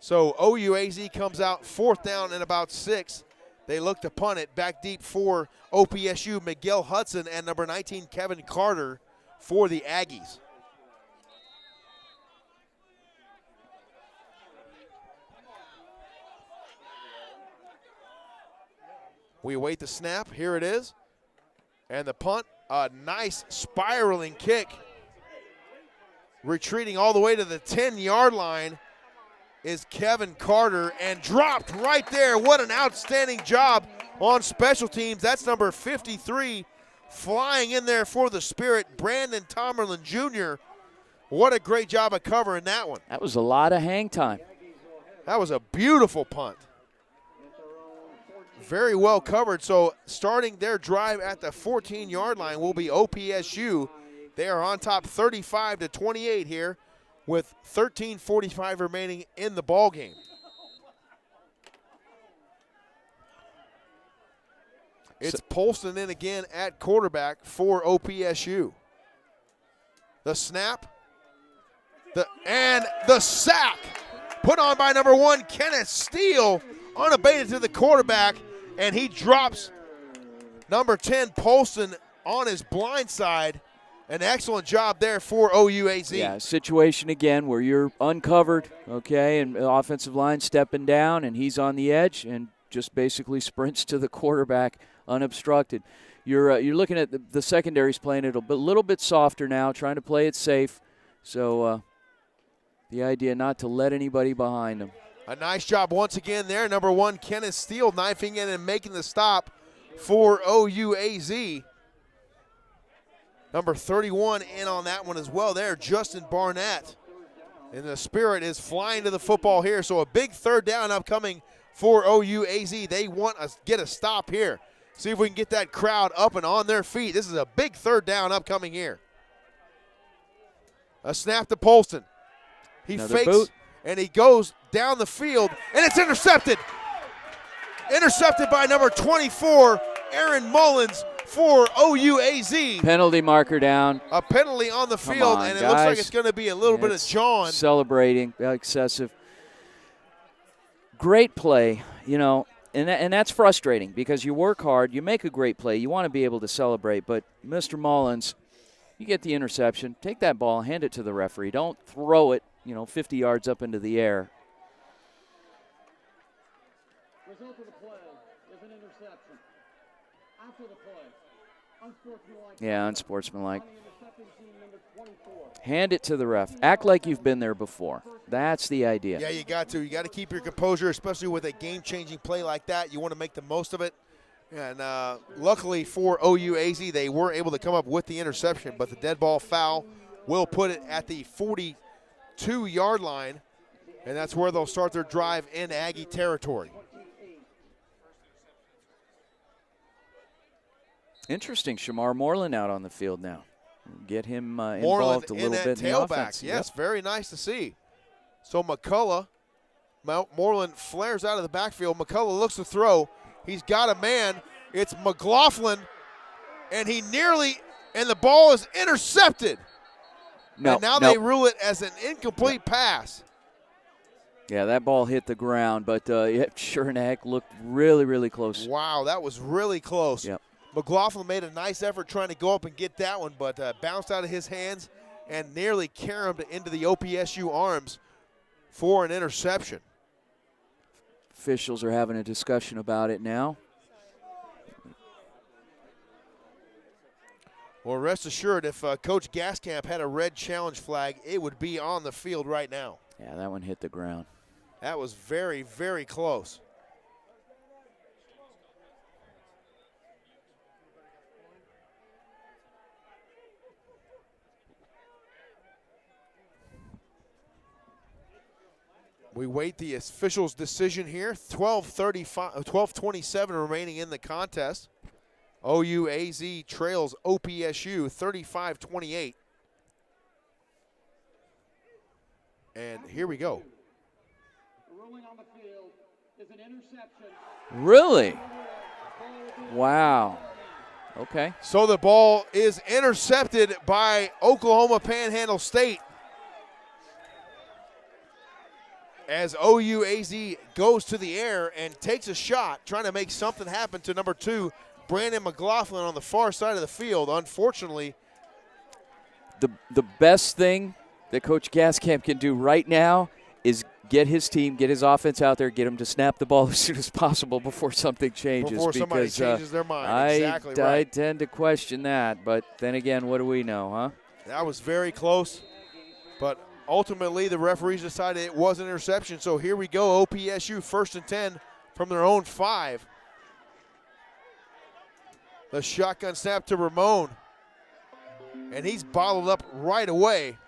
So OUAZ comes out 4th down and about 6. They look to punt it back deep for OPSU, Miguel Hudson and number 19, Kevin Carter for the Aggies. We await the snap. Here it is. And the punt, a nice spiraling kick. Retreating all the way to the 10-yard line is Kevin Carter and dropped right there. What an outstanding job on special teams. That's number 53 flying in there for the Spirit, Brandon Tomerlin Jr. What a great job of covering that one. That was a lot of hang time. That was a beautiful punt. Very well covered. So starting their drive at the 14-yard line will be OPSU. They are on top 35-28 here with 13:45 remaining in the ball game. It's Polston in again at quarterback for OPSU. The snap, and the sack put on by number 1, Kenneth Steele, unabated to the quarterback, and he drops number 10, Polston, on his blind side. An excellent job there for OUAZ. Yeah, situation again where you're uncovered, okay, and the offensive line stepping down, and he's on the edge and just basically sprints to the quarterback unobstructed. You're looking at the secondaries playing it a little bit softer now, trying to play it safe. So the idea not to let anybody behind them. A nice job once again there. Number 1, Kenneth Steele, knifing in and making the stop for OUAZ. Number 31 in on that one as well there, Justin Barnett. And the Spirit is flying to the football here, so a big 3rd down upcoming for OUAZ. They want to get a stop here. See if we can get that crowd up and on their feet. This is a big 3rd down upcoming here. A snap to Polston. He Another fakes, boot. and he goes down the field, and it's intercepted. Intercepted by number 24, Aaron Mullins, for OUAZ. Penalty marker down. A penalty on the field, on, and it guys. looks like it's going to be a little bit of jawing. Celebrating, excessive. Great play, you know, and that's frustrating because you work hard, you make a great play, you want to be able to celebrate, but Mr. Mullins, you get the interception, take that ball, hand it to the referee. Don't throw it, 50 yards up into the air. Result of the play is an interception. After the play, unsportsmanlike. Yeah, unsportsmanlike. Hand it to the ref. Act like you've been there before. That's the idea. Yeah, you got to. You got to keep your composure, especially with a game-changing play like that. You want to make the most of it. And luckily for OUAZ, they were able to come up with the interception, but the dead ball foul will put it at the 42-yard line, and that's where they'll start their drive in Aggie territory. Interesting, Shamar Moreland out on the field now. Get him involved a little bit in the offense. Yes, very nice to see. So McCullough, Moreland flares out of the backfield. McCullough looks to throw. He's got a man. It's McLaughlin, and the ball is intercepted. No, and now they rule it as an incomplete pass. Yeah, that ball hit the ground, but Chernak looked really, really close. Wow, that was really close. Yep. McLaughlin made a nice effort trying to go up and get that one, but bounced out of his hands and nearly caromed into the OPSU arms for an interception. Officials are having a discussion about it now. Well, rest assured, if Coach Gaskamp had a red challenge flag, it would be on the field right now. Yeah, that one hit the ground. That was very, very close. We wait the official's decision here. 12:27 remaining in the contest. OUAZ trails OPSU 35-28. And here we go. Ruling on the field is an interception. Really? Wow. Okay. So the ball is intercepted by Oklahoma Panhandle State. as OUAZ goes to the air and takes a shot, trying to make something happen to number 2, Brandon McLaughlin on the far side of the field. Unfortunately, the best thing that Coach Gaskamp can do right now is get his team, get his offense out there, get them to snap the ball as soon as possible before something changes. Before somebody changes their mind. Exactly right. I tend to question that, but then again, what do we know, huh? That was very close, but ultimately the referees decided it was an interception. So here we go, OPSU 1st and 10 from their own 5. The shotgun snap to Ramon, and he's bottled up right away.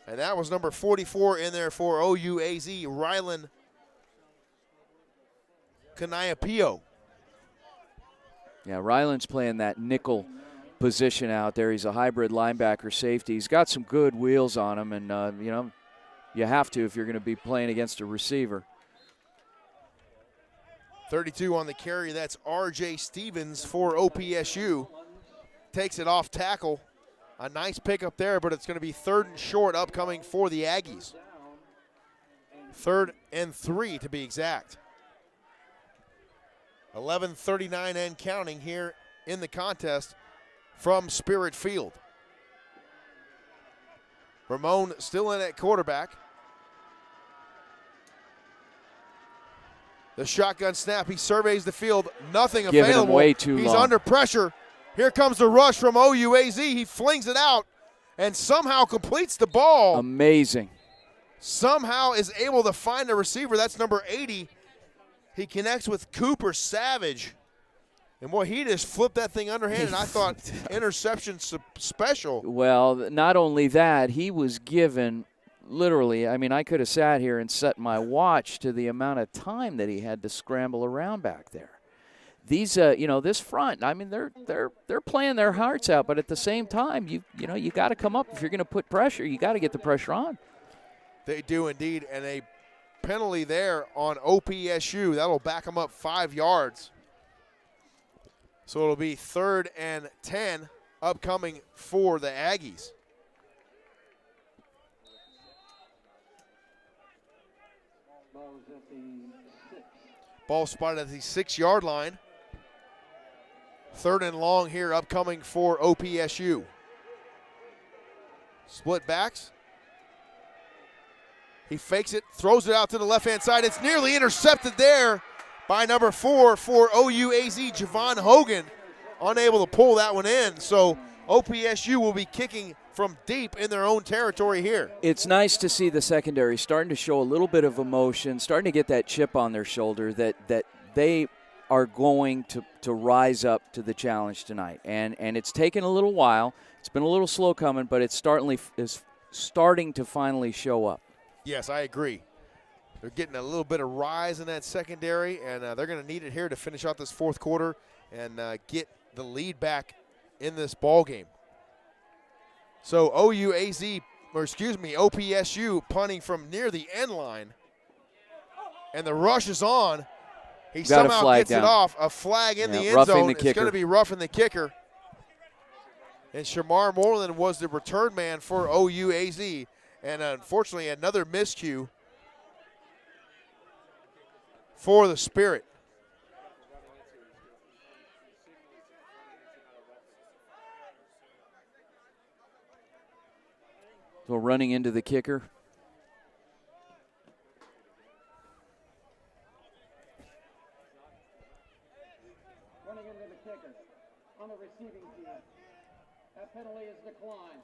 And that was number 44 in there for OUAZ, Rylan Kanayapio. Yeah, Rylan's playing that nickel position out there. He's a hybrid linebacker safety. He's got some good wheels on him, and, you know, you have to if you're going to be playing against a receiver. 32 on the carry. That's R.J. Stevens for OPSU. Takes it off tackle. A nice pickup there, but it's going to be 3rd and short upcoming for the Aggies. 3rd and 3 to be exact. 11:39 and counting here in the contest from Spirit Field. Ramon still in at quarterback. The shotgun snap, he surveys the field, nothing Giving available. Him way too He's long. under pressure. Here comes the rush from OUAZ. He flings it out and somehow completes the ball. Amazing. Somehow is able to find a receiver. That's number 80. He connects with Cooper Savage. And boy, he just flipped that thing underhand, and I thought interception special. Well, not only that, he was given literally, I mean, I could have sat here and set my watch to the amount of time that he had to scramble around back there. These, you know, this front, I mean, they're playing their hearts out, but at the same time, you know, you got to come up if you're going to put pressure. You got to get the pressure on. They do indeed, and a penalty there on OPSU. That'll back them up 5 yards. So it'll be 3rd and 10 upcoming for the Aggies. Ball spotted at the 6-yard line. 3rd and long here upcoming for OPSU. Split backs. He fakes it, throws it out to the left-hand side. It's nearly intercepted there by number 4 for OUAZ, Javon Hogan. Unable to pull that one in. So OPSU will be kicking from deep in their own territory here. It's nice to see the secondary starting to show a little bit of emotion, starting to get that chip on their shoulder that they are going to rise up to the challenge tonight. And it's taken a little while. It's been a little slow coming, but it's starting to finally show up. Yes, I agree. They're getting a little bit of rise in that secondary, and they're going to need it here to finish out this 4th quarter and get the lead back in this ball game. So OPSU punting from near the end line, and the rush is on. He somehow gets it off. A flag in the end zone. It's going to be roughing the kicker. And Shamar Moreland was the return man for OUAZ. And unfortunately, another miscue for the Spirit. So running into the kicker. Running into the kicker on the receiving team. That penalty is declined.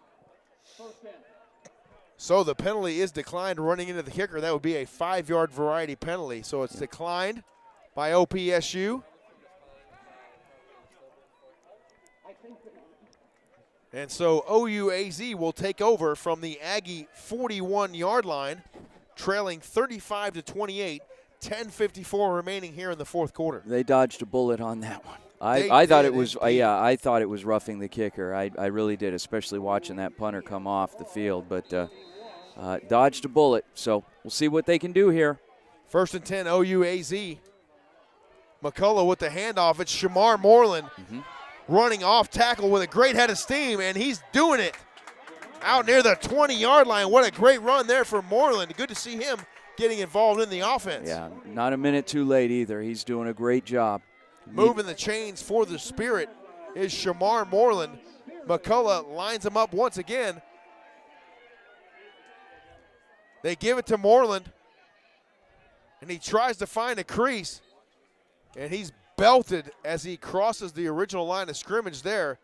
1st in. So the penalty is declined running into the kicker. That would be a 5-yard variety penalty. So it's declined by OPSU. And so OUAZ will take over from the Aggie 41-yard line, trailing 35-28, 10:54 remaining here in the 4th quarter. They dodged a bullet on that one. I thought it was I thought it was roughing the kicker. I really did, especially watching that punter come off the field. But dodged a bullet, so we'll see what they can do here. 1st and 10, OUAZ. McCullough with the handoff. It's Shamar Moreland. running off tackle with a great head of steam, and he's doing it out near the 20-yard line. What a great run there for Moreland. Good to see him getting involved in the offense. Yeah, not a minute too late either. He's doing a great job. Moving the chains for the Spirit is Shamar Moreland. McCullough lines him up once again. They give it to Moreland, and he tries to find a crease, and he's belted as he crosses the original line of scrimmage there.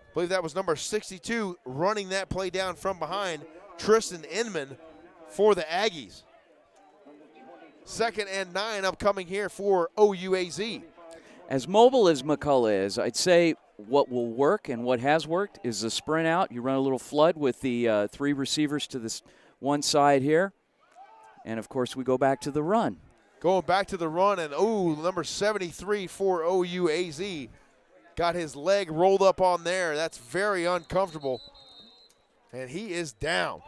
I believe that was number 62 running that play down from behind, Tristan Inman for the Aggies. 2nd and 9 upcoming here for OUAZ. As mobile as McCullough is, I'd say what will work and what has worked is the sprint out. You run a little flood with the 3 receivers to this one side here. And, of course, we go back to the run. Going back to the run, and number 73 for OUAZ got his leg rolled up on there. That's very uncomfortable. And he is down.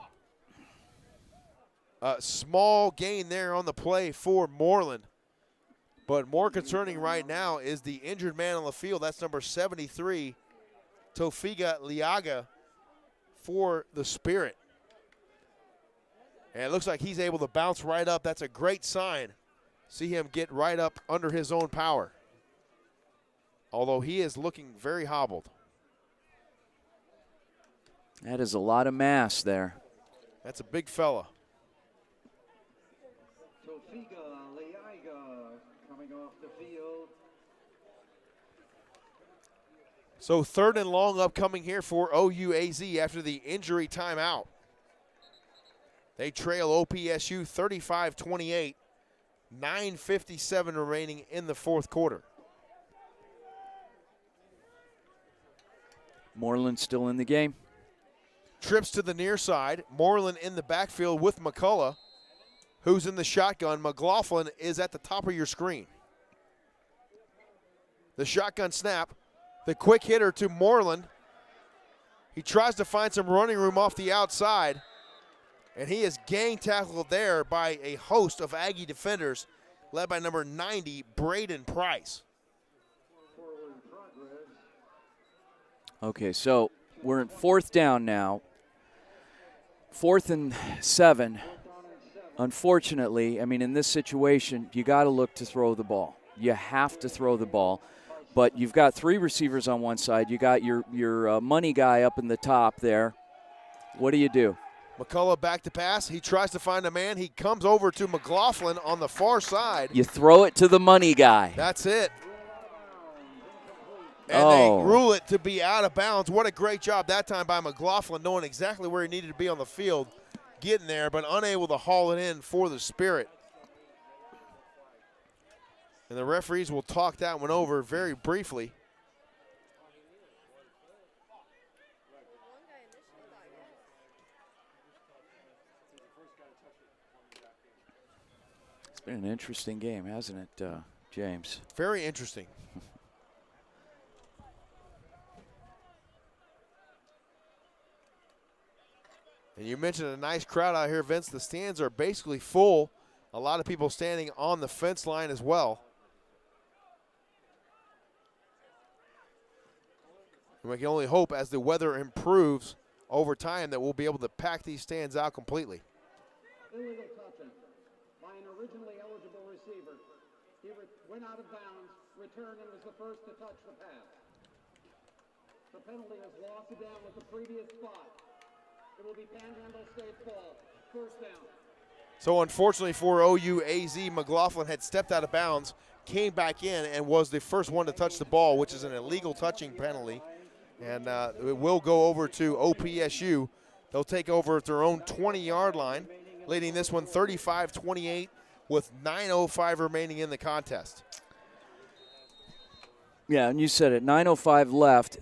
A small gain there on the play for Moreland. But more concerning right now is the injured man on the field. That's number 73, Tofiga Liaga for the Spirit. And it looks like he's able to bounce right up. That's a great sign. See him get right up under his own power. Although he is looking very hobbled. That is a lot of mass there. That's a big fella. Tofiga Liaga coming off the field. So 3rd and long upcoming here for OUAZ after the injury timeout. They trail OPSU 35-28. 9:57 remaining in the 4th quarter. Moreland still in the game. Trips to the near side. Moreland in the backfield with McCullough, who's in the shotgun. McLaughlin is at the top of your screen. The shotgun snap. The quick hitter to Moreland. He tries to find some running room off the outside, and he is gang tackled there by a host of Aggie defenders, led by number 90, Braden Price. Okay, so we're in 4th down now. 4th and 7. Unfortunately, I mean, in this situation, you got to look to throw the ball. You have to throw the ball. But you've got 3 receivers on one side. You got your money guy up in the top there. What do? McCullough back to pass. He tries to find a man. He comes over to McLaughlin on the far side. You throw it to the money guy. That's it. And they rule it to be out of bounds. What a great job that time by McLaughlin, knowing exactly where he needed to be on the field, getting there, but unable to haul it in for the Spirit. And the referees will talk that one over very briefly. It's been an interesting game, hasn't it, James? Very interesting. And you mentioned a nice crowd out here, Vince. The stands are basically full. A lot of people standing on the fence line as well. And we can only hope as the weather improves over time that we'll be able to pack these stands out completely. Illegal touching by an originally eligible receiver. He went out of bounds, returned, and was the first to touch the pass. The penalty is loss of down with the previous spot. It will be Panhandle State ball. 1st down. So unfortunately for OUAZ, McLaughlin had stepped out of bounds, came back in, and was the first one to touch the ball, which is an illegal touching penalty. And it will go over to OPSU. They'll take over at their own 20-yard line, leading this one 35-28 with 9:05 remaining in the contest. Yeah, and you said it, 9:05 left.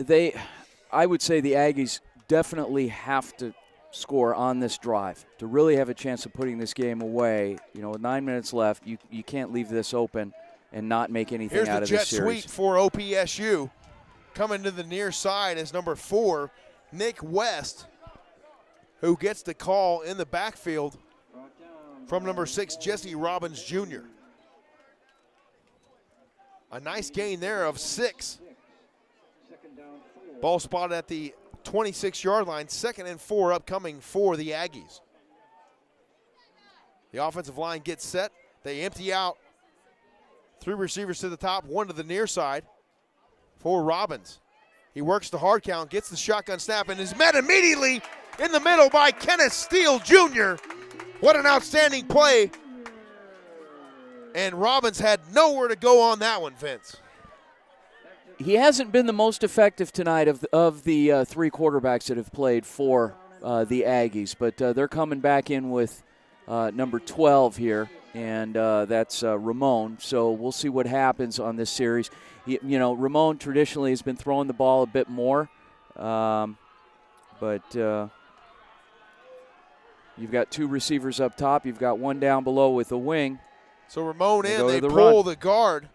I would say the Aggies definitely have to score on this drive to really have a chance of putting this game away. You know, with 9 minutes left, you can't leave this open and not make anything out of this series. Here's the jet sweep for OPSU. Coming to the near side is number 4, Nick West, who gets the call in the backfield from number 6, Jesse Robbins Jr. A nice gain there of 6. Ball spotted at the 26-yard line, 2nd and 4 upcoming for the Aggies. The offensive line gets set. They empty out 3 receivers to the top, 1 to the near side for Robbins. He works the hard count, gets the shotgun snap, and is met immediately in the middle by Kenneth Steele Jr. What an outstanding play. And Robbins had nowhere to go on that one, Vince. He hasn't been the most effective tonight of the 3 quarterbacks that have played for the Aggies, but they're coming back in with number 12 here, and that's Ramon. So we'll see what happens on this series. Ramon traditionally has been throwing the ball a bit more, but you've got 2 receivers up top. You've got 1 down below with a wing. So Ramon they pull the guard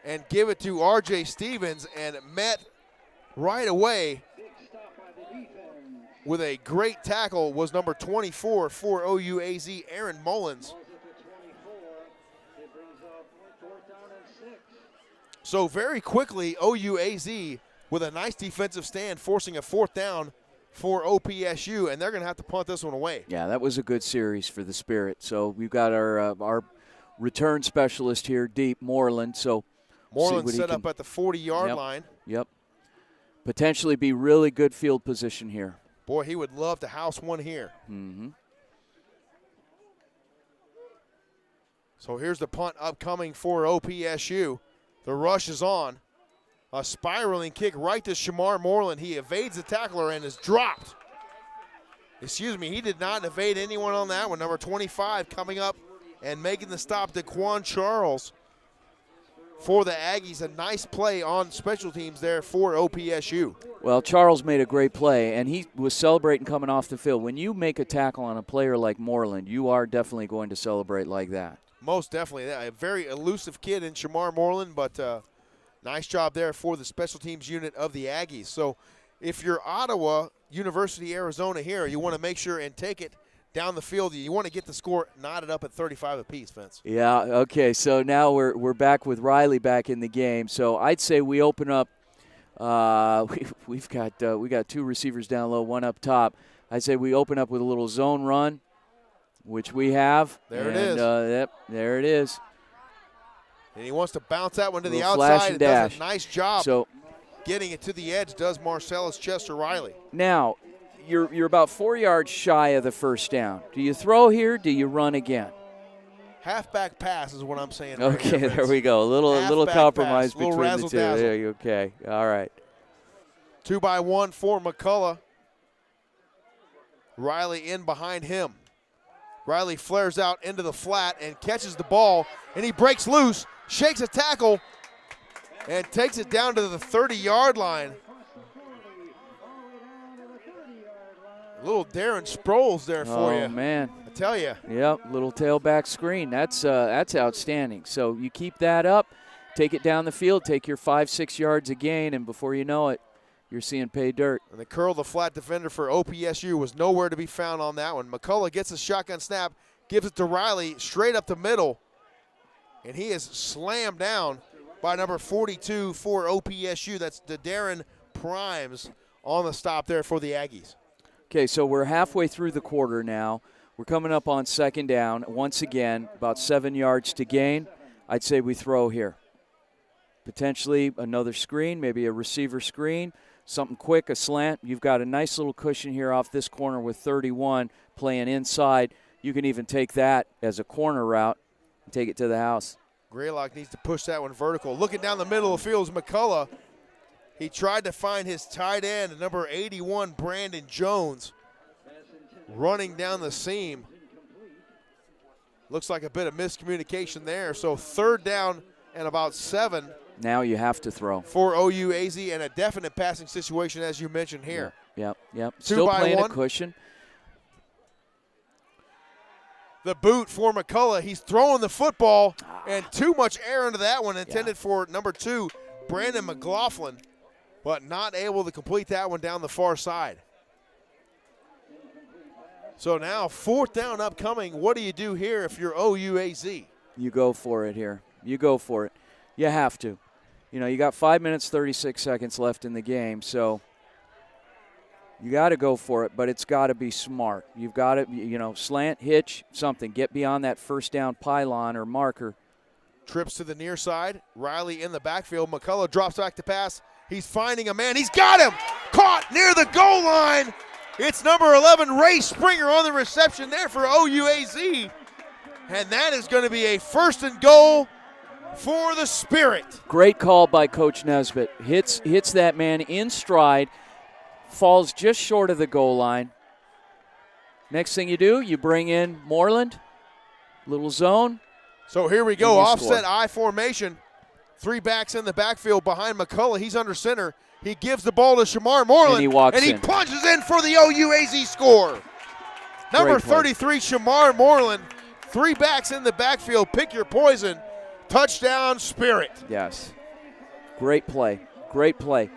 and give it to R.J. Stevens, and met right away with a great tackle was number 24 for OUAZ, Aaron Mullins. So very quickly, OUAZ with a nice defensive stand, forcing a 4th down for OPSU, and they're going to have to punt this one away. Yeah, that was a good series for the Spirit. So we've got our return specialist here, deep, Moreland. So Moreland set up at the 40-yard line. Yep. Potentially be really good field position here. Boy, he would love to house one here. Mm-hmm. So here's the punt upcoming for OPSU. The rush is on. A spiraling kick right to Shamar Moreland. He evades the tackler and is dropped. Excuse me, he did not evade anyone on that one. Number 25 coming up and making the stop, DeQuan Charles for the Aggies. A nice play on special teams there for OPSU. Well, Charles made a great play, and he was celebrating coming off the field. When you make a tackle on a player like Moreland, you are definitely going to celebrate like that. Most definitely. A very elusive kid in Shamar Moreland, but nice job there for the special teams unit of the Aggies. So if you're Ottawa, University, Arizona here, you want to make sure and take it down the field. You want to get the score knotted up at 35 apiece, Vince. Yeah, okay, so now we're back with Riley back in the game. So I'd say we open up we got 2 receivers down low, 1 up top. I'd say we open up with a little zone run, which we have. There it is. Yep, there it is. And he wants to bounce that one to the flash outside. and Does dash. a nice job So getting it to the edge, does Marcellus Chester Riley. now you're about 4 yards shy of the first down. Do you throw here? Do you run again? Halfback pass is what I'm saying. Okay, right here, there we go. A little Halfback compromise pass, little between the two. razzle-dazzle. There you okay. All right. 2-by-1 for McCullough. Riley in behind him. Riley flares out into the flat and catches the ball, and he breaks loose, shakes a tackle, and takes it down to the 30-yard line. Little Darren Sproles there for you. Oh, man. I tell you. Yep, little tailback screen. That's outstanding. So you keep that up, take it down the field, take your 5-6 yards a gain, and before you know it, you're seeing pay dirt. And the curl, the flat defender for OPSU was nowhere to be found on that one. McCullough gets a shotgun snap, gives it to Riley straight up the middle, and he is slammed down by number 42 for OPSU. That's the Darren Primes on the stop there for the Aggies. Okay, so we're halfway through the quarter now. We're coming up on 2nd down. Once again, about 7 yards to gain. I'd say we throw here. Potentially another screen, maybe a receiver screen, something quick, a slant. You've got a nice little cushion here off this corner with 31 playing inside. You can even take that as a corner route and take it to the house. Graylock needs to push that one vertical. Looking down the middle of the field is McCullough. He tried to find his tight end, number 81, Brandon Jones, running down the seam. Looks like a bit of miscommunication there. So 3rd down and about 7. Now you have to throw. For OUAZ, and a definite passing situation, as you mentioned here. Yep. Still playing a cushion. The boot for McCullough. He's throwing the football, and too much air into that one, intended for number 2, Brandon McLaughlin, but not able to complete that one down the far side. So now 4th down upcoming. What do you do here if you're OUAZ? You go for it here. You go for it. You have to. You know, you got 5 minutes, 36 seconds left in the game, so you got to go for it, but it's got to be smart. You've got to, you know, slant, hitch, something. Get beyond that first down pylon or marker. Trips to the near side. Riley in the backfield. McCullough drops back to pass. He's finding a man. He's got him. Caught near the goal line. It's number 11, Ray Springer, on the reception there for OUAZ. And that is going to be a 1st and goal for the Spirit. Great call by Coach Nesbitt. Hits that man in stride. Falls just short of the goal line. Next thing you do, you bring in Moreland, little zone. So here we go, offset score. I formation. 3 backs in the backfield behind McCullough. He's under center. He gives the ball to Shamar Moreland, And he walks and he in. plunges in for the OUAZ score. Number Great play. 33, Shamar Moreland. 3 backs in the backfield. Pick your poison. Touchdown, Spirit. Yes. Great play. Great play.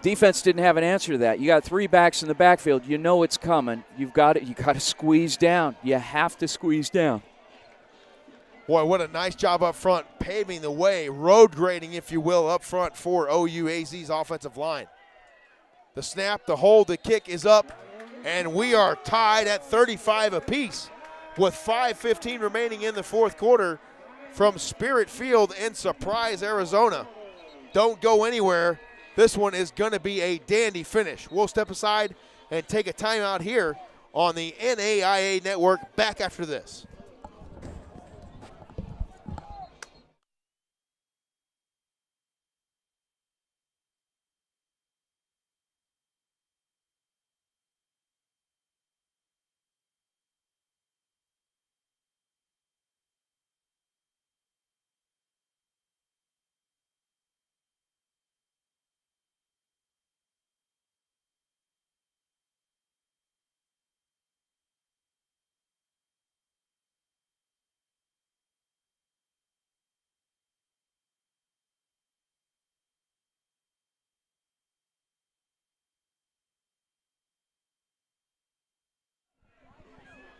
Defense didn't have an answer to that. You got 3 backs in the backfield. You know it's coming. You got to squeeze down. You have to squeeze down. Boy, what a nice job up front, paving the way, road grading, if you will, up front for OUAZ's offensive line. The snap, the hold, the kick is up, and we are tied at 35 apiece with 5:15 remaining in the 4th quarter from Spirit Field in Surprise, Arizona. Don't go anywhere. This one is going to be a dandy finish. We'll step aside and take a timeout here on the NAIA Network. Back after this.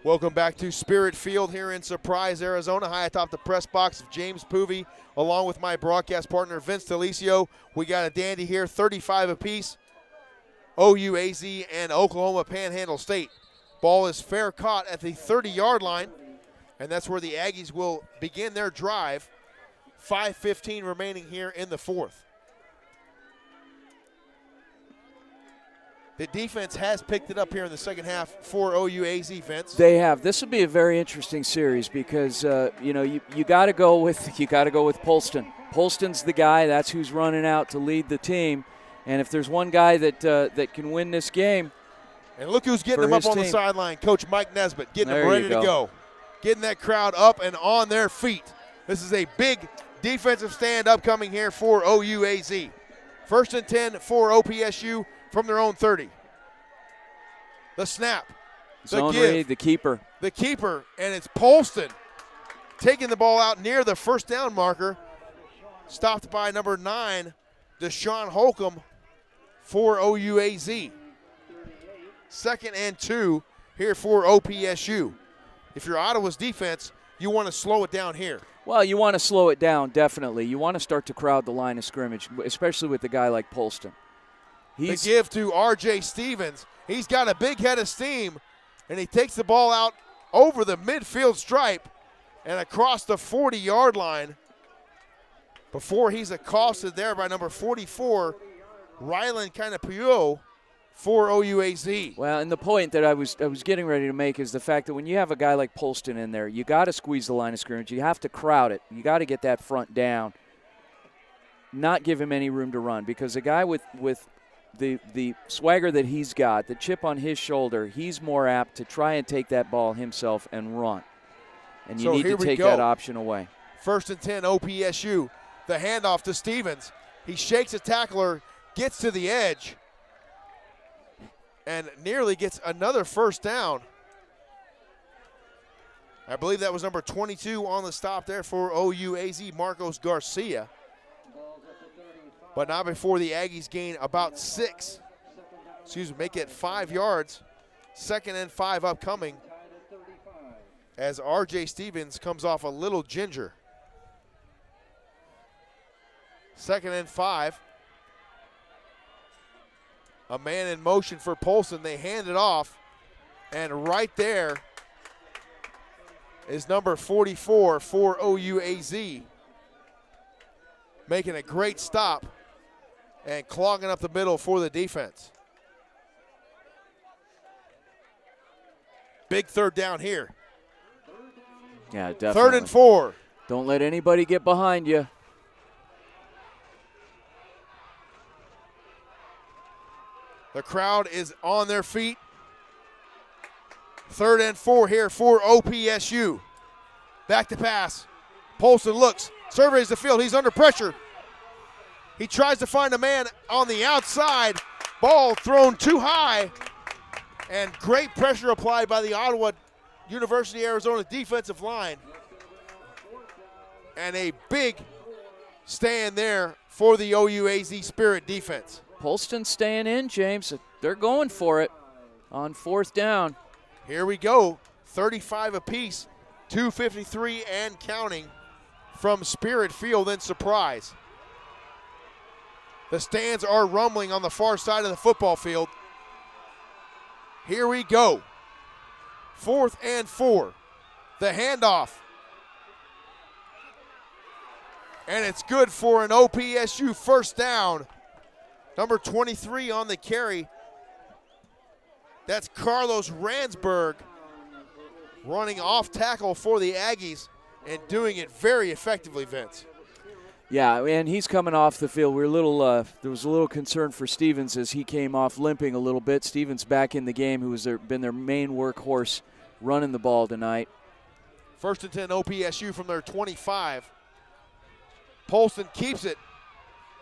Welcome back to Spirit Field here in Surprise, Arizona. High atop the press box of James Poovey, along with my broadcast partner, Vince Delisio. We got a dandy here, 35 apiece. OUAZ and Oklahoma Panhandle State. Ball is fair caught at the 30-yard line, and that's where the Aggies will begin their drive. 5:15 remaining here in the 4th. The defense has picked it up here in the second half for OUAZ, Vince. They have. This will be a very interesting series because you got to go with Polston. Polston's the guy. That's who's running out to lead the team. And if there's one guy that can win this game, and look who's getting him up on the sideline, Coach Mike Nesbitt, getting him ready to go, getting that crowd up and on their feet. This is a big defensive stand upcoming here for OUAZ. 1st and 10 for OPSU. From their own 30. The snap. Zone read, the keeper. The keeper, and it's Polston taking the ball out near the first down marker. Stopped by number 9, Deshaun Holcomb for OUAZ. 2nd and 2 here for OPSU. If you're Ottawa's defense, you want to slow it down here. Well, you want to slow it down, definitely. You want to start to crowd the line of scrimmage, especially with a guy like Polston. The give to R.J. Stevens. He's got a big head of steam, and he takes the ball out over the midfield stripe and across the 40-yard line before he's accosted there by number 44, Rylan Canapio for OUAZ. Well, and the point that I was getting ready to make is the fact that when you have a guy like Polston in there, you got to squeeze the line of scrimmage. You have to crowd it. You got to get that front down, not give him any room to run, because a guy with the swagger that he's got, the chip on his shoulder, he's more apt to try and take that ball himself and run. And you need to take that option away. 1st and 10, OPSU. The handoff to Stevens. He shakes a tackler, gets to the edge, and nearly gets another first down. I believe that was number 22 on the stop there for OUAZ, Marcos Garcia. But not before the Aggies gain about 6. Make it 5 yards. 2nd and 5 upcoming as R.J. Stevens comes off a little ginger. 2nd and 5. A man in motion for Polston. They hand it off, and right there is number 44 for OUAZ, making a great stop and clogging up the middle for the defense. Big 3rd down here. Yeah, definitely. 3rd and 4. Don't let anybody get behind you. The crowd is on their feet. 3rd and 4 here for OPSU. Back to pass. Polston looks, surveys the field. He's under pressure. He tries to find a man on the outside. Ball thrown too high. And great pressure applied by the Ottawa University Arizona defensive line. And a big stand there for the OUAZ Spirit defense. Polston staying in, James. They're going for it on 4th down. Here we go. 35 apiece. 2:53 and counting from Spirit Field in Surprise. The stands are rumbling on the far side of the football field. Here we go. 4th and 4. The handoff. And it's good for an OPSU 1st down. Number 23 on the carry. That's Carlos Ransberg running off tackle for the Aggies and doing it very effectively, Vince. Yeah, and he's coming off the field. We're a little, there was a little concern for Stevens as he came off limping a little bit. Stevens back in the game, who has been their main workhorse running the ball tonight. 1st and 10 OPSU from their 25. Polston keeps it,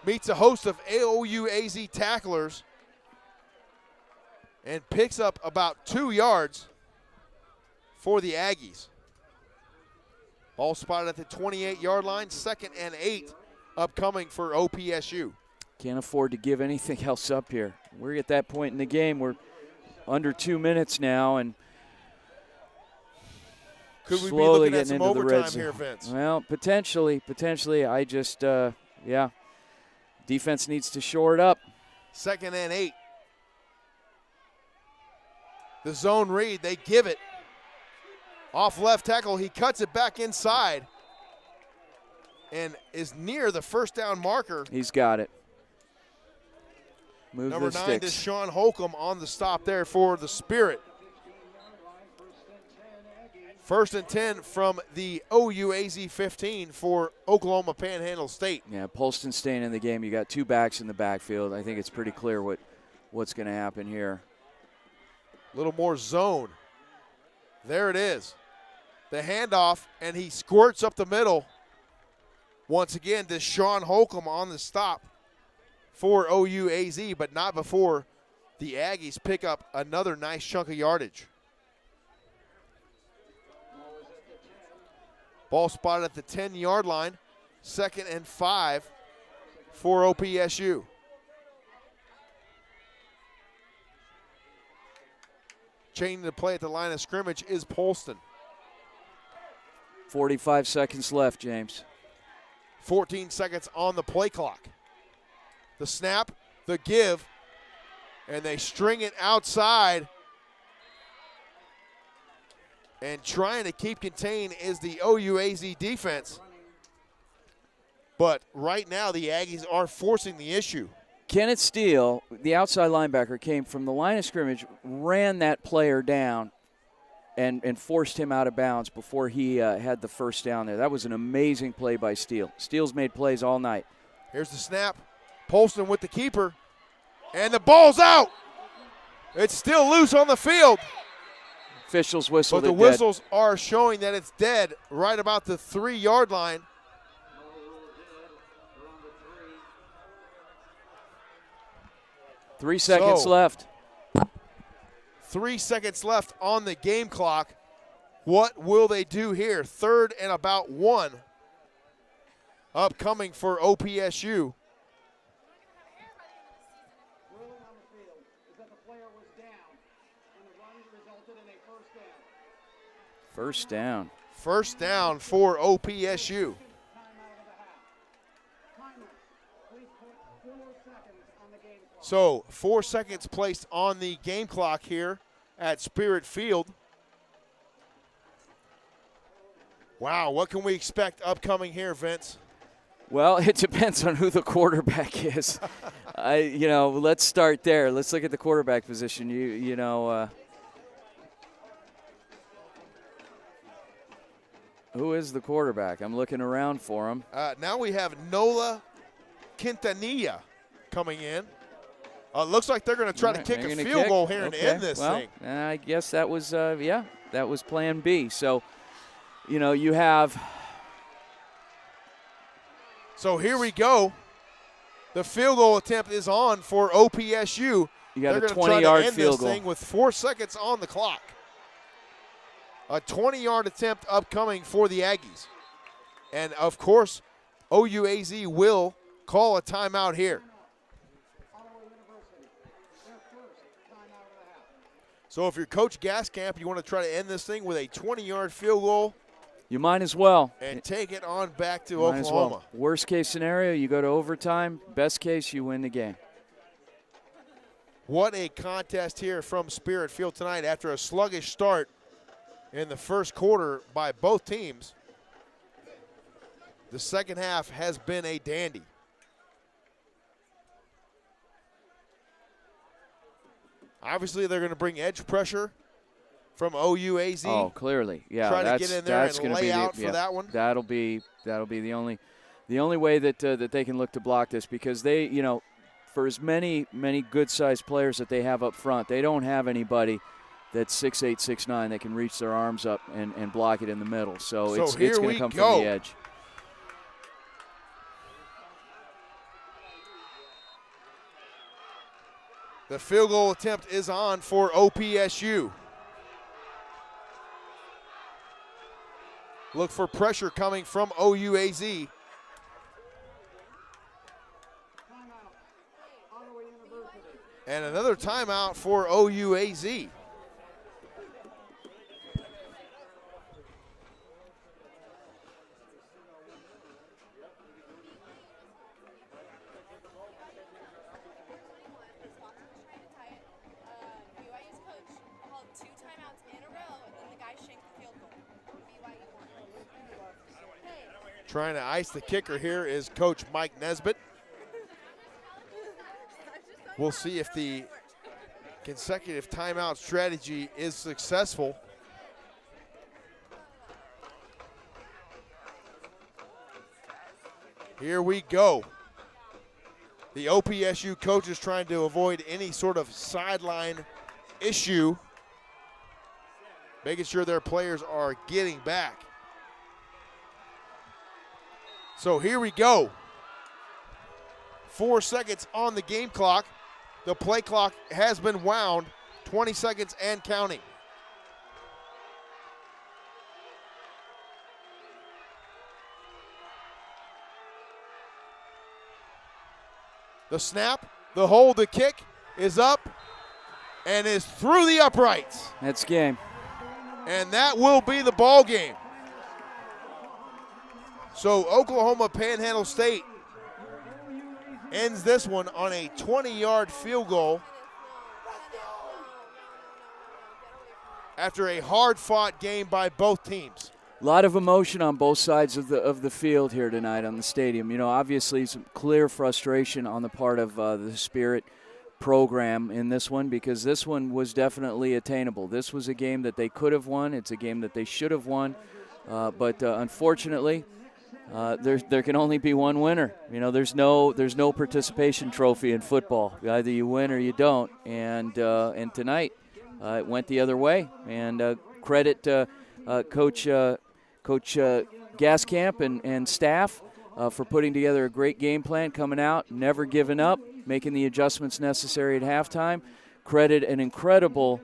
meets a host of OUAZ tacklers, and picks up about 2 yards for the Aggies. Ball spotted at the 28-yard line, 2nd and 8 upcoming for OPSU. Can't afford to give anything else up here. We're at that point in the game. We're under 2 minutes now, and could we be slowly looking at getting some into the red overtime zone here, Vince? Well, potentially. I just, yeah. Defense needs to shore it up. 2nd and 8. The zone read, they give it. Off left tackle, he cuts it back inside and is near the 1st down marker. He's got it. Move Number the 9, sticks. Deshaun Holcomb on the stop there for the Spirit. 1st and 10 from the OUAZ 15 for Oklahoma Panhandle State. Yeah, Polston staying in the game. You got 2 backs in the backfield. I think it's pretty clear what's going to happen here. A little more zone. There it is. The handoff, and he squirts up the middle. Once again, Deshaun Holcomb on the stop for OUAZ, but not before the Aggies pick up another nice chunk of yardage. Ball spotted at the 10-yard line, 2nd and 5 for OPSU. Changing the play at the line of scrimmage is Polston. 45 seconds left, James. 14 seconds on the play clock. The snap, the give, and they string it outside. And trying to keep contained is the OUAZ defense. But right now the Aggies are forcing the issue. Kenneth Steele, the outside linebacker, came from the line of scrimmage, ran that player down, and forced him out of bounds before he had the 1st down there. That was an amazing play by Steele. Steele's made plays all night. Here's the snap. Polston with the keeper. And the ball's out. It's still loose on the field. Officials whistled But the it dead. whistles are showing that it's dead right about the 3-yard line. Three seconds left. 3 seconds left on the game clock. What will they do here? 3rd and about 1 upcoming for OPSU. First down. 1st down for OPSU. So 4 seconds placed on the game clock here at Spirit Field. Wow, what can we expect upcoming here, Vince? Well, it depends on who the quarterback is. Let's start there. Let's look at the quarterback position. Who is the quarterback? I'm looking around for him. Now we have Nola Quintanilla coming in. Looks like they're going to try to kick a field goal here and end this thing. I guess that was, that was plan B. So, you have. So here we go. The field goal attempt is on for OPSU. You got they're a 20-yard field goal. Thing with 4 seconds on the clock. A 20-yard attempt upcoming for the Aggies. And, of course, OUAZ will call a timeout here. So if you're Coach Gaskamp, you want to try to end this thing with a 20-yard field goal. You might as well. And take it on back to Oklahoma. Well. Worst case scenario, you go to overtime. Best case, you win the game. What a contest here from Spirit Field tonight after a sluggish start in the first quarter by both teams. The second half has been a dandy. Obviously, they're going to bring edge pressure from OUAZ. Oh, clearly, yeah. Try to get in there and lay out for that one. That'll be the only way that that they can look to block this, because they, for as many good-sized players that they have up front, they don't have anybody that's 6'8", 6'9" that can reach their arms up and block it in the middle. So it's going to come from the edge. The field goal attempt is on for OPSU. Look for pressure coming from OUAZ. And another timeout for OUAZ. Trying to ice the kicker here is Coach Mike Nesbitt. We'll see if the consecutive timeout strategy is successful. Here we go. The OPSU coach is trying to avoid any sort of sideline issue, making sure their players are getting back. So here we go. 4 seconds on the game clock. The play clock has been wound. 20 seconds and counting. The snap, the hold, the kick is up and is through the uprights. That's game. And that will be the ball game. So Oklahoma Panhandle State ends this one on a 20-yard field goal after a hard-fought game by both teams. A lot of emotion on both sides of the field here tonight on the stadium. Obviously some clear frustration on the part of the Spirit program in this one, because this one was definitely attainable. This was a game that they could have won. It's a game that they should have won. But unfortunately, there can only be one winner. There's no participation trophy in football. Either you win or you don't. And tonight it went the other way. And credit Coach Gaskamp and staff for putting together a great game plan, coming out, never giving up, making the adjustments necessary at halftime. Credit an incredible,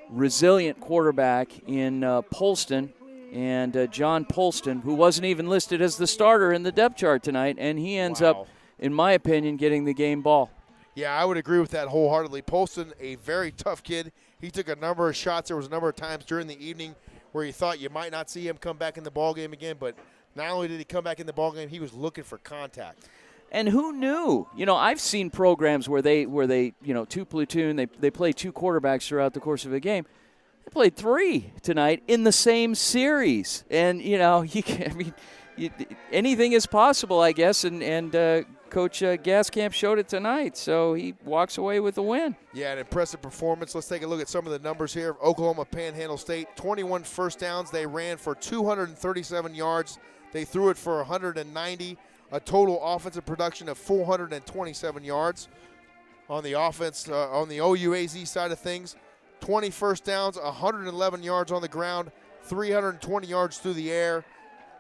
resilient quarterback in Polston. And John Polston, who wasn't even listed as the starter in the depth chart tonight, and he ends up, in my opinion, getting the game ball. Yeah, I would agree with that wholeheartedly. Polston, a very tough kid. He took a number of shots. There was a number of times during the evening where you thought you might not see him come back in the ballgame again, but not only did he come back in the ballgame, he was looking for contact. And who knew? You know, I've seen programs where they two platoon, they play two quarterbacks throughout the course of a game. They played three tonight in the same series, and anything is possible, I guess. And Coach Gaskamp showed it tonight, so he walks away with the win. Yeah, an impressive performance. Let's take a look at some of the numbers here. Oklahoma Panhandle State, 21 first downs. They ran for 237 yards. They threw it for 190. A total offensive production of 427 yards. On the offense, on the OUAZ side of things, 20 first downs, 111 yards on the ground, 320 yards through the air,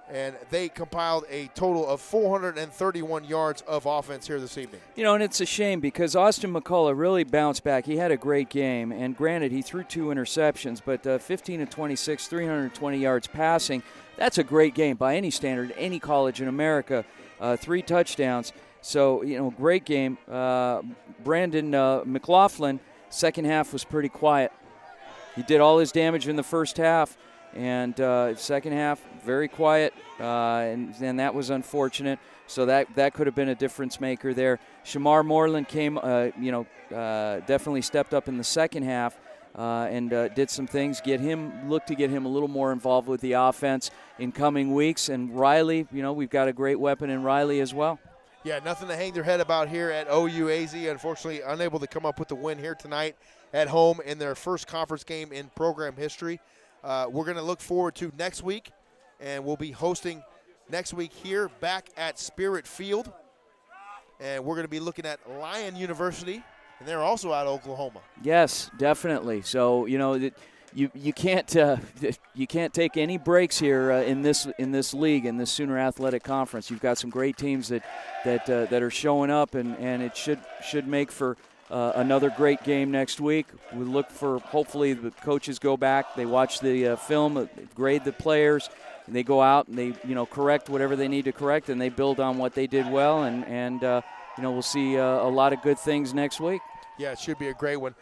and they compiled a total of 431 yards of offense here this evening. You know, and it's a shame because Austin McCullough really bounced back. He had a great game, and granted, he threw 2 interceptions, but 15 of 26, 320 yards passing. That's a great game by any standard, any college in America. 3 touchdowns. So, you know, great game. Brandon McLaughlin, second half was pretty quiet. He did all his damage in the first half, and second half, very quiet, and that was unfortunate. So that could have been a difference maker there. Shamar Moreland came, definitely stepped up in the second half. And did some things, look to get him a little more involved with the offense in coming weeks. And Riley, you know, we've got a great weapon in Riley as well. Yeah, nothing to hang their head about here at OUAZ. Unfortunately, unable to come up with the win here tonight at home in their first conference game in program history. We're going to look forward to next week, and we'll be hosting next week here back at Spirit Field. And we're going to be looking at Lyon University. And they're out of Oklahoma. Yes, definitely. So you can't take any breaks here in this league, in this Sooner Athletic Conference. You've got some great teams that are showing up, and it should make for another great game next week. We look for, hopefully the coaches go back, they watch the film, grade the players, and they go out and they correct whatever they need to correct, and they build on what they did well, and we'll see a lot of good things next week. Yeah, it should be a great one.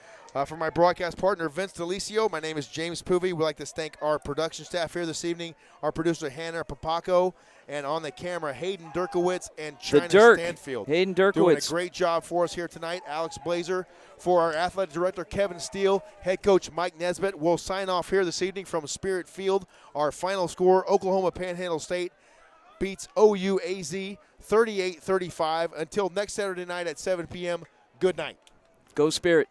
For my broadcast partner, Vince DeLisio, my name is James Poovey. We'd like to thank our production staff here this evening, our producer, Hannah Papaco, and on the camera, Hayden Dirkowitz and China Stanfield. Hayden Dirkowitz. Doing a great job for us here tonight. Alex Blazer. For our athletic director, Kevin Steele, head coach Mike Nesbitt. We'll sign off here this evening from Spirit Field. Our final score, Oklahoma Panhandle State beats OUAZ 38-35. Until next Saturday night at 7 p.m., good night. Go Spirit.